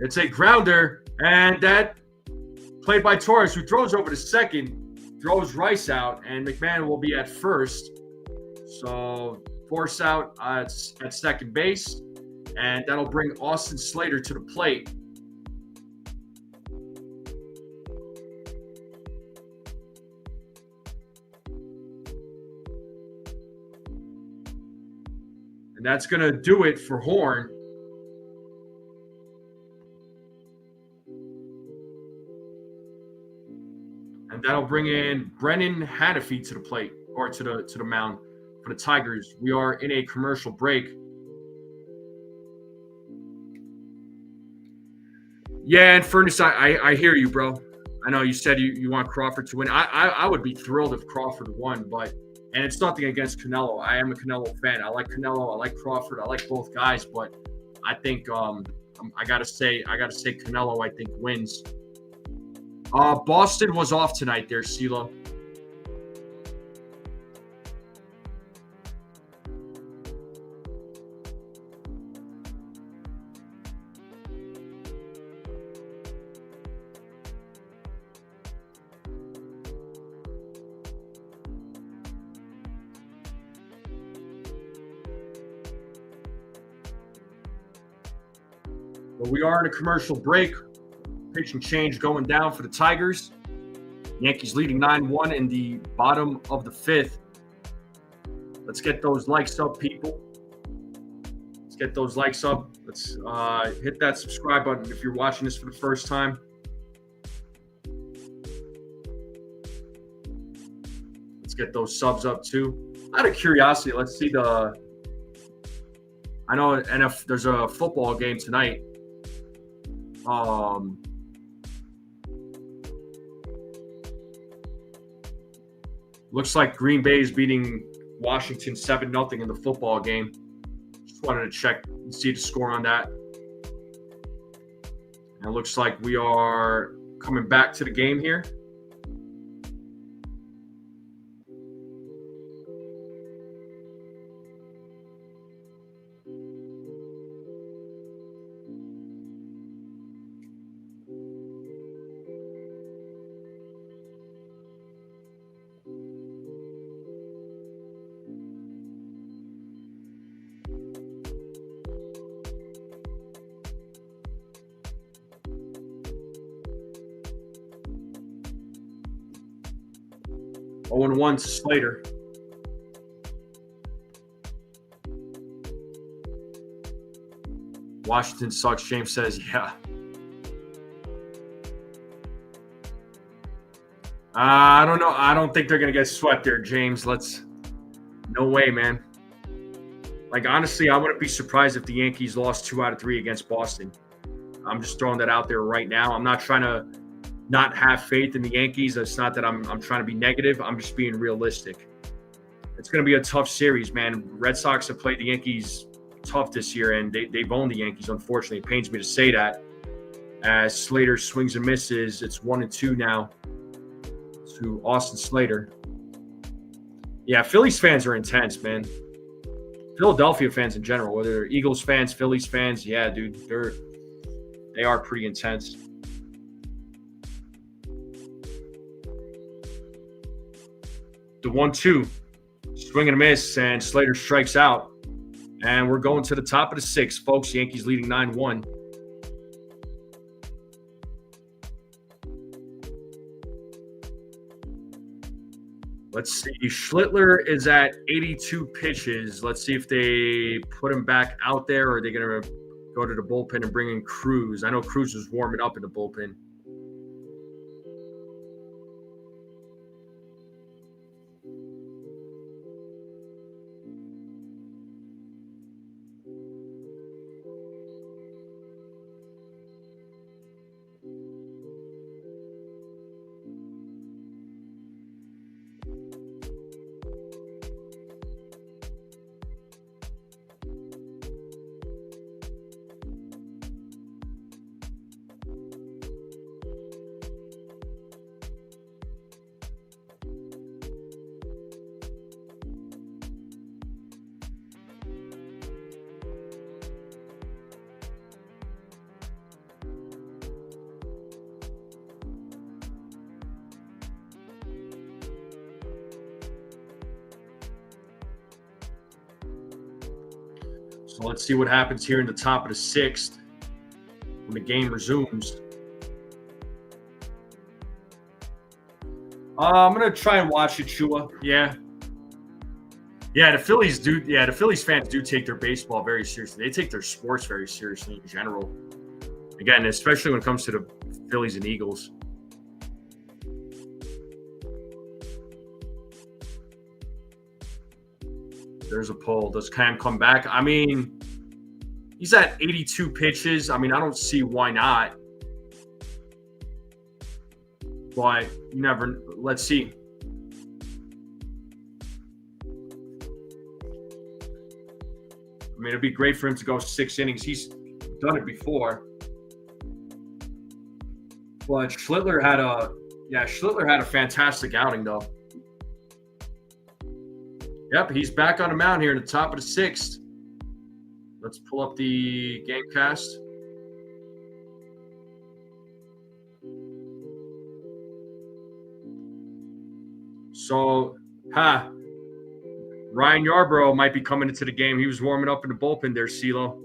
It's a grounder, and that played by Torres, who throws over to second, throws Rice out, and McMahon will be at first. So force out at second base, and that'll bring Austin Slater to the plate. And that's going to do it for Horn. And that'll bring in Brennan Hanafy to the plate, or to the mound for the Tigers. We are in a commercial break. Yeah, and Furnace, I hear you, bro. I know you said you want Crawford to win. I would be thrilled if Crawford won, and it's nothing against Canelo. I am a Canelo fan. I like Canelo. I like Crawford. I like both guys, but I think I gotta say Canelo, I think, wins. Boston was off tonight there, CeeLo. But we are in a commercial break. Pitching change going down for the Tigers. Yankees leading 9-1 in the bottom of the 5th. Let's get those likes up, people. Let's get those likes up. Let's hit that subscribe button if you're watching this for the first time. Let's get those subs up too. Out of curiosity, let's see I know there's a football game tonight. Looks like Green Bay is beating Washington 7-0 in the football game. Just wanted to check and see the score on that. And it looks like we are coming back to the game here. 0-1 to Slater. Washington sucks. James says, yeah. I don't know. I don't think they're going to get swept there, James. No way, man. Like, honestly, I wouldn't be surprised if the Yankees lost 2 out of 3 against Boston. I'm just throwing that out there right now. I'm not trying to not have faith in the Yankees. It's not that I'm trying to be negative. I'm just being realistic. It's going to be a tough series, man. Red Sox have played the Yankees tough this year, and they've owned the Yankees, unfortunately. It pains me to say that. As Slater swings and misses, it's 1-2 now to Austin Slater. Yeah, Phillies fans are intense, man. Philadelphia fans in general, whether they're Eagles fans, Phillies fans, yeah, dude, they are pretty intense. The 1-2, swing and a miss, and Slater strikes out. And we're going to the top of the 6th, folks. Yankees leading 9-1. Let's see. Schlittler is at 82 pitches. Let's see if they put him back out there, or are they going to go to the bullpen and bring in Cruz? I know Cruz was warming up in the bullpen. So let's see what happens here in the top of the 6th when the game resumes. I'm going to try and watch it, Chua. Yeah. Yeah, the Phillies do. Yeah, the Phillies fans do take their baseball very seriously. They take their sports very seriously in general. Again, especially when it comes to the Phillies and Eagles. There's a pull. Does Cam come back? I mean, he's at 82 pitches. I mean, I don't see why not. But you never. Let's see. I mean, it'd be great for him to go 6 innings. He's done it before. But Schlittler had a fantastic outing though. Yep, he's back on the mound here in the top of the 6th. Let's pull up the game cast. So, Ryan Yarbrough might be coming into the game. He was warming up in the bullpen there, CeeLo.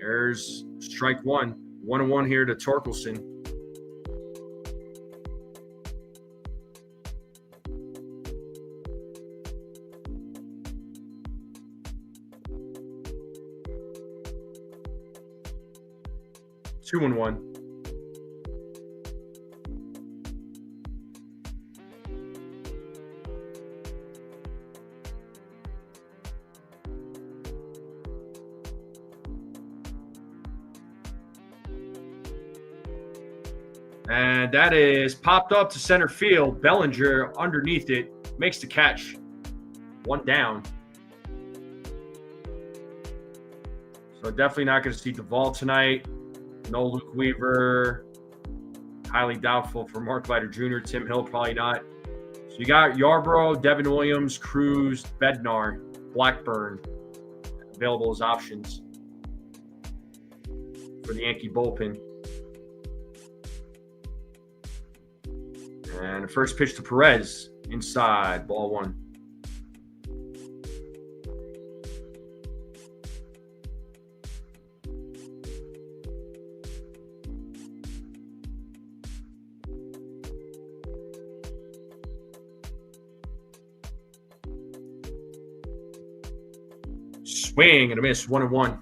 There's strike 1. 1-1 here to Torkelson. Two and 1. And that is popped up to center field. Bellinger underneath it makes the catch. 1 down. So definitely not going to see Duvall tonight. No Luke Weaver. Highly doubtful for Mark Leiter Jr. Tim Hill, probably not. So you got Yarbrough, Devin Williams, Cruz, Bednar, Blackburn available as options for the Yankee bullpen. And the first pitch to Perez, inside, ball 1. Swing and a miss, 1-1.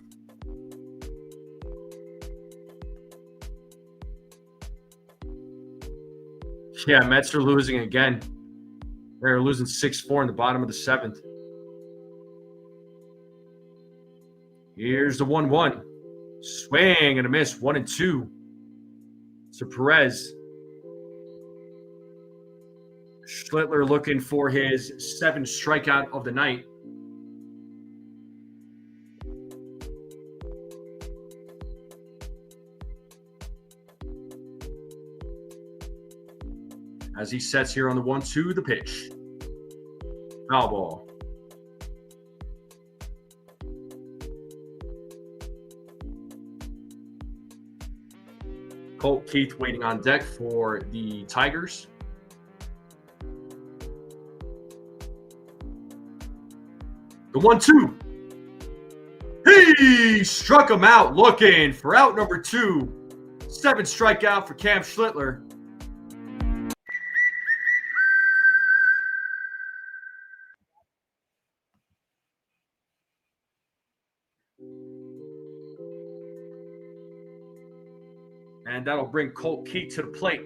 Yeah, Mets are losing again. They're losing 6-4 in the bottom of the 7th. Here's the 1-1. Swing and a miss, 1-2. To Perez. Schlittler looking for his 7th strikeout of the night. As he sets here on the 1-2, the pitch. Foul ball. Colt Keith waiting on deck for the Tigers. The 1-2. He struck him out looking for out number 2. 7th strikeout for Cam Schlittler. And that'll bring Colt Keith to the plate.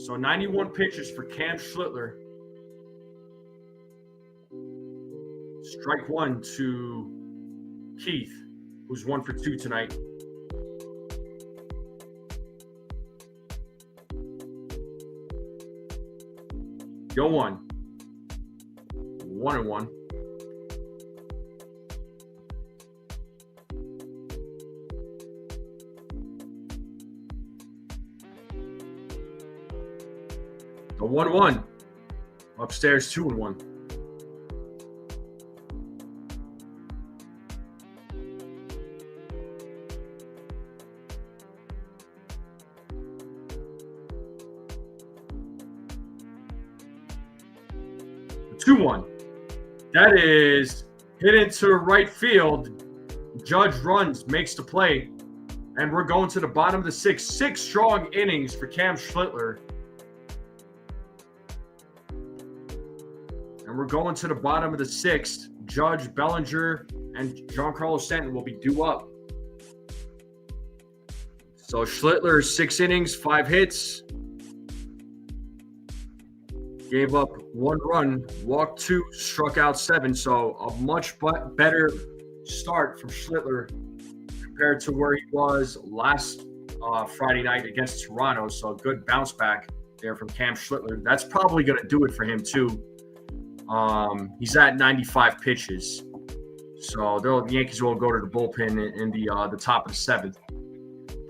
So 91 pitches for Cam Schlittler. Strike 1 to Keith, who's 1 for 2 tonight. Go 1. 1-1. A 1-1. Upstairs 2-1. The 2-1. That is hit into right field. Judge runs, makes the play. And we're going to the bottom of the 6th. 6 strong innings for Cam Schlittler. And we're going to the bottom of the 6th. Judge, Bellinger, and Giancarlo Stanton will be due up. So Schlittler, 6 innings, 5 hits. Gave up 1 run, walked 2, struck out 7. So a much better start from Schlittler compared to where he was last Friday night against Toronto. So a good bounce back there from Cam Schlittler. That's probably going to do it for him too. He's at 95 pitches. So the Yankees will go to the bullpen in the top of the 7th.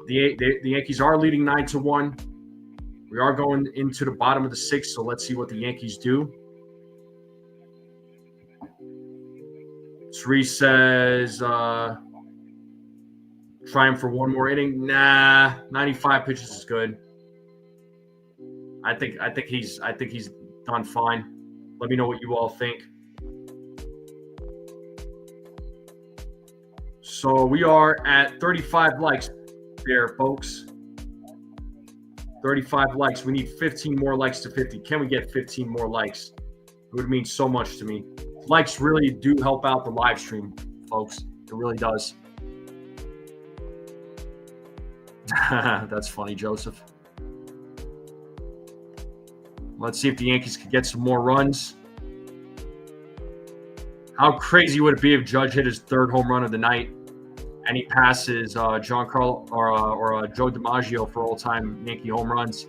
The Yankees are leading 9-1. We are going into the bottom of the 6th, so let's see what the Yankees do. Therese says, try him for 1 more inning. Nah, 95 pitches is good. I think he's done fine. Let me know what you all think. So we are at 35 likes there, folks. 35 likes. We need 15 more likes to 50. Can we get 15 more likes? It would mean so much to me. Likes really do help out the live stream, folks. It really does. That's funny, Joseph. Let's see if the Yankees could get some more runs. How crazy would it be if Judge hit his 3rd home run of the night and he passes Giancarlo or Joe DiMaggio for all-time Yankee home runs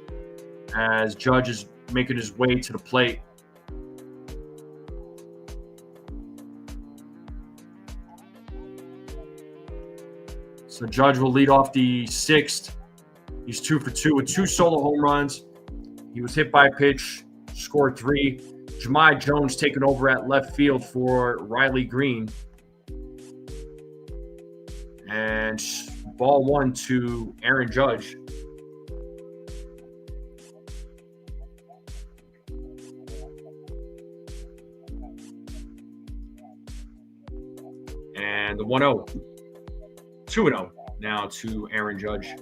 as Judge is making his way to the plate. So Judge will lead off the 6th. He's 2 for 2 with 2 solo home runs. He was hit by a pitch, scored 3. Jahmai Jones taking over at left field for Riley Green. And ball 1 to Aaron Judge. And the 1-0. 2-0 now to Aaron Judge.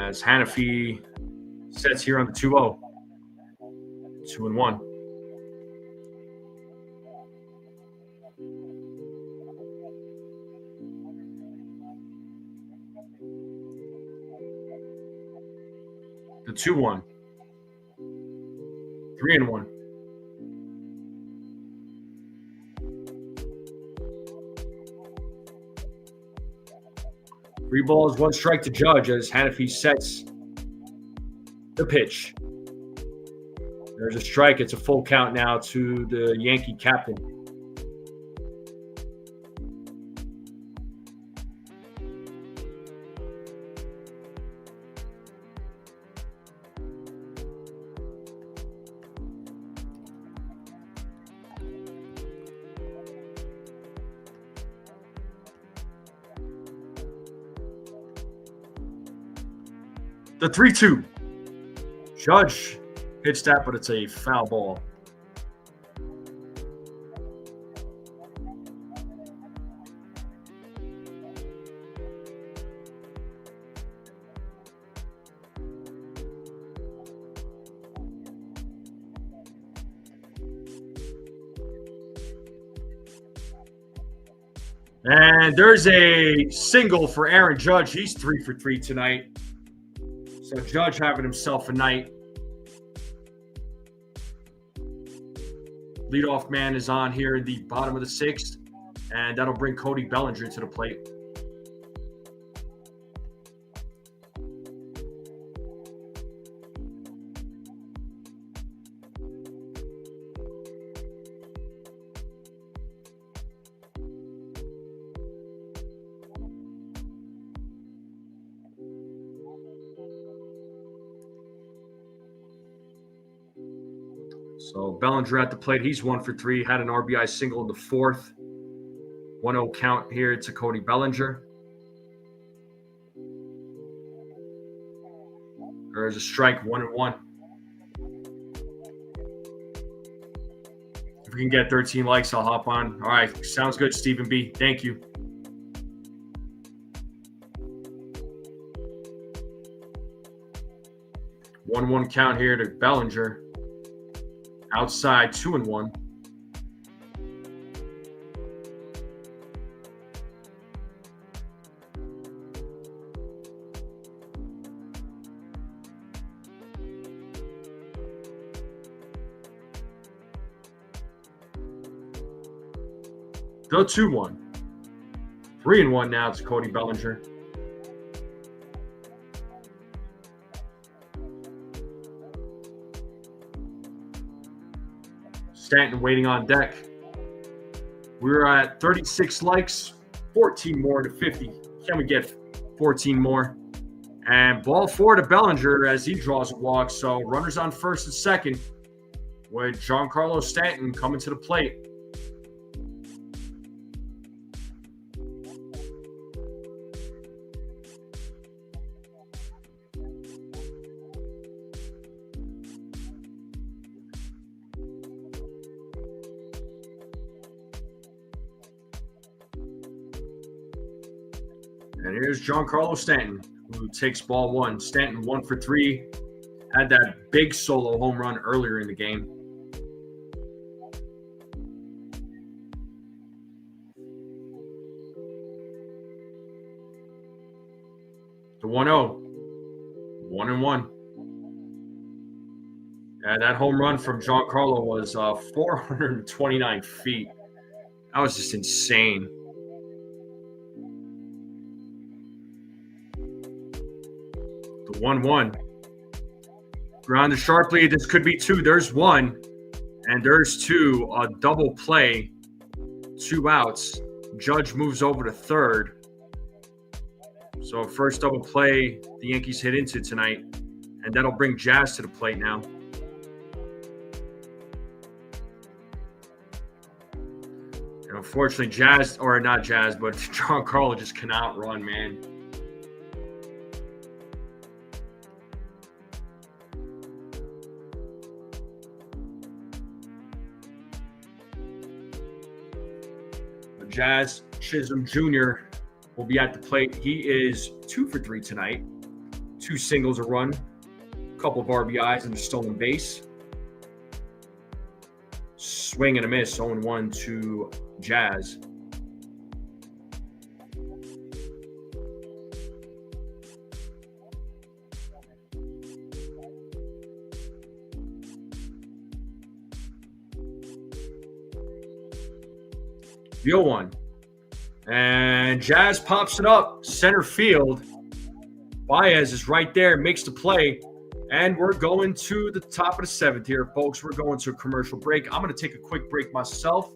as Hanafi sets here on the 2-0. 2-1. The 2-1. 3-1. Three balls, one strike to Judge as Hanafi sets the pitch. There's a strike. It's a full count now to the Yankee captain. The 3-2. Judge hits that, but it's a foul ball. And there's a single for Aaron Judge. He's 3 for 3 tonight. So Judge having himself a night. Leadoff man is on here in the bottom of the 6th, and that'll bring Cody Bellinger to the plate. So Bellinger at the plate. He's 1 for 3. Had an RBI single in the 4th. 1-0 count here to Cody Bellinger. There's a strike, 1-1. If we can get 13 likes, I'll hop on. All right, sounds good, Stephen B. Thank you. One count here to Bellinger. Outside, 2-1. The 2-1. 3-1 now to Cody Bellinger. Stanton waiting on deck. We're at 36 likes, 14 more to 50. Can we get 14 more? And ball 4 to Bellinger as he draws a walk. So runners on first and second with Giancarlo Stanton coming to the plate. And here's Giancarlo Stanton, who takes ball 1. Stanton 1 for 3. Had that big solo home run earlier in the game. The 1-0. 1-1. And that home run from Giancarlo was 429 feet. That was just insane. The 1-1. Grounded sharply. This could be 2. There's 1. And there's 2. A double play. 2 outs. Judge moves over to third. So first double play the Yankees hit into tonight. And that'll bring Jazz to the plate now. And unfortunately, Jazz, or not Jazz, but Giancarlo just cannot run, man. Jazz Chisholm Jr. will be at the plate. He is 2 for 3 tonight. 2 singles, a run, a couple of RBIs, and a stolen base. Swing and a miss, 0-1 to Jazz. The 0-1. And Jazz pops it up, center field. Baez is right there, makes the play. And we're going to the top of the 7th here, folks. We're going to a commercial break. I'm going to take a quick break myself.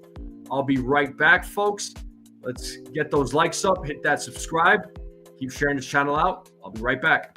I'll be right back, folks. Let's get those likes up, hit that subscribe, keep sharing this channel out. I'll be right back.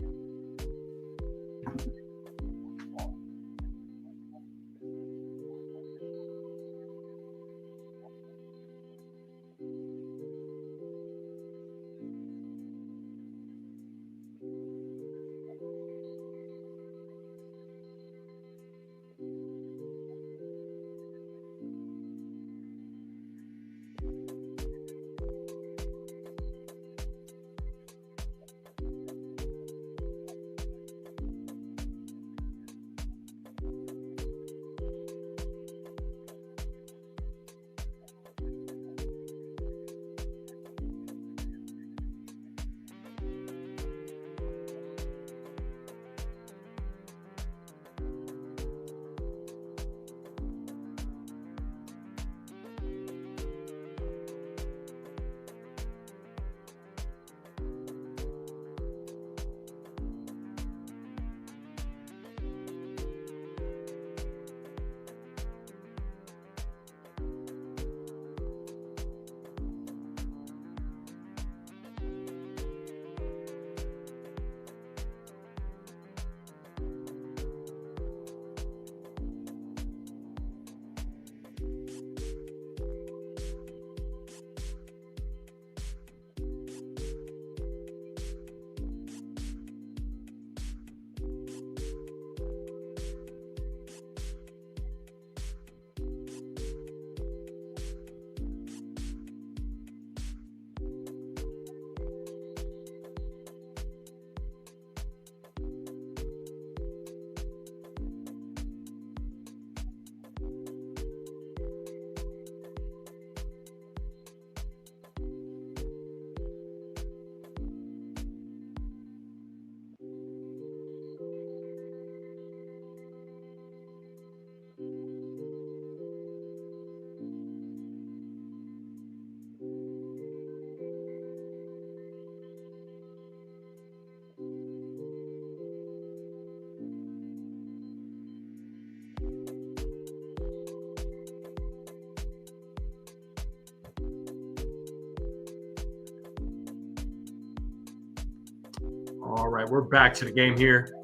All right, we're back to the game here.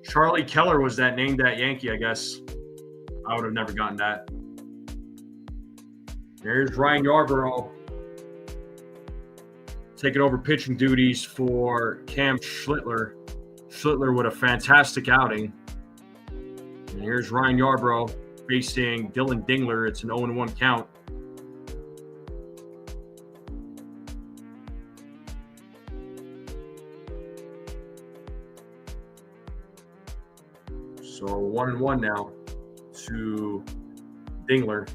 Charlie Keller was that named that Yankee, I guess. I would have never gotten that. There's Ryan Yarbrough taking over pitching duties for Cam Schlittler. Schlittler with a fantastic outing. And here's Ryan Yarbrough facing Dylan Dingler. It's an 0-1 count. So 1-1 now to Dingler.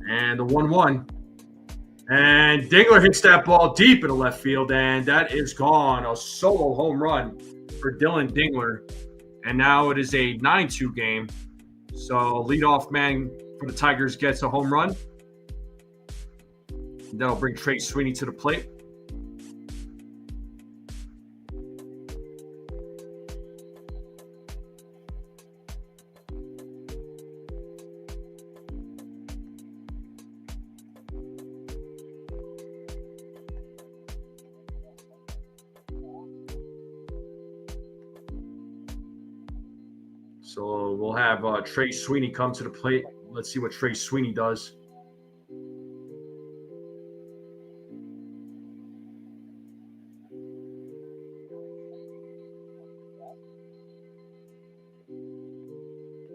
And the 1-1. And Dingler hits that ball deep in the left field, and that is gone. A solo home run for Dylan Dingler. And now it is a 9-2 game. So leadoff man for the Tigers gets a home run. That'll bring Trey Sweeney to the plate. So we'll have Trey Sweeney come to the plate. Let's see what Trey Sweeney does.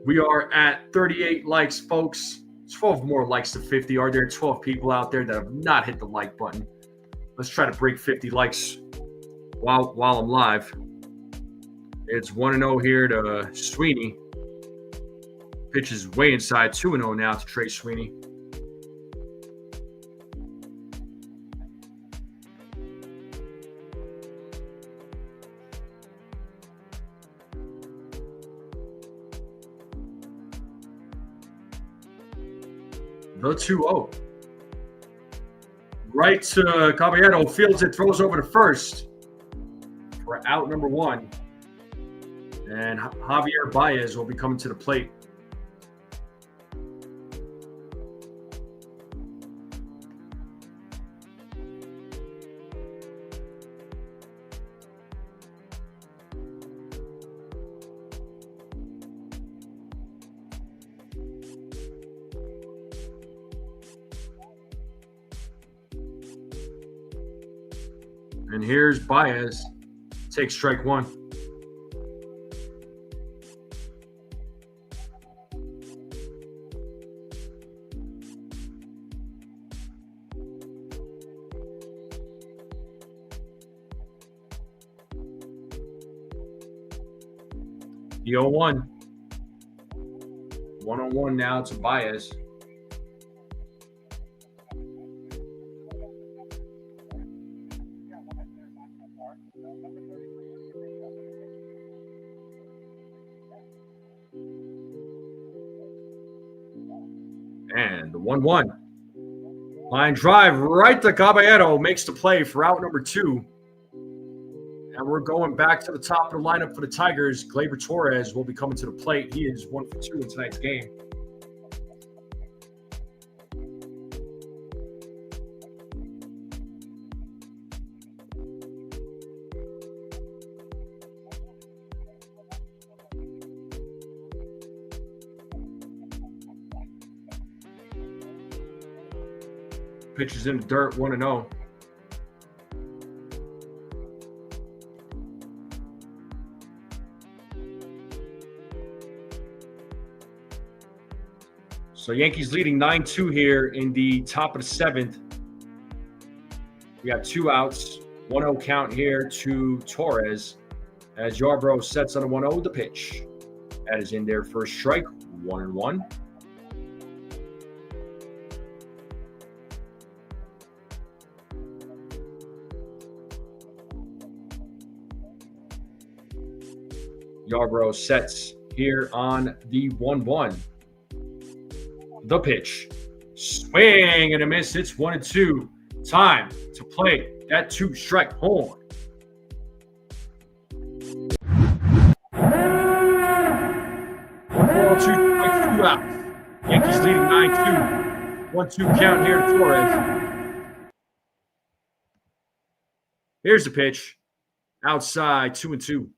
We are at 38 likes, folks. 12 more likes to 50. Are there 12 people out there that have not hit the like button? Let's try to break 50 likes while I'm live. It's 1-0 here to Sweeney. Pitch is way inside. 2-0 now to Trey Sweeney. The 2-0. Right to Caballero. Fields it, throws over to first for out number 1. And Javier Baez will be coming to the plate. And here's Baez. Takes strike 1. The 0-1. 1-on-1 now to Baez. And the 1-1. Line drive right to Caballero. Makes the play for out number 2. And we're going back to the top of the lineup for the Tigers. Gleyber Torres will be coming to the plate. He is 1 for 2 in tonight's game. Pitches in the dirt, 1-0. So Yankees leading 9-2 here in the top of the 7th. We got 2 outs, 1-0 count here to Torres as Yarbrough sets on a 1-0 the pitch. That is in there for a strike, 1-1. Yarbrough sets here on the 1-1. The pitch. Swing and a miss. It's 1-2. Time to play that 2-strike horn. Two outs. Yankees leading 9-2. 1-2 count here to Torres. Here's the pitch. Outside, 2-2.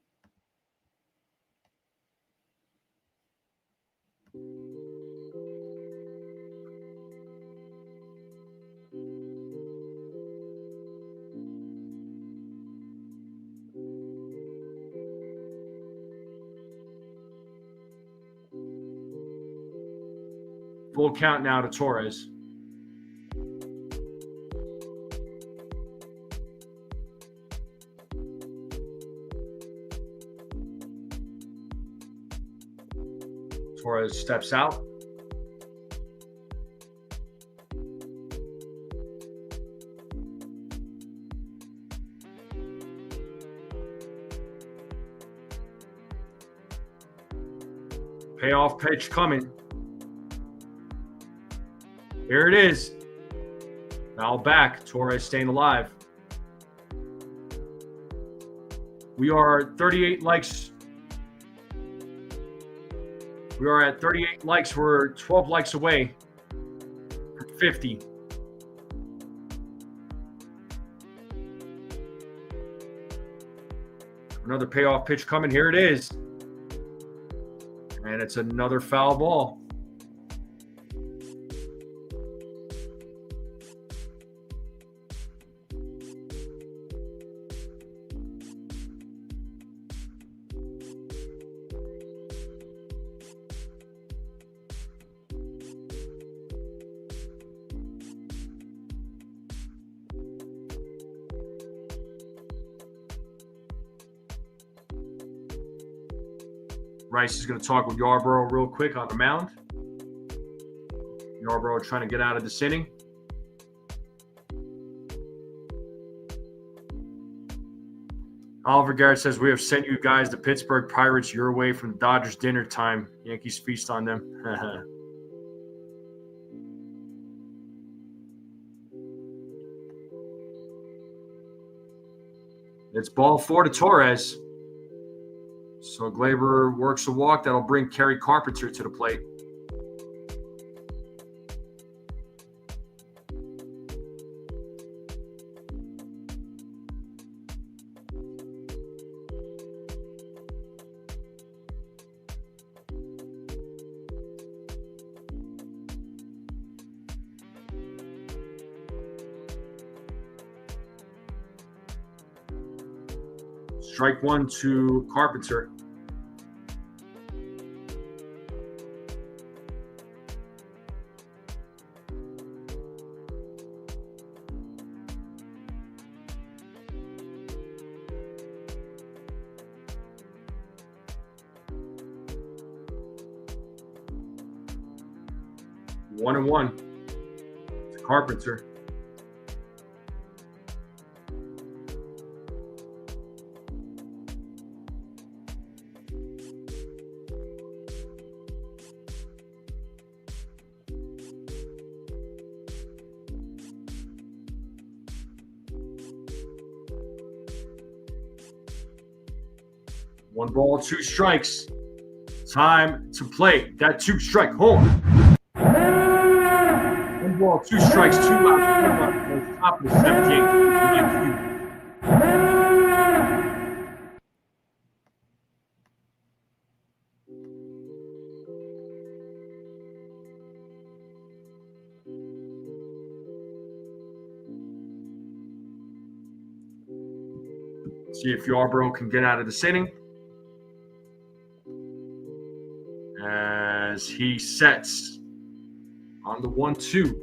Full count now to Torres. Torres steps out. Payoff pitch coming. Here it is. Foul back. Torres staying alive. We are 38 likes. We are at 38 likes. We're 12 likes away from 50. Another payoff pitch coming. Here it is. And it's another foul ball. Rice is going to talk with Yarbrough real quick on the mound. Yarbrough trying to get out of this inning. Oliver Garrett says, we have sent you guys the Pittsburgh Pirates your way from Dodgers dinner time. Yankees feast on them. It's ball 4 to Torres. So Gleyber works a walk. That'll bring Kerry Carpenter to the plate. Strike 1 to Carpenter. One and one to Carpenter. One ball, 2 strikes. Time to play that 2-strike horn. 1 ball, 2 strikes, 2 outs, top of the 7th. See if Yarbrough can get out of this inning. As he sets on the 1-2.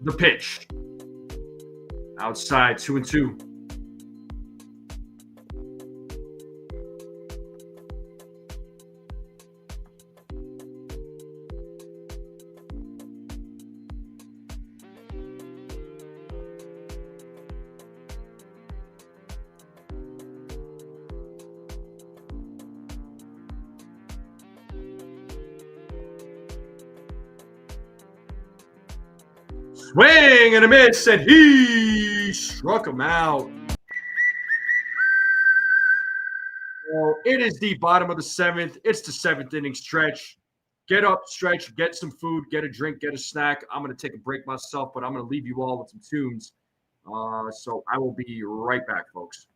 The pitch. Outside, 2-2. Swing and a miss, and he struck him out. Well, it is the bottom of the 7th. It's the 7th inning stretch. Get up, stretch, get some food, get a drink, get a snack. I'm going to take a break myself, but I'm going to leave you all with some tunes. So I will be right back, folks.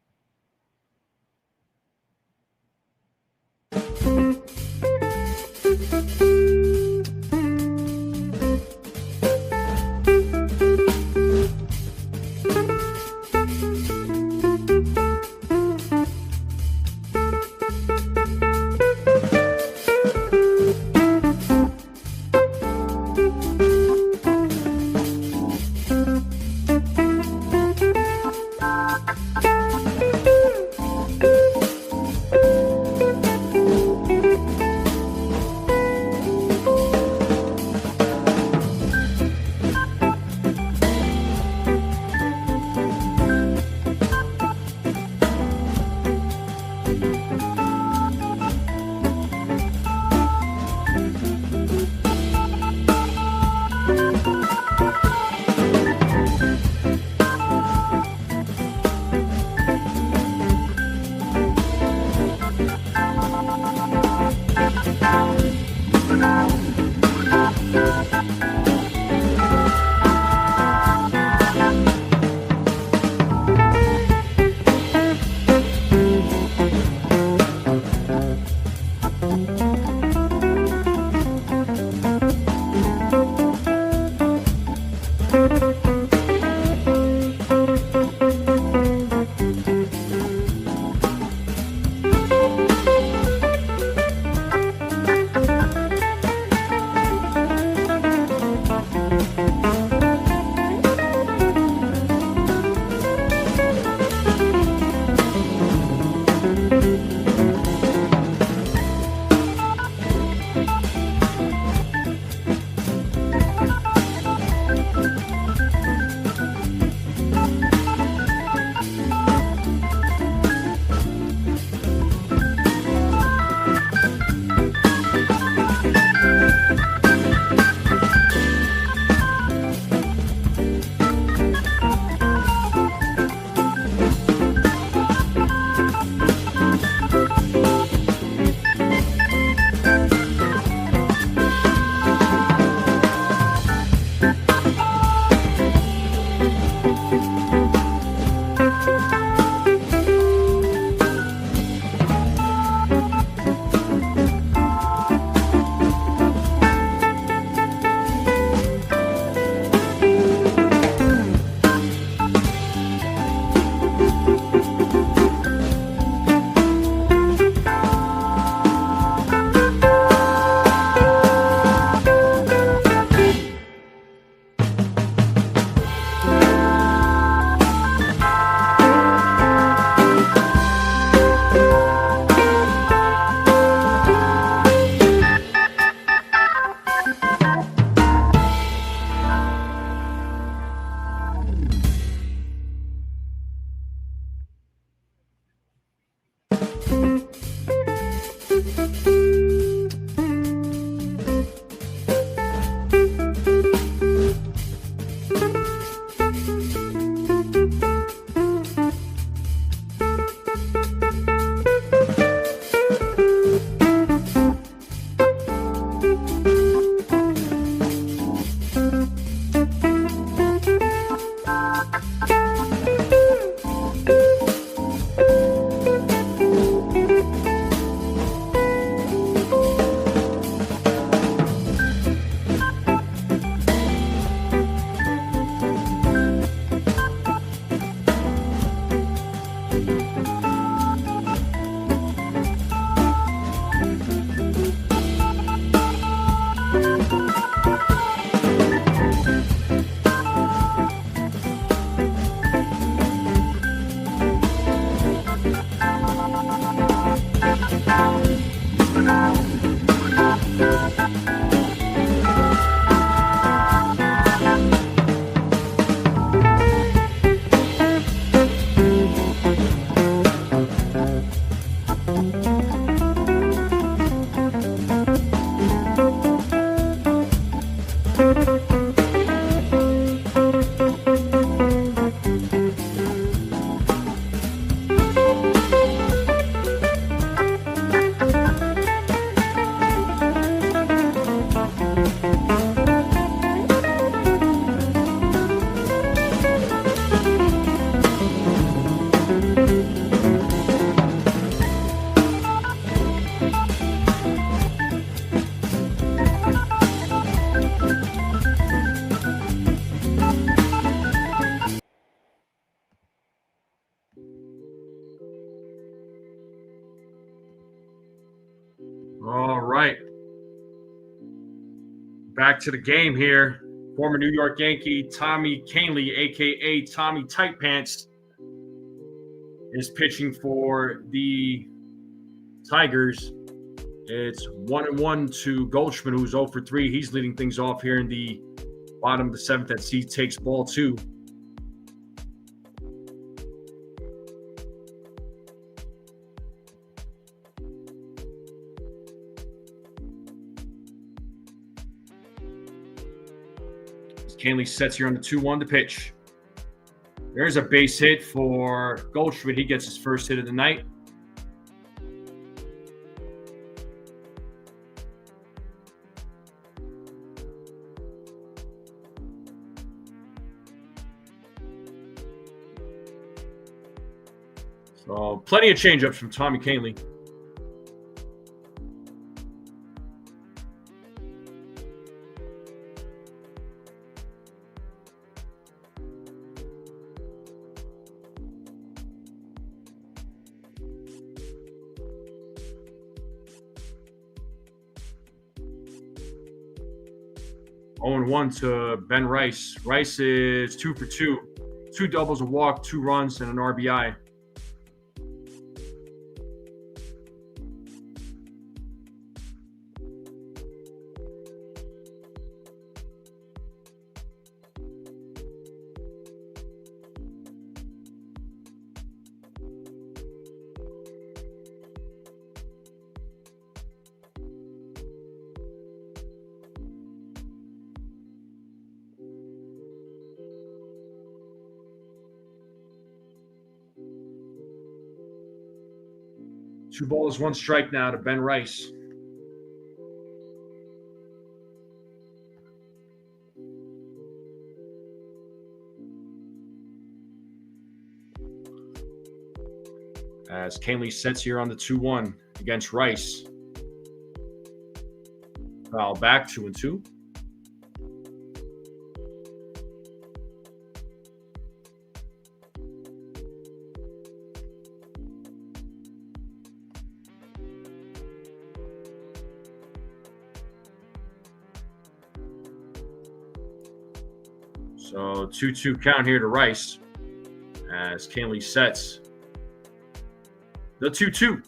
All right. Back to the game here. Former New York Yankee Tommy Kahnle, a.k.a. Tommy Tight Pants, is pitching for the Tigers. It's 1-1 to Goldschmidt, who's 0 for 3. He's leading things off here in the bottom of the seventh as he takes ball 2. Kahnle sets here on the 2-1 to pitch. There's a base hit for Goldschmidt. He gets his first hit of the night. So plenty of changeups from Tommy Kahnle. Oh, 0-1 to Ben Rice. Rice is 2 for 2. 2 doubles, a walk, 2 runs, and an RBI. Two balls, 1 strike now to Ben Rice. As Kahnle sets here on the 2-1 against Rice. Foul back, 2-2. So 2-2 count here to Rice as Kahnle sets the 2-2.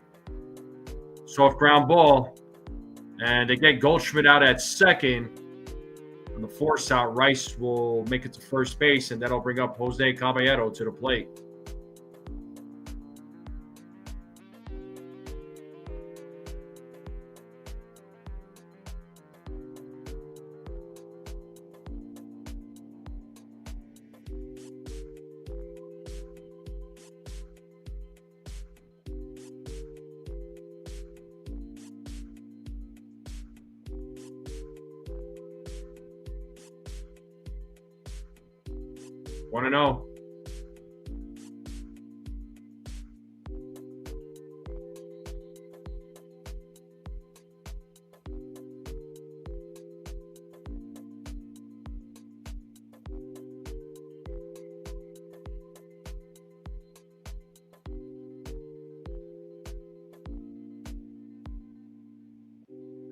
Soft ground ball. And they get Goldschmidt out at second. On the force out, Rice will make it to first base, and that'll bring up Jose Caballero to the plate. Want to know?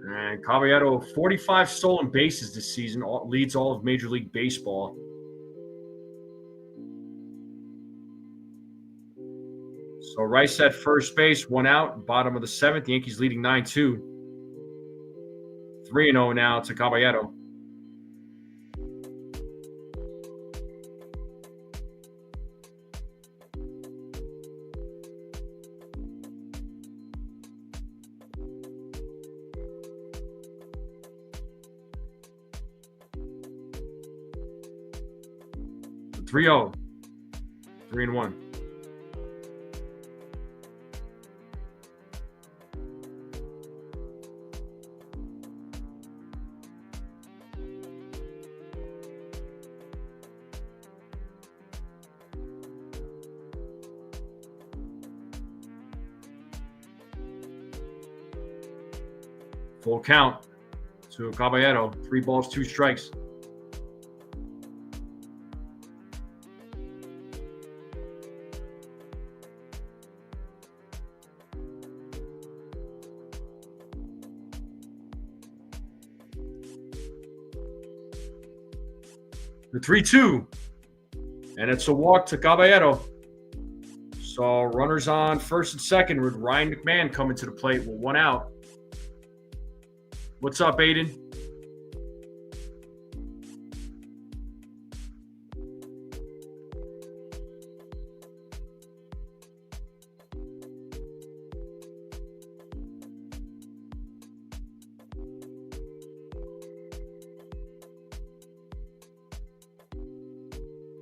And Caballero, 45 stolen bases this season, leads all of Major League Baseball. So Rice at first base, 1 out, bottom of the seventh. Yankees leading 9-2. 3-0 now to Caballero. So 3-0. 3-1. Full count to Caballero. 3 balls, 2 strikes. The 3-2. And it's a walk to Caballero. So runners on first and second with Ryan McMahon coming to the plate with one out. What's up, Aiden?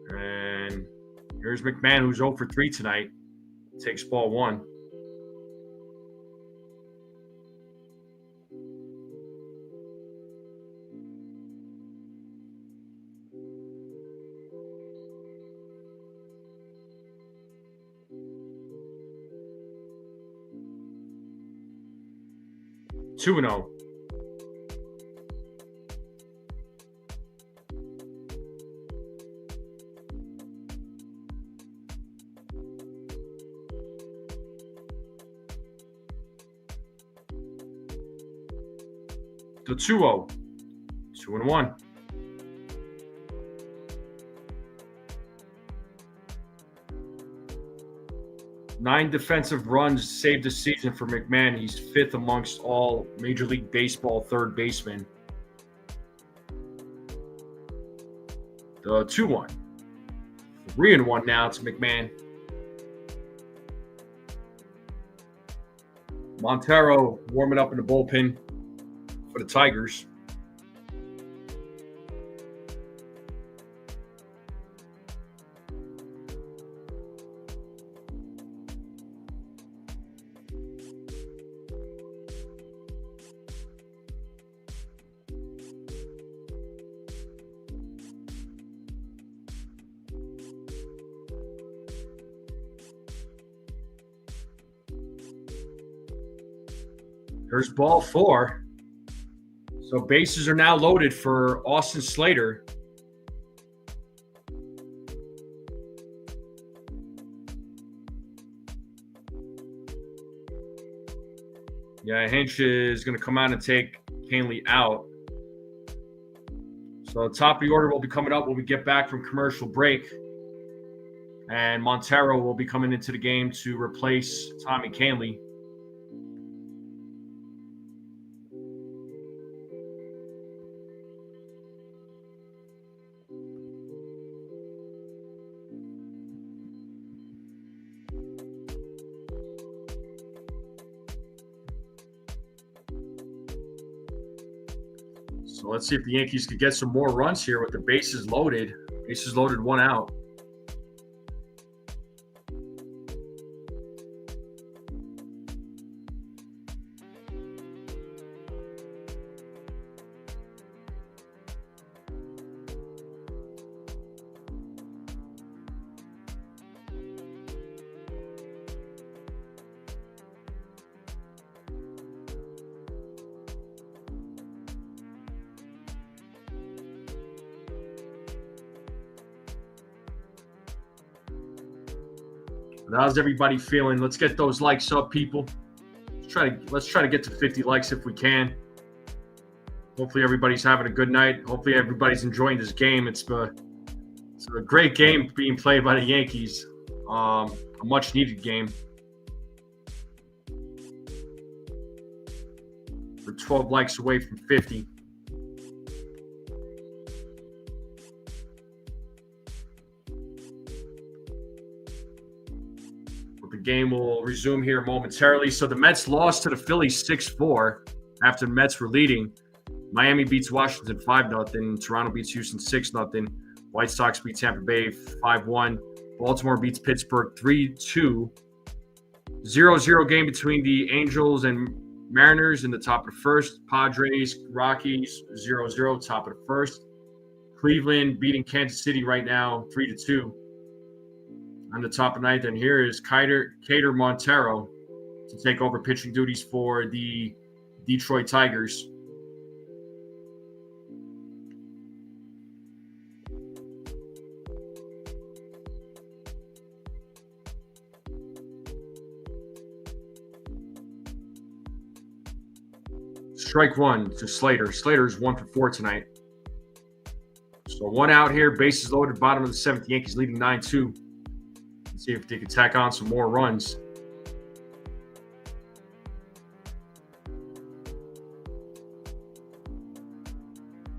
And here's McMahon, who's 0 for 3 tonight. Takes ball 1. Two and 0. The 2-0. 2-1. Nine defensive runs saved this season for McMahon. He's 5th amongst all Major League Baseball third basemen. The 2-1. 3-1 now to McMahon. Montero warming up in the bullpen for the Tigers. There's ball 4. So bases are now loaded for Austin Slater. Yeah, Hinch is going to come out and take Canley out. So the top of the order will be coming up when we get back from commercial break. And Montero will be coming into the game to replace Tommy Canley. So let's see if the Yankees could get some more runs here with the bases loaded. Bases loaded, one out. How's everybody feeling? Let's get those likes up, people. Let's try to get to 50 likes if we can. Hopefully everybody's having a good night. Hopefully everybody's enjoying this game. It's a great game being played by the Yankees. A much needed game. We're 12 likes away from 50. The game will resume here momentarily. So the Mets lost to the Phillies 6-4 after the Mets were leading. Miami beats Washington 5-0. Toronto beats Houston 6-0. White Sox beat Tampa Bay 5-1. Baltimore beats Pittsburgh 3-2. 0-0 game between the Angels and Mariners in the top of the first. Padres, Rockies 0-0, top of the first. Cleveland beating Kansas City right now 3-2. On the top of the ninth, and here is Cater Montero to take over pitching duties for the Detroit Tigers. Strike 1 to Slater. Slater's 1 for 4 tonight. So 1 out here, bases loaded, bottom of the 7th. Yankees leading 9-2. Let's see if they can tack on some more runs.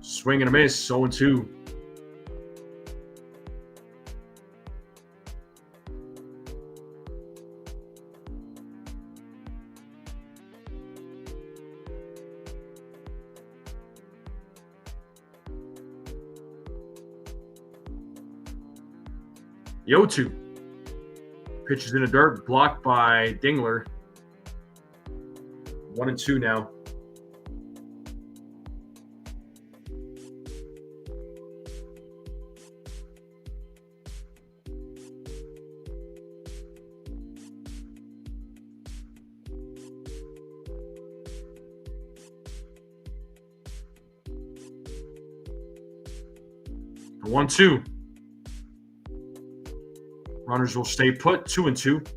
Swing and a miss, 0-2. The 0-2. Pitch is in the dirt, blocked by Dingler. 1-2 now. The 1-2. Runners will stay put, 2-2.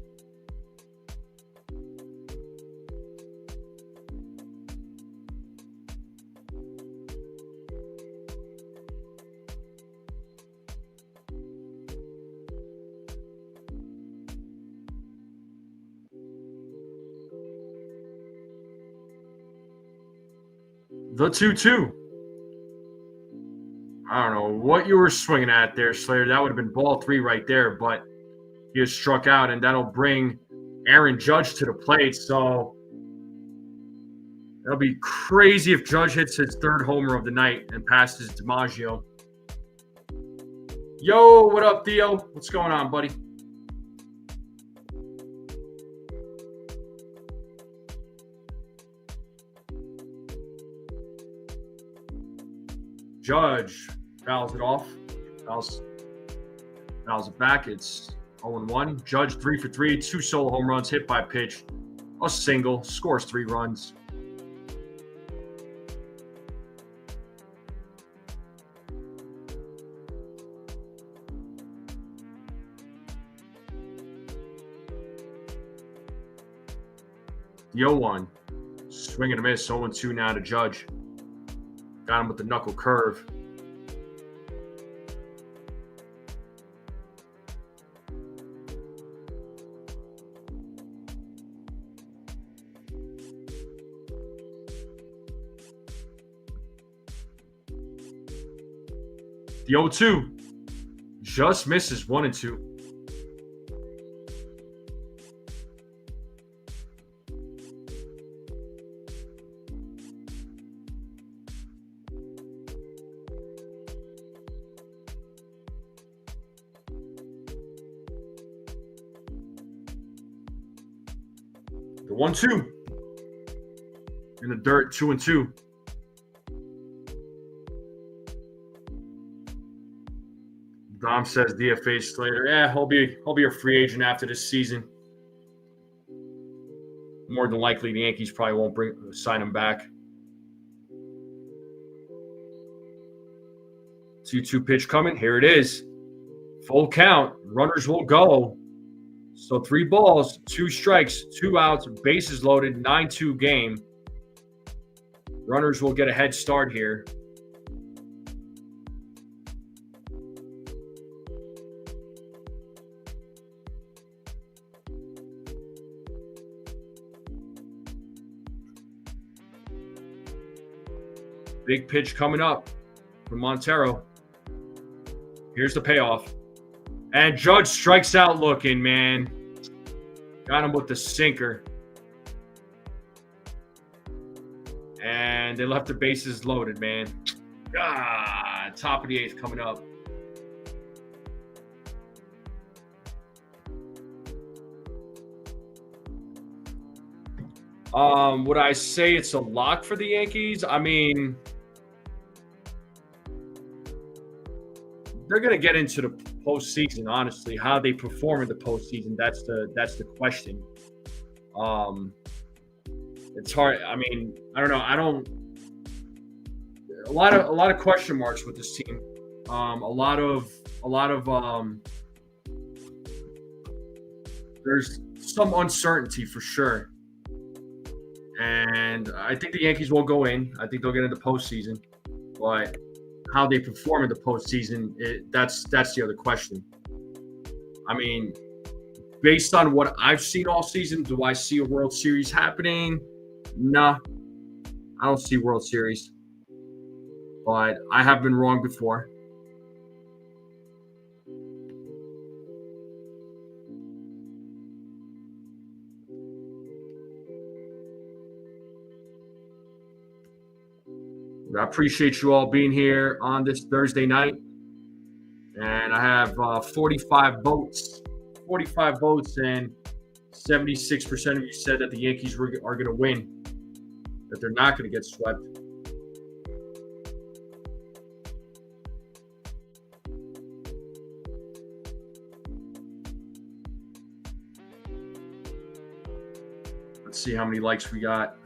The 2-2. I don't know what you were swinging at there, Slayer. That would have been ball 3 right there, but he is struck out, and that'll bring Aaron Judge to the plate. So it'll be crazy if Judge hits his 3rd homer of the night and passes DiMaggio. Yo, what up, Theo? What's going on, buddy? Judge fouls it off. Fouls it back. It's 0-1. Judge 3 for 3, 2 solo home runs, hit by pitch, a single, scores 3 runs. The 0-1. Swing and a miss, 0-2 now to Judge. Got him with the knuckle curve. The 0-2 just misses, 1-2. The 1-2 in the dirt, 2-2. Dom says DFA Slater. Yeah, he'll be a free agent after this season. More than likely, the Yankees probably won't sign him back. 2-2 pitch coming. Here it is. Full count. Runners will go. So 3 balls, 2 strikes, 2 outs, bases loaded, 9-2 game. Runners will get a head start here. Big pitch coming up from Montero. Here's the payoff. And Judge strikes out looking, man. Got him with the sinker. And they left the bases loaded, man. Top of the 8th coming up. Would I say it's a lock for the Yankees? I mean, they're going to get into the postseason, honestly. How they perform in the postseason, that's the question. It's hard. I mean, I don't know. A lot of question marks with this team. There's some uncertainty for sure. And I think the Yankees will go in. I think they'll get into the postseason. But how they perform in the postseason, that's the other question. I mean, based on what I've seen all season, do I see a World Series happening? Nah, I don't see World Series. But I have been wrong before. I appreciate you all being here on this Thursday night. And I have 45 votes. 45 votes, and 76% of you said that the Yankees are going to win, that they're not going to get swept. Let's see how many likes we got.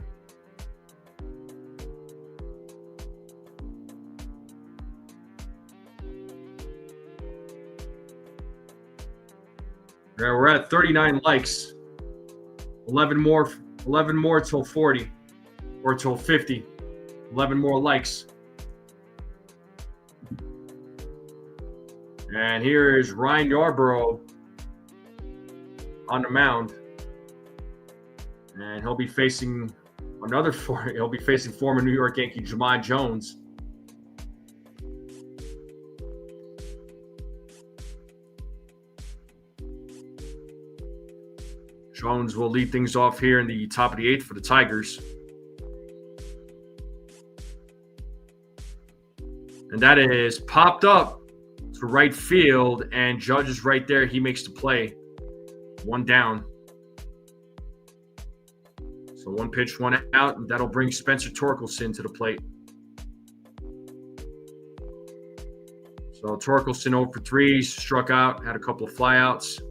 Yeah, we're at 39 likes. 11 more till 40 or till 50. 11 more likes. And here is Ryan Yarbrough on the mound. And he'll be facing former New York Yankee Jahmai Jones. Jones will lead things off here in the top of the 8th for the Tigers. And that is popped up to right field, and Judge is right there. He makes the play. One down. So one pitch, one out, and that'll bring Spencer Torkelson to the plate. So Torkelson 0 for 3, struck out, had a couple of flyouts.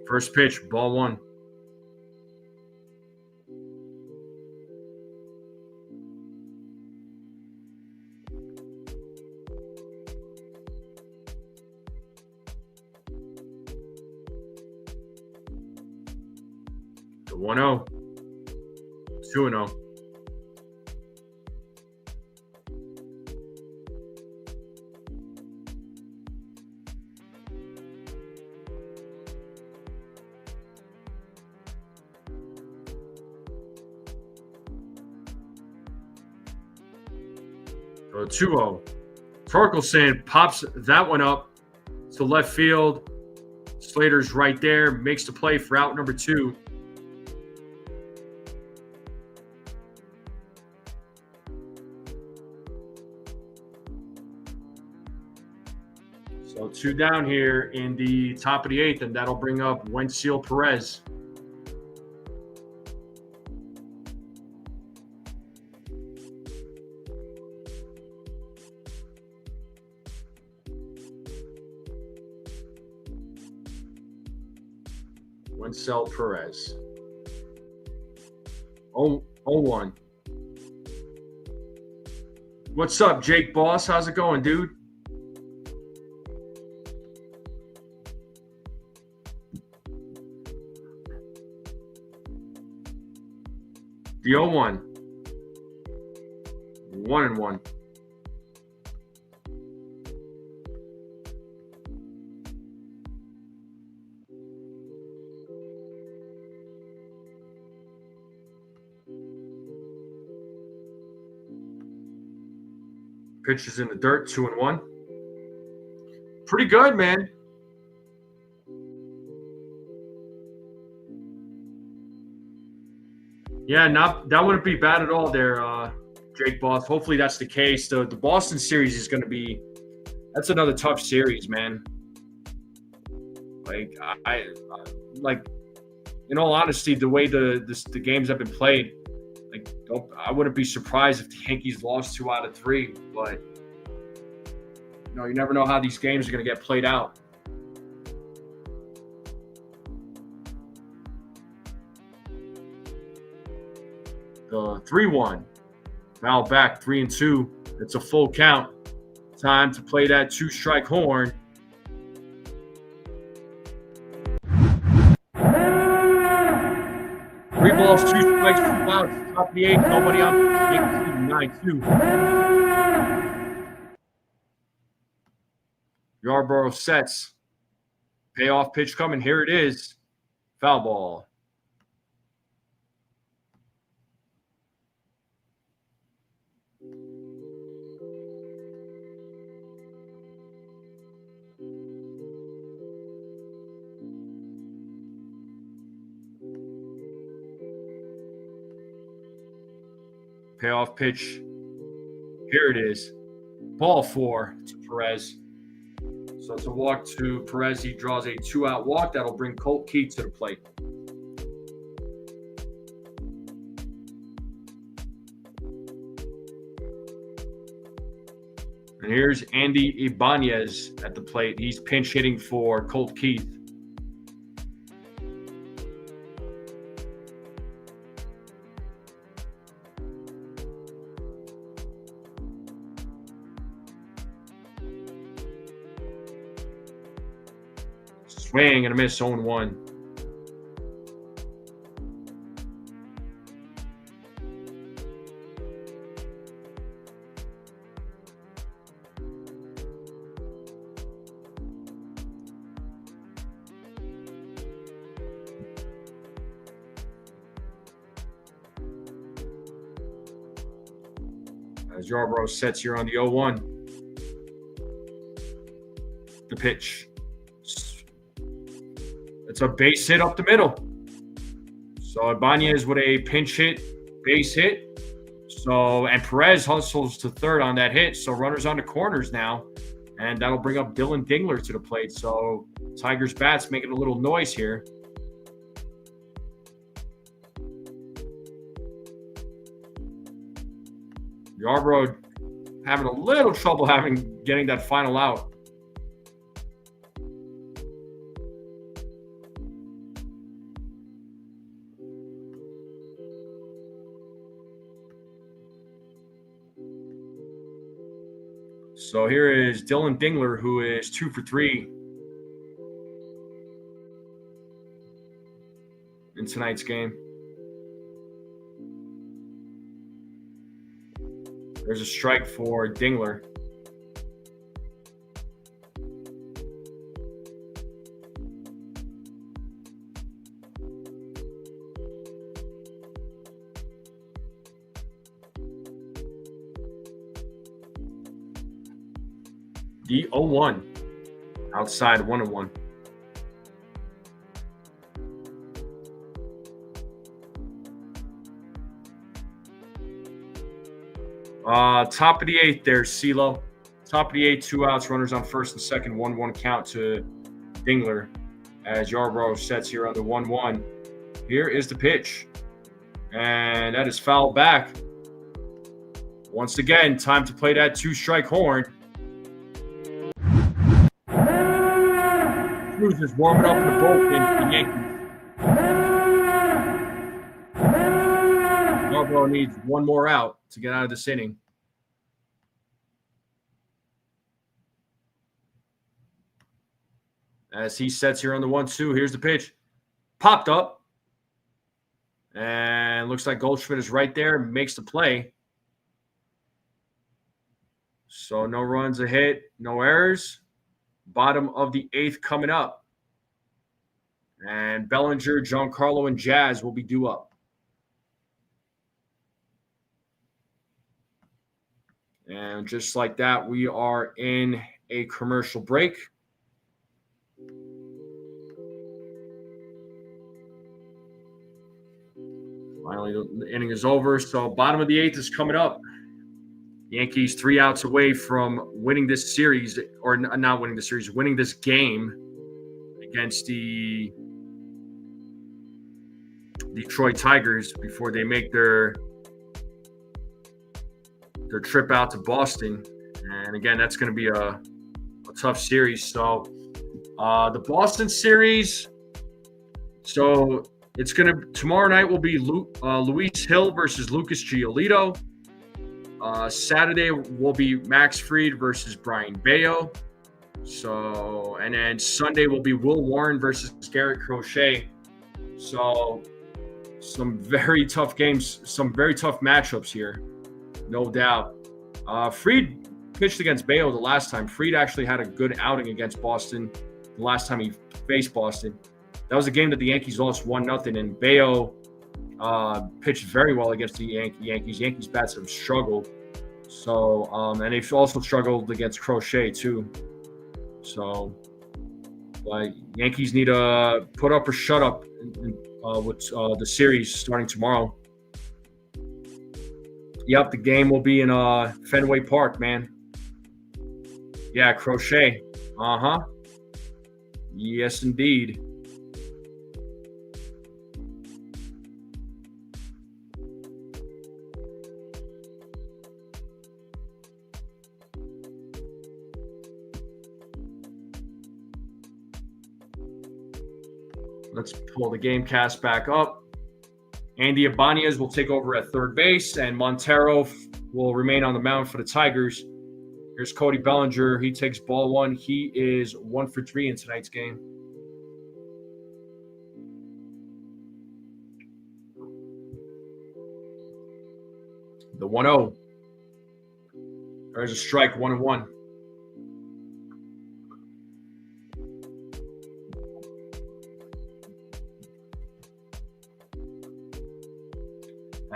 First pitch, ball 1. The 1-0. 2-0. So 2-0. Torkelson pops that one up to left field. Slater's right there, makes the play for out number 2. So 2 down here in the top of the 8th, and that'll bring up Wenceel Perez. Wenceel Perez. 0-1. What's up, Jake Boss? How's it going, dude? The 0-1. 1-1. Pitches in the dirt, 2-1. Pretty good, man. Yeah, that wouldn't be bad at all there, Jake Boss. Hopefully that's the case. The Boston series is going to be – that's another tough series, man. Like, I in all honesty, the way the games have been played, like, I wouldn't be surprised if the Yankees lost 2 out of 3. But, you never know how these games are going to get played out. The 3-1. Foul back, 3-2. It's a full count. Time to play that 2-strike horn. Three balls, 2 strikes, 2 outs. Top of the 8th. Nobody on. 9-2. Yarborough sets. Payoff pitch coming. Here it is. Foul ball. Payoff pitch. Here it is. Ball 4 to Perez. So it's a walk to Perez. He draws a 2-out walk. That'll bring Colt Keith to the plate. And here's Andy Ibanez at the plate. He's pinch hitting for Colt Keith. Swing and a miss, 0-1. As Yarborough sets here on the 0-1. The pitch. It's a base hit up the middle. So Ibanez with a pinch hit, base hit. And Perez hustles to third on that hit. So runners on the corners now. And that'll bring up Dylan Dingler to the plate. So Tigers bats making a little noise here. Yarborough having a little trouble getting that final out. So here is Dylan Dingler, who is 2 for 3 in tonight's game. There's a strike for Dingler. The 0-1. Outside 1-1. Top of the 8th there, CeeLo. Top of the 8th, 2 outs, runners on first and second, 1-1 count to Dingler as Yarborough sets here on the 1-1. Here is the pitch. And that is fouled back. Once again, time to play that 2-strike horn. Cruz is warming up in the bullpen for the Yankees. Yarborough needs one more out to get out of this inning. As he sets here on the 1-2, here's the pitch. Popped up. And looks like Goldschmidt is right there, makes the play. So no runs, a hit, no errors. Bottom of the 8th coming up. And Bellinger, Giancarlo, and Jazz will be due up. And just like that, we are in a commercial break. Finally, the inning is over. So bottom of the 8th is coming up. Yankees 3 outs away from winning this series, or not winning the series, winning this game against the Detroit Tigers before they make their trip out to Boston. And again, that's going to be a tough series. So the Boston series, so it's going to, tomorrow night will be Luis Hill versus Lucas Giolito. Saturday will be Max Fried versus Brian Bayo. So, and then Sunday will be Will Warren versus Garrett Crochet. So, some very tough games, some very tough matchups here, no doubt. Fried pitched against Bayo the last time. Fried actually had a good outing against Boston the last time he faced Boston. That was a game that the Yankees lost 1-0, and Bayo pitched very well against the Yankees. Yankees bats have struggled. So, and they've also struggled against Crochet too. So, Yankees need to put up or shut up with the series starting tomorrow. Yep, the game will be in Fenway Park, man. Yeah, Crochet. Uh-huh. Yes, indeed. Let's pull the game cast back up. Andy Ibanez will take over at third base, and Montero will remain on the mound for the Tigers. Here's Cody Bellinger. He takes ball one. He is 1 for 3 in tonight's game. The 1-0. There's a strike, 1-1.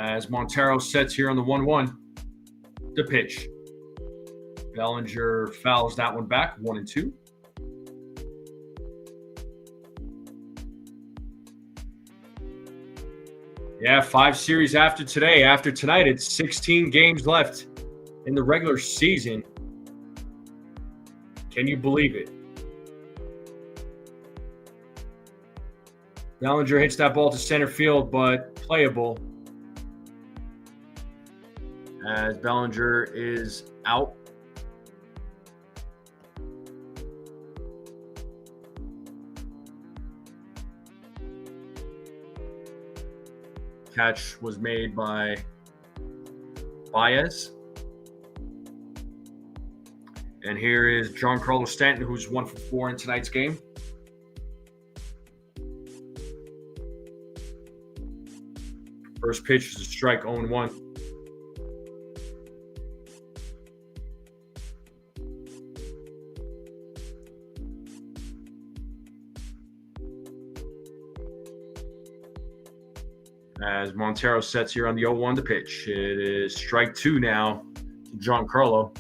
As Montero sets here on the 1-1, the pitch. Bellinger fouls that one back, 1-2. Yeah, 5 series after today. After tonight, it's 16 games left in the regular season. Can you believe it? Bellinger hits that ball to center field, but playable. As Bellinger is out. Catch was made by Baez. And here is Giancarlo Stanton, who's 1 for 4 in tonight's game. First pitch is a strike, 0-1. As Montero sets here on the 0-1 to pitch. It is strike 2 now to Giancarlo.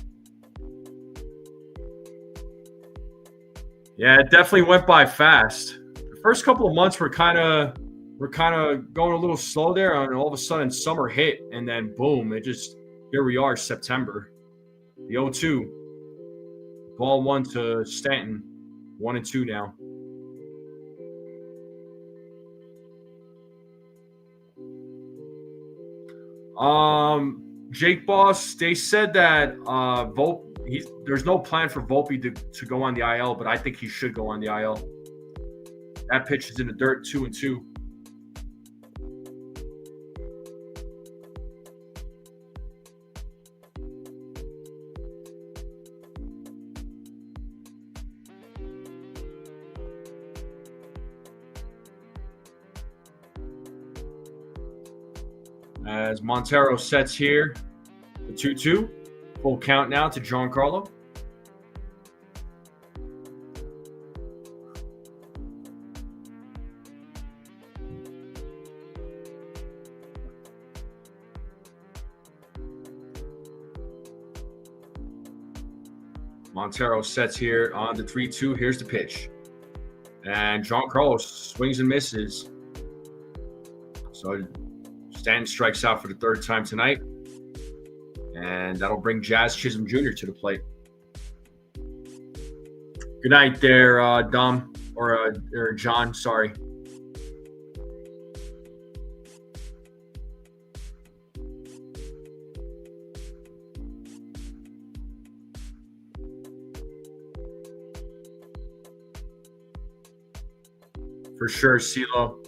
Yeah, it definitely went by fast. The first couple of months were kind of going a little slow there, and all of a sudden summer hit, and then boom, here we are, September. The 0-2. Ball 1 to Stanton. 1-2 now. Jake Boss, they said that there's no plan for Volpe to go on the IL, but I think he should go on the IL. That pitch is in the dirt, 2-2. As Montero sets here, the 2-2. Full count now to Giancarlo. Montero sets here on the 3-2. Here's the pitch. And Giancarlo swings and misses. So Stanton strikes out for the 3rd time tonight. And that'll bring Jazz Chisholm Jr. to the plate. Good night there, Dom, or John, sorry. For sure, CeeLo.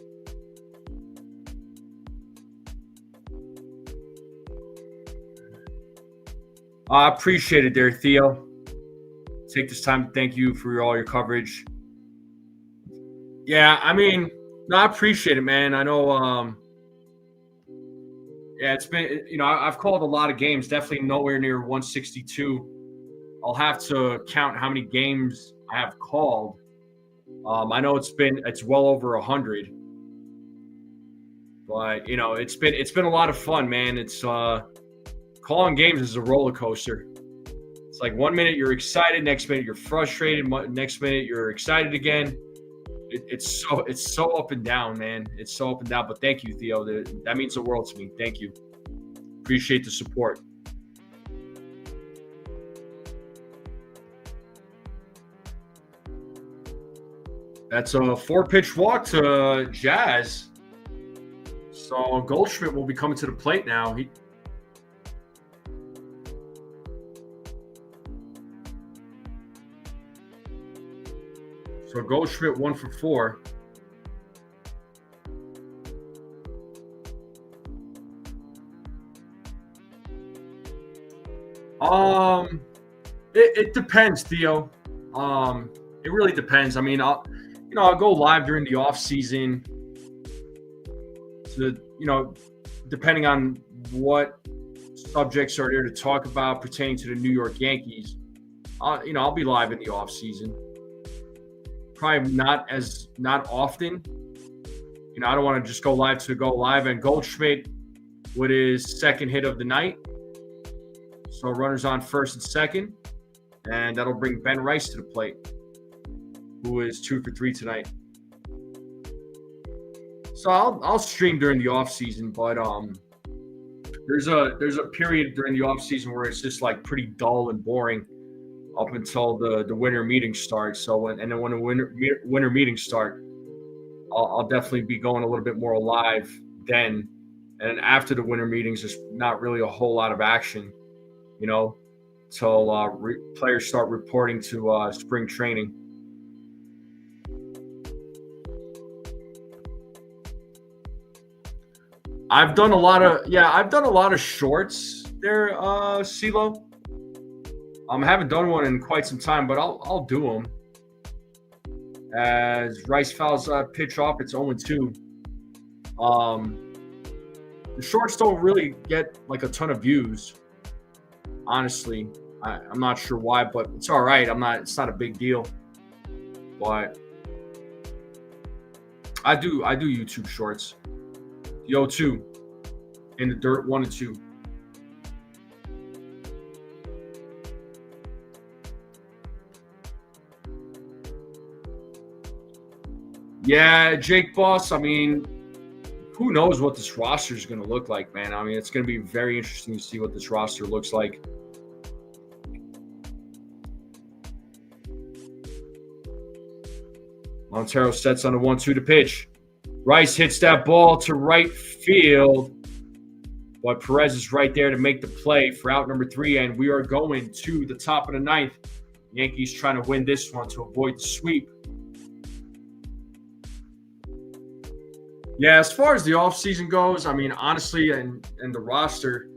I appreciate it there, Theo. Take this time to thank you for all your coverage. Yeah, I mean, no, I appreciate it, man. I know, yeah, it's been, I've called a lot of games, definitely nowhere near 162. I'll have to count how many games I have called. I know it's well over 100. But it's been a lot of fun, man. It's calling games is a roller coaster. It's like 1 minute you're excited, next minute you're frustrated, next minute you're excited again. It's so up and down, man. It's so up and down. But thank you, Theo. That means the world to me. Thank you. Appreciate the support. That's a 4-pitch walk to Jazz. So Goldschmidt will be coming to the plate now. So Goldschmidt 1 for 4. It depends, Theo. It really depends. I mean, I'll go live during the off season. So, depending on what subjects are there to talk about pertaining to the New York Yankees, I'll be live in the off season. Probably not often. I don't want to just go live to go live. And Goldschmidt with his second hit of the night. So runners on first and second, and that'll bring Ben Rice to the plate, who is 2 for 3 tonight. So I'll stream during the off season, but there's a period during the off season where it's just like pretty dull and boring up until the winter meetings start. So when the winter meetings start, I'll definitely be going a little bit more live then. And after the winter meetings, there's not really a whole lot of action, till players start reporting to spring training. I've done a lot of shorts there, CeeLo. I haven't done one in quite some time, but I'll do them. As Rice fouls pitch off, it's 0-2. The shorts don't really get like a ton of views. Honestly, I'm not sure why, but it's all right. It's not a big deal. But I do YouTube shorts. The 0-2 in the dirt, 1-2. Yeah, Jake Boss. I mean, who knows what this roster is going to look like, man? I mean, it's going to be very interesting to see what this roster looks like. Montero sets on a 1-2 to pitch. Rice hits that ball to right field, but Perez is right there to make the play for out number 3, and we are going to the top of the 9th. Yankees trying to win this one to avoid the sweep. Yeah, as far as the offseason goes, I mean, honestly, and the roster,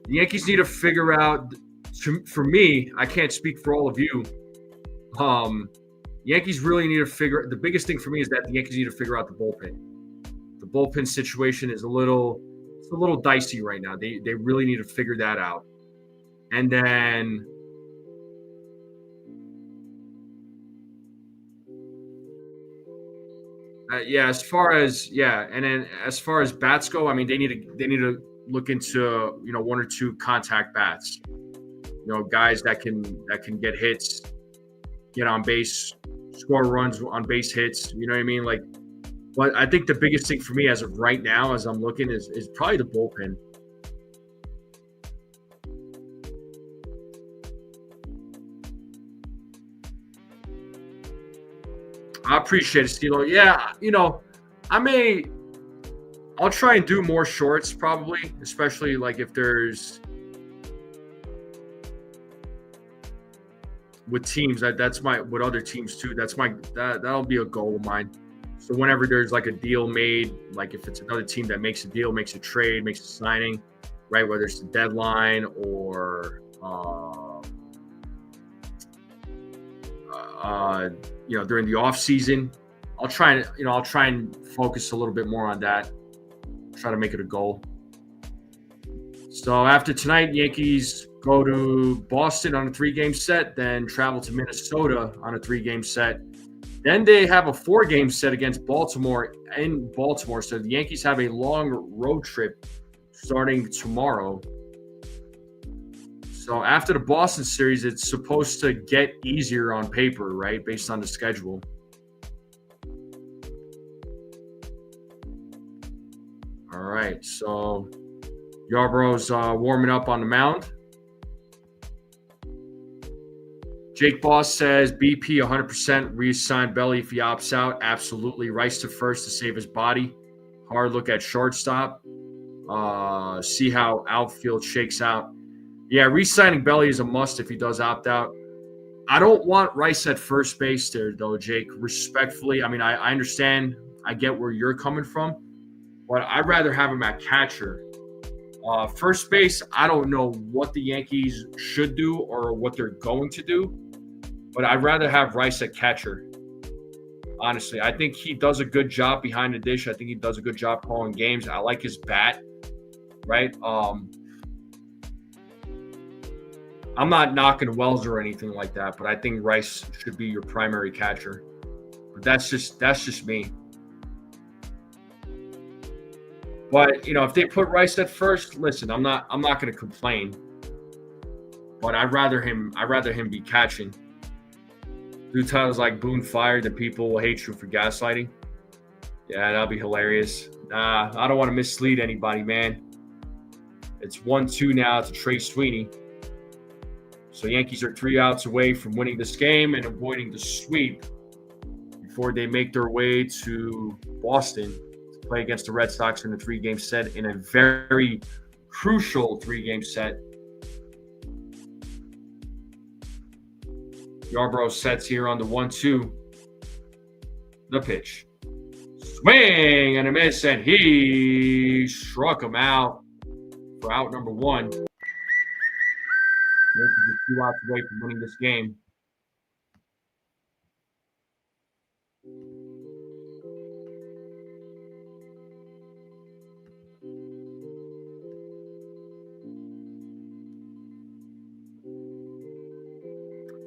the Yankees need to figure out, for me, I can't speak for all of you, Yankees really need to the biggest thing for me is that the Yankees need to figure out the bullpen. The bullpen situation is a little dicey right now. They really need to figure that out. And then as far as bats go, I mean, they need to look into, 1 or 2 contact bats. Guys that can get hits, get on base, score runs on base hits, you know what I mean? Like, but I think the biggest thing for me as of right now, as I'm looking, is probably the bullpen. I appreciate it, Stilo. Yeah, I'll try and do more shorts probably, especially like if there's with teams that's with other teams too. That'll be a goal of mine. So whenever there's like a deal made, like if it's another team that makes a deal, makes a trade, makes a signing, right? Whether it's the deadline or during the off season. I'll try and focus a little bit more on that. Try to make it a goal. So after tonight, Yankees go to Boston on a 3-game set, then travel to Minnesota on a 3-game set. Then they have a 4-game set against Baltimore in Baltimore. So the Yankees have a long road trip starting tomorrow. So after the Boston series, it's supposed to get easier on paper, right, based on the schedule. All right, so Yarborough's warming up on the mound. Jake Boss says BP 100% re-sign Belly if he opts out. Absolutely. Rice to first to save his body. Hard look at shortstop. See how outfield shakes out. Yeah, re-signing Belly is a must if he does opt out. I don't want Rice at first base there, though, Jake. Respectfully, I mean, I understand. I get where you're coming from. But I'd rather have him at catcher. First base, I don't know what the Yankees should do or what they're going to do. But I'd rather have Rice at catcher. Honestly, I think he does a good job behind the dish. I think he does a good job calling games. I like his bat, right? I'm not knocking Wells or anything like that, but I think Rice should be your primary catcher. But that's just me. But if they put Rice at first, listen, I'm not going to complain. But I'd rather him be catching. Do titles like Boone fired, then people will hate you for gaslighting. Yeah, that'll be hilarious. Nah, I don't want to mislead anybody, man. It's 1-2 now to Trey Sweeney. So Yankees are 3 outs away from winning this game and avoiding the sweep before they make their way to Boston to play against the Red Sox in a 3-game set in a very crucial 3-game set. Yarbrough sets here on the 1-2. The pitch. Swing and a miss, and he struck him out for out number 1. Yankees are 2 outs away from winning this game.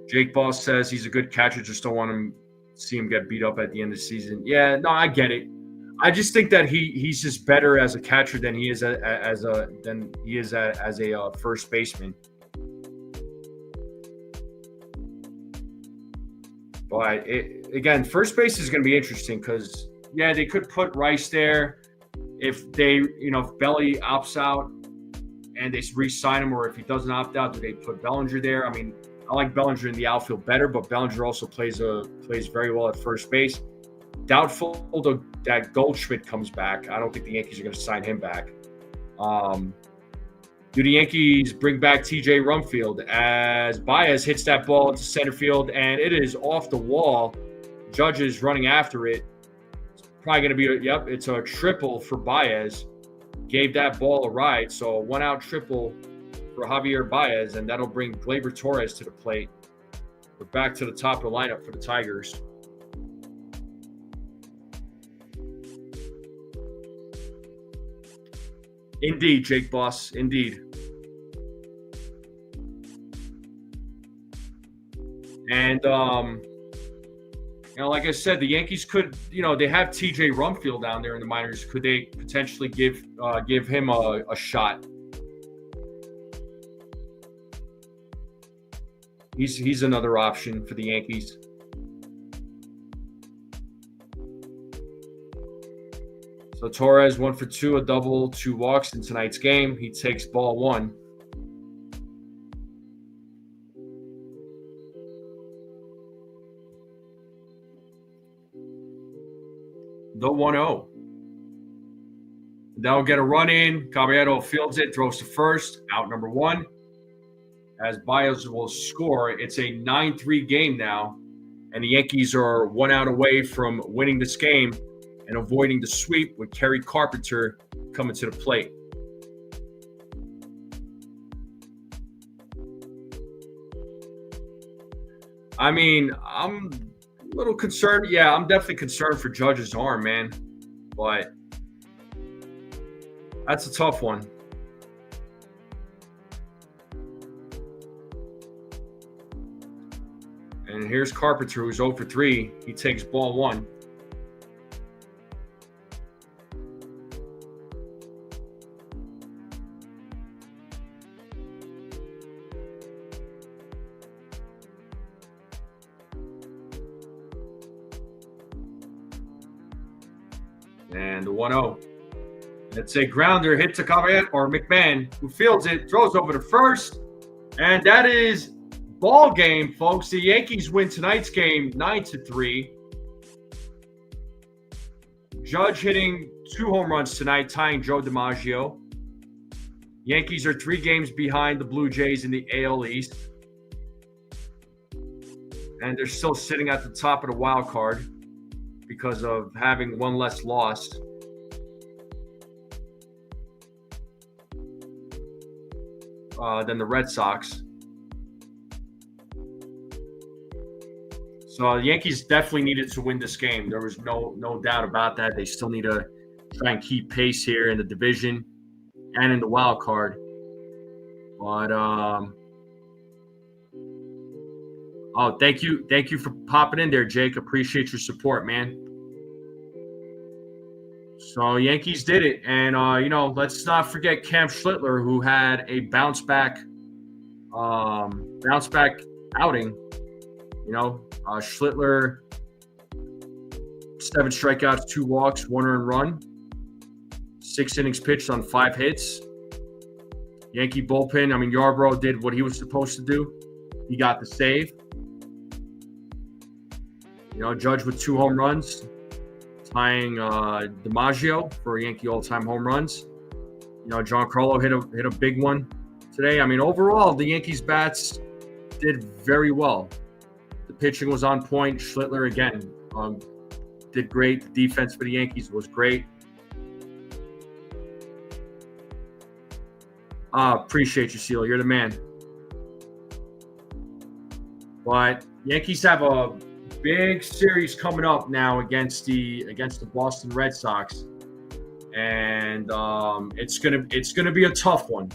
Jake Boss says he's a good catcher, just don't want to see him get beat up at the end of the season. Yeah, no, I get it. I just think that he's just better as a catcher than he is as a first baseman. But again, first base is going to be interesting because they could put Rice there if they if Belly opts out and they re-sign him, or if he doesn't opt out, do they put Bellinger there? I mean, I like Bellinger in the outfield better, but Bellinger also plays very well at first base. Doubtful that Goldschmidt comes back. I don't think the Yankees are going to sign him back. Do the Yankees bring back TJ Rumfield as Baez hits that ball into center field, and it is off the wall. Judge is running after it. It's probably going to be it's a triple for Baez. Gave that ball a ride, so a 1-out triple for Javier Baez, and that'll bring Gleyber Torres to the plate. We're back to the top of the lineup for the Tigers. Indeed, Jake Boss, indeed. And, like I said, the Yankees could, they have TJ Rumfield down there in the minors. Could they potentially give him a shot? He's another option for the Yankees. So Torres 1 for 2, a double, 2 walks in tonight's game. He takes ball 1. The 1-0. That'll get a run in. Caballero fields it, throws to first. Out number 1. As Baez will score, it's a 9-3 game now, and the Yankees are 1 out away from winning this game and avoiding the sweep with Kerry Carpenter coming to the plate. I mean, I'm a little concerned. Yeah, I'm definitely concerned for Judge's arm, man. But that's a tough one. And here's Carpenter, who's 0 for 3. He takes ball 1. And the 1-0. It's a grounder hit to Caballero or McMahon, who fields it, throws over to first. And that is ball game, folks. The Yankees win tonight's game 9-3. Judge hitting 2 home runs tonight, tying Joe DiMaggio. Yankees are 3 games behind the Blue Jays in the AL East. And they're still sitting at the top of the wild card because of having 1 less loss. Than the Red Sox. So the Yankees definitely needed to win this game. There was no doubt about that. They still need to try and keep pace here in the division and in the wild card. But thank you for popping in there, Jake. Appreciate your support, man. So Yankees did it, and let's not forget Cam Schlittler, who had a bounce back outing. Schlittler, 7 strikeouts, 2 walks, 1 earned run, 6 innings pitched on 5 hits. Yankee bullpen, Yarbrough did what he was supposed to do. He got the save. Judge with 2 home runs, tying DiMaggio for Yankee all-time home runs. Giancarlo hit a big one today. Overall, the Yankees bats did very well. The pitching was on point. Schlittler, again, did great. The defense for the Yankees was great. Appreciate you, Seal. You're the man. But Yankees have a big series coming up now against the Boston Red Sox, and it's gonna be a tough one.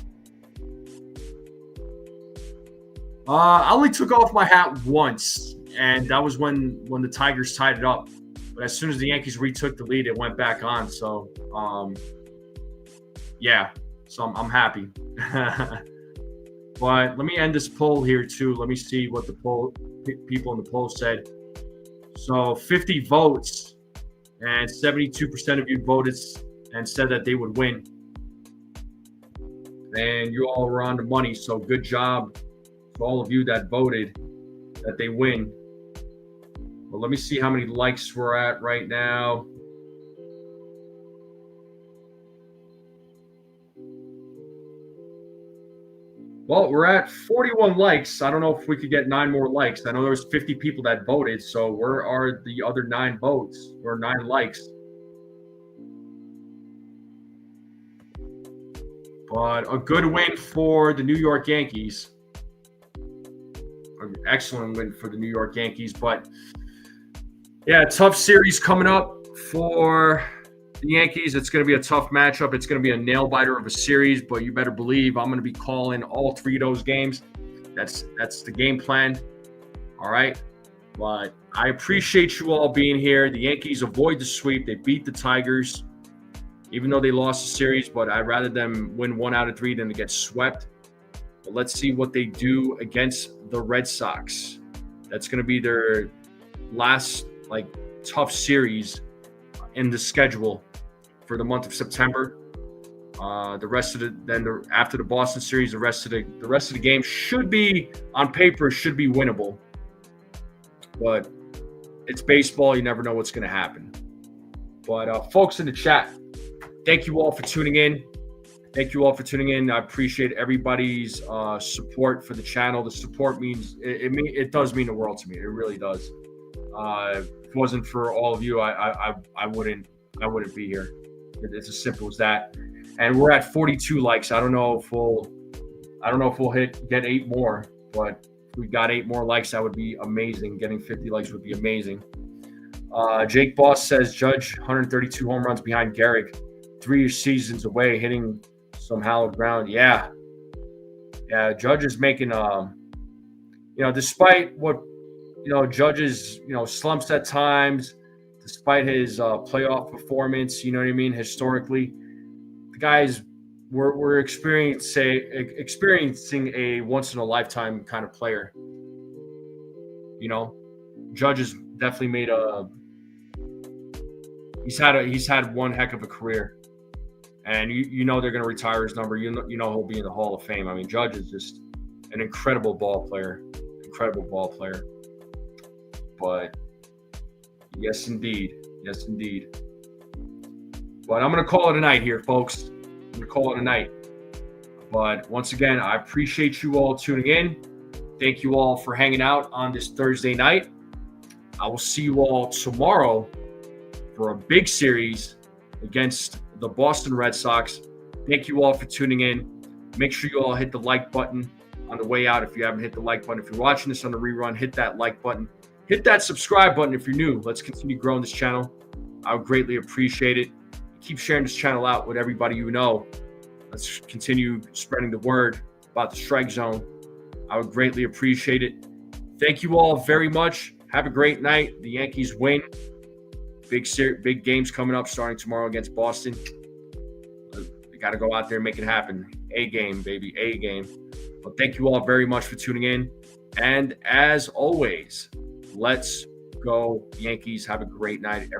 I only took off my hat once, and that was when the Tigers tied it up. But as soon as the Yankees retook the lead, it went back on. So, So I'm happy. But let me end this poll here too. Let me see what the people in the poll said. So 50 votes, and 72% of you voted and said that they would win. And you all were on the money, so good job to all of you that voted that they win. Well, let me see how many likes we're at right now. Well, we're at 41 likes. I don't know if we could get 9 more likes. I know there was 50 people that voted, so where are the other 9 votes or 9 likes? But a good win for the New York Yankees. An excellent win for the New York Yankees. But, yeah, tough series coming up for the Yankees. It's going to be a tough matchup. It's going to be a nail-biter of a series, but you better believe I'm going to be calling all 3 of those games. That's the game plan. All right? But I appreciate you all being here. The Yankees avoid the sweep. They beat the Tigers, even though they lost the series, but I'd rather them win 1 out of 3 than to get swept. But let's see what they do against the Red Sox. That's going to be their last, tough series in the schedule for the month of September. The rest of after the Boston series, the rest of the game should be on paper should be winnable. But it's baseball. You never know what's going to happen. But folks in the chat, thank you all for tuning in. I appreciate everybody's support for the channel. The support means it does mean the world to me. It really does. If it wasn't for all of you, I wouldn't be here. It's as simple as that. And we're at 42 likes. I don't know if we'll get 8 more, but If we got 8 more likes, that would be amazing. Getting 50 likes would be amazing. Jake Boss says Judge 132 home runs behind Garrick, 3 seasons away, hitting some hallowed ground. Yeah, Judge is making despite what Judge's slumps at times, despite his playoff performance, you know what I mean, historically, the guys we're experiencing a once in a lifetime kind of player. Judge has definitely made he's had one heck of a career, and they're going to retire his number. He'll be in the Hall of Fame. I mean, Judge is just an incredible ball player. But yes, indeed. But I'm going to call it a night here, folks. But once again, I appreciate you all tuning in. Thank you all for hanging out on this Thursday night. I will see you all tomorrow for a big series against the Boston Red Sox. Thank you all for tuning in. Make sure you all hit the like button on the way out if you haven't hit the like button. If you're watching this on the rerun, hit that like button. Hit that subscribe button if you're new. Let's continue growing this channel. I would greatly appreciate it. Keep sharing this channel out with everybody you know. Let's continue spreading the word about the strike zone. I would greatly appreciate it. Thank you all very much. Have a great night. The Yankees win. Big games coming up starting tomorrow against Boston. We got to go out there and make it happen. A game, baby. A game. But thank you all very much for tuning in. And as always, let's go Yankees. Have a great night, everybody.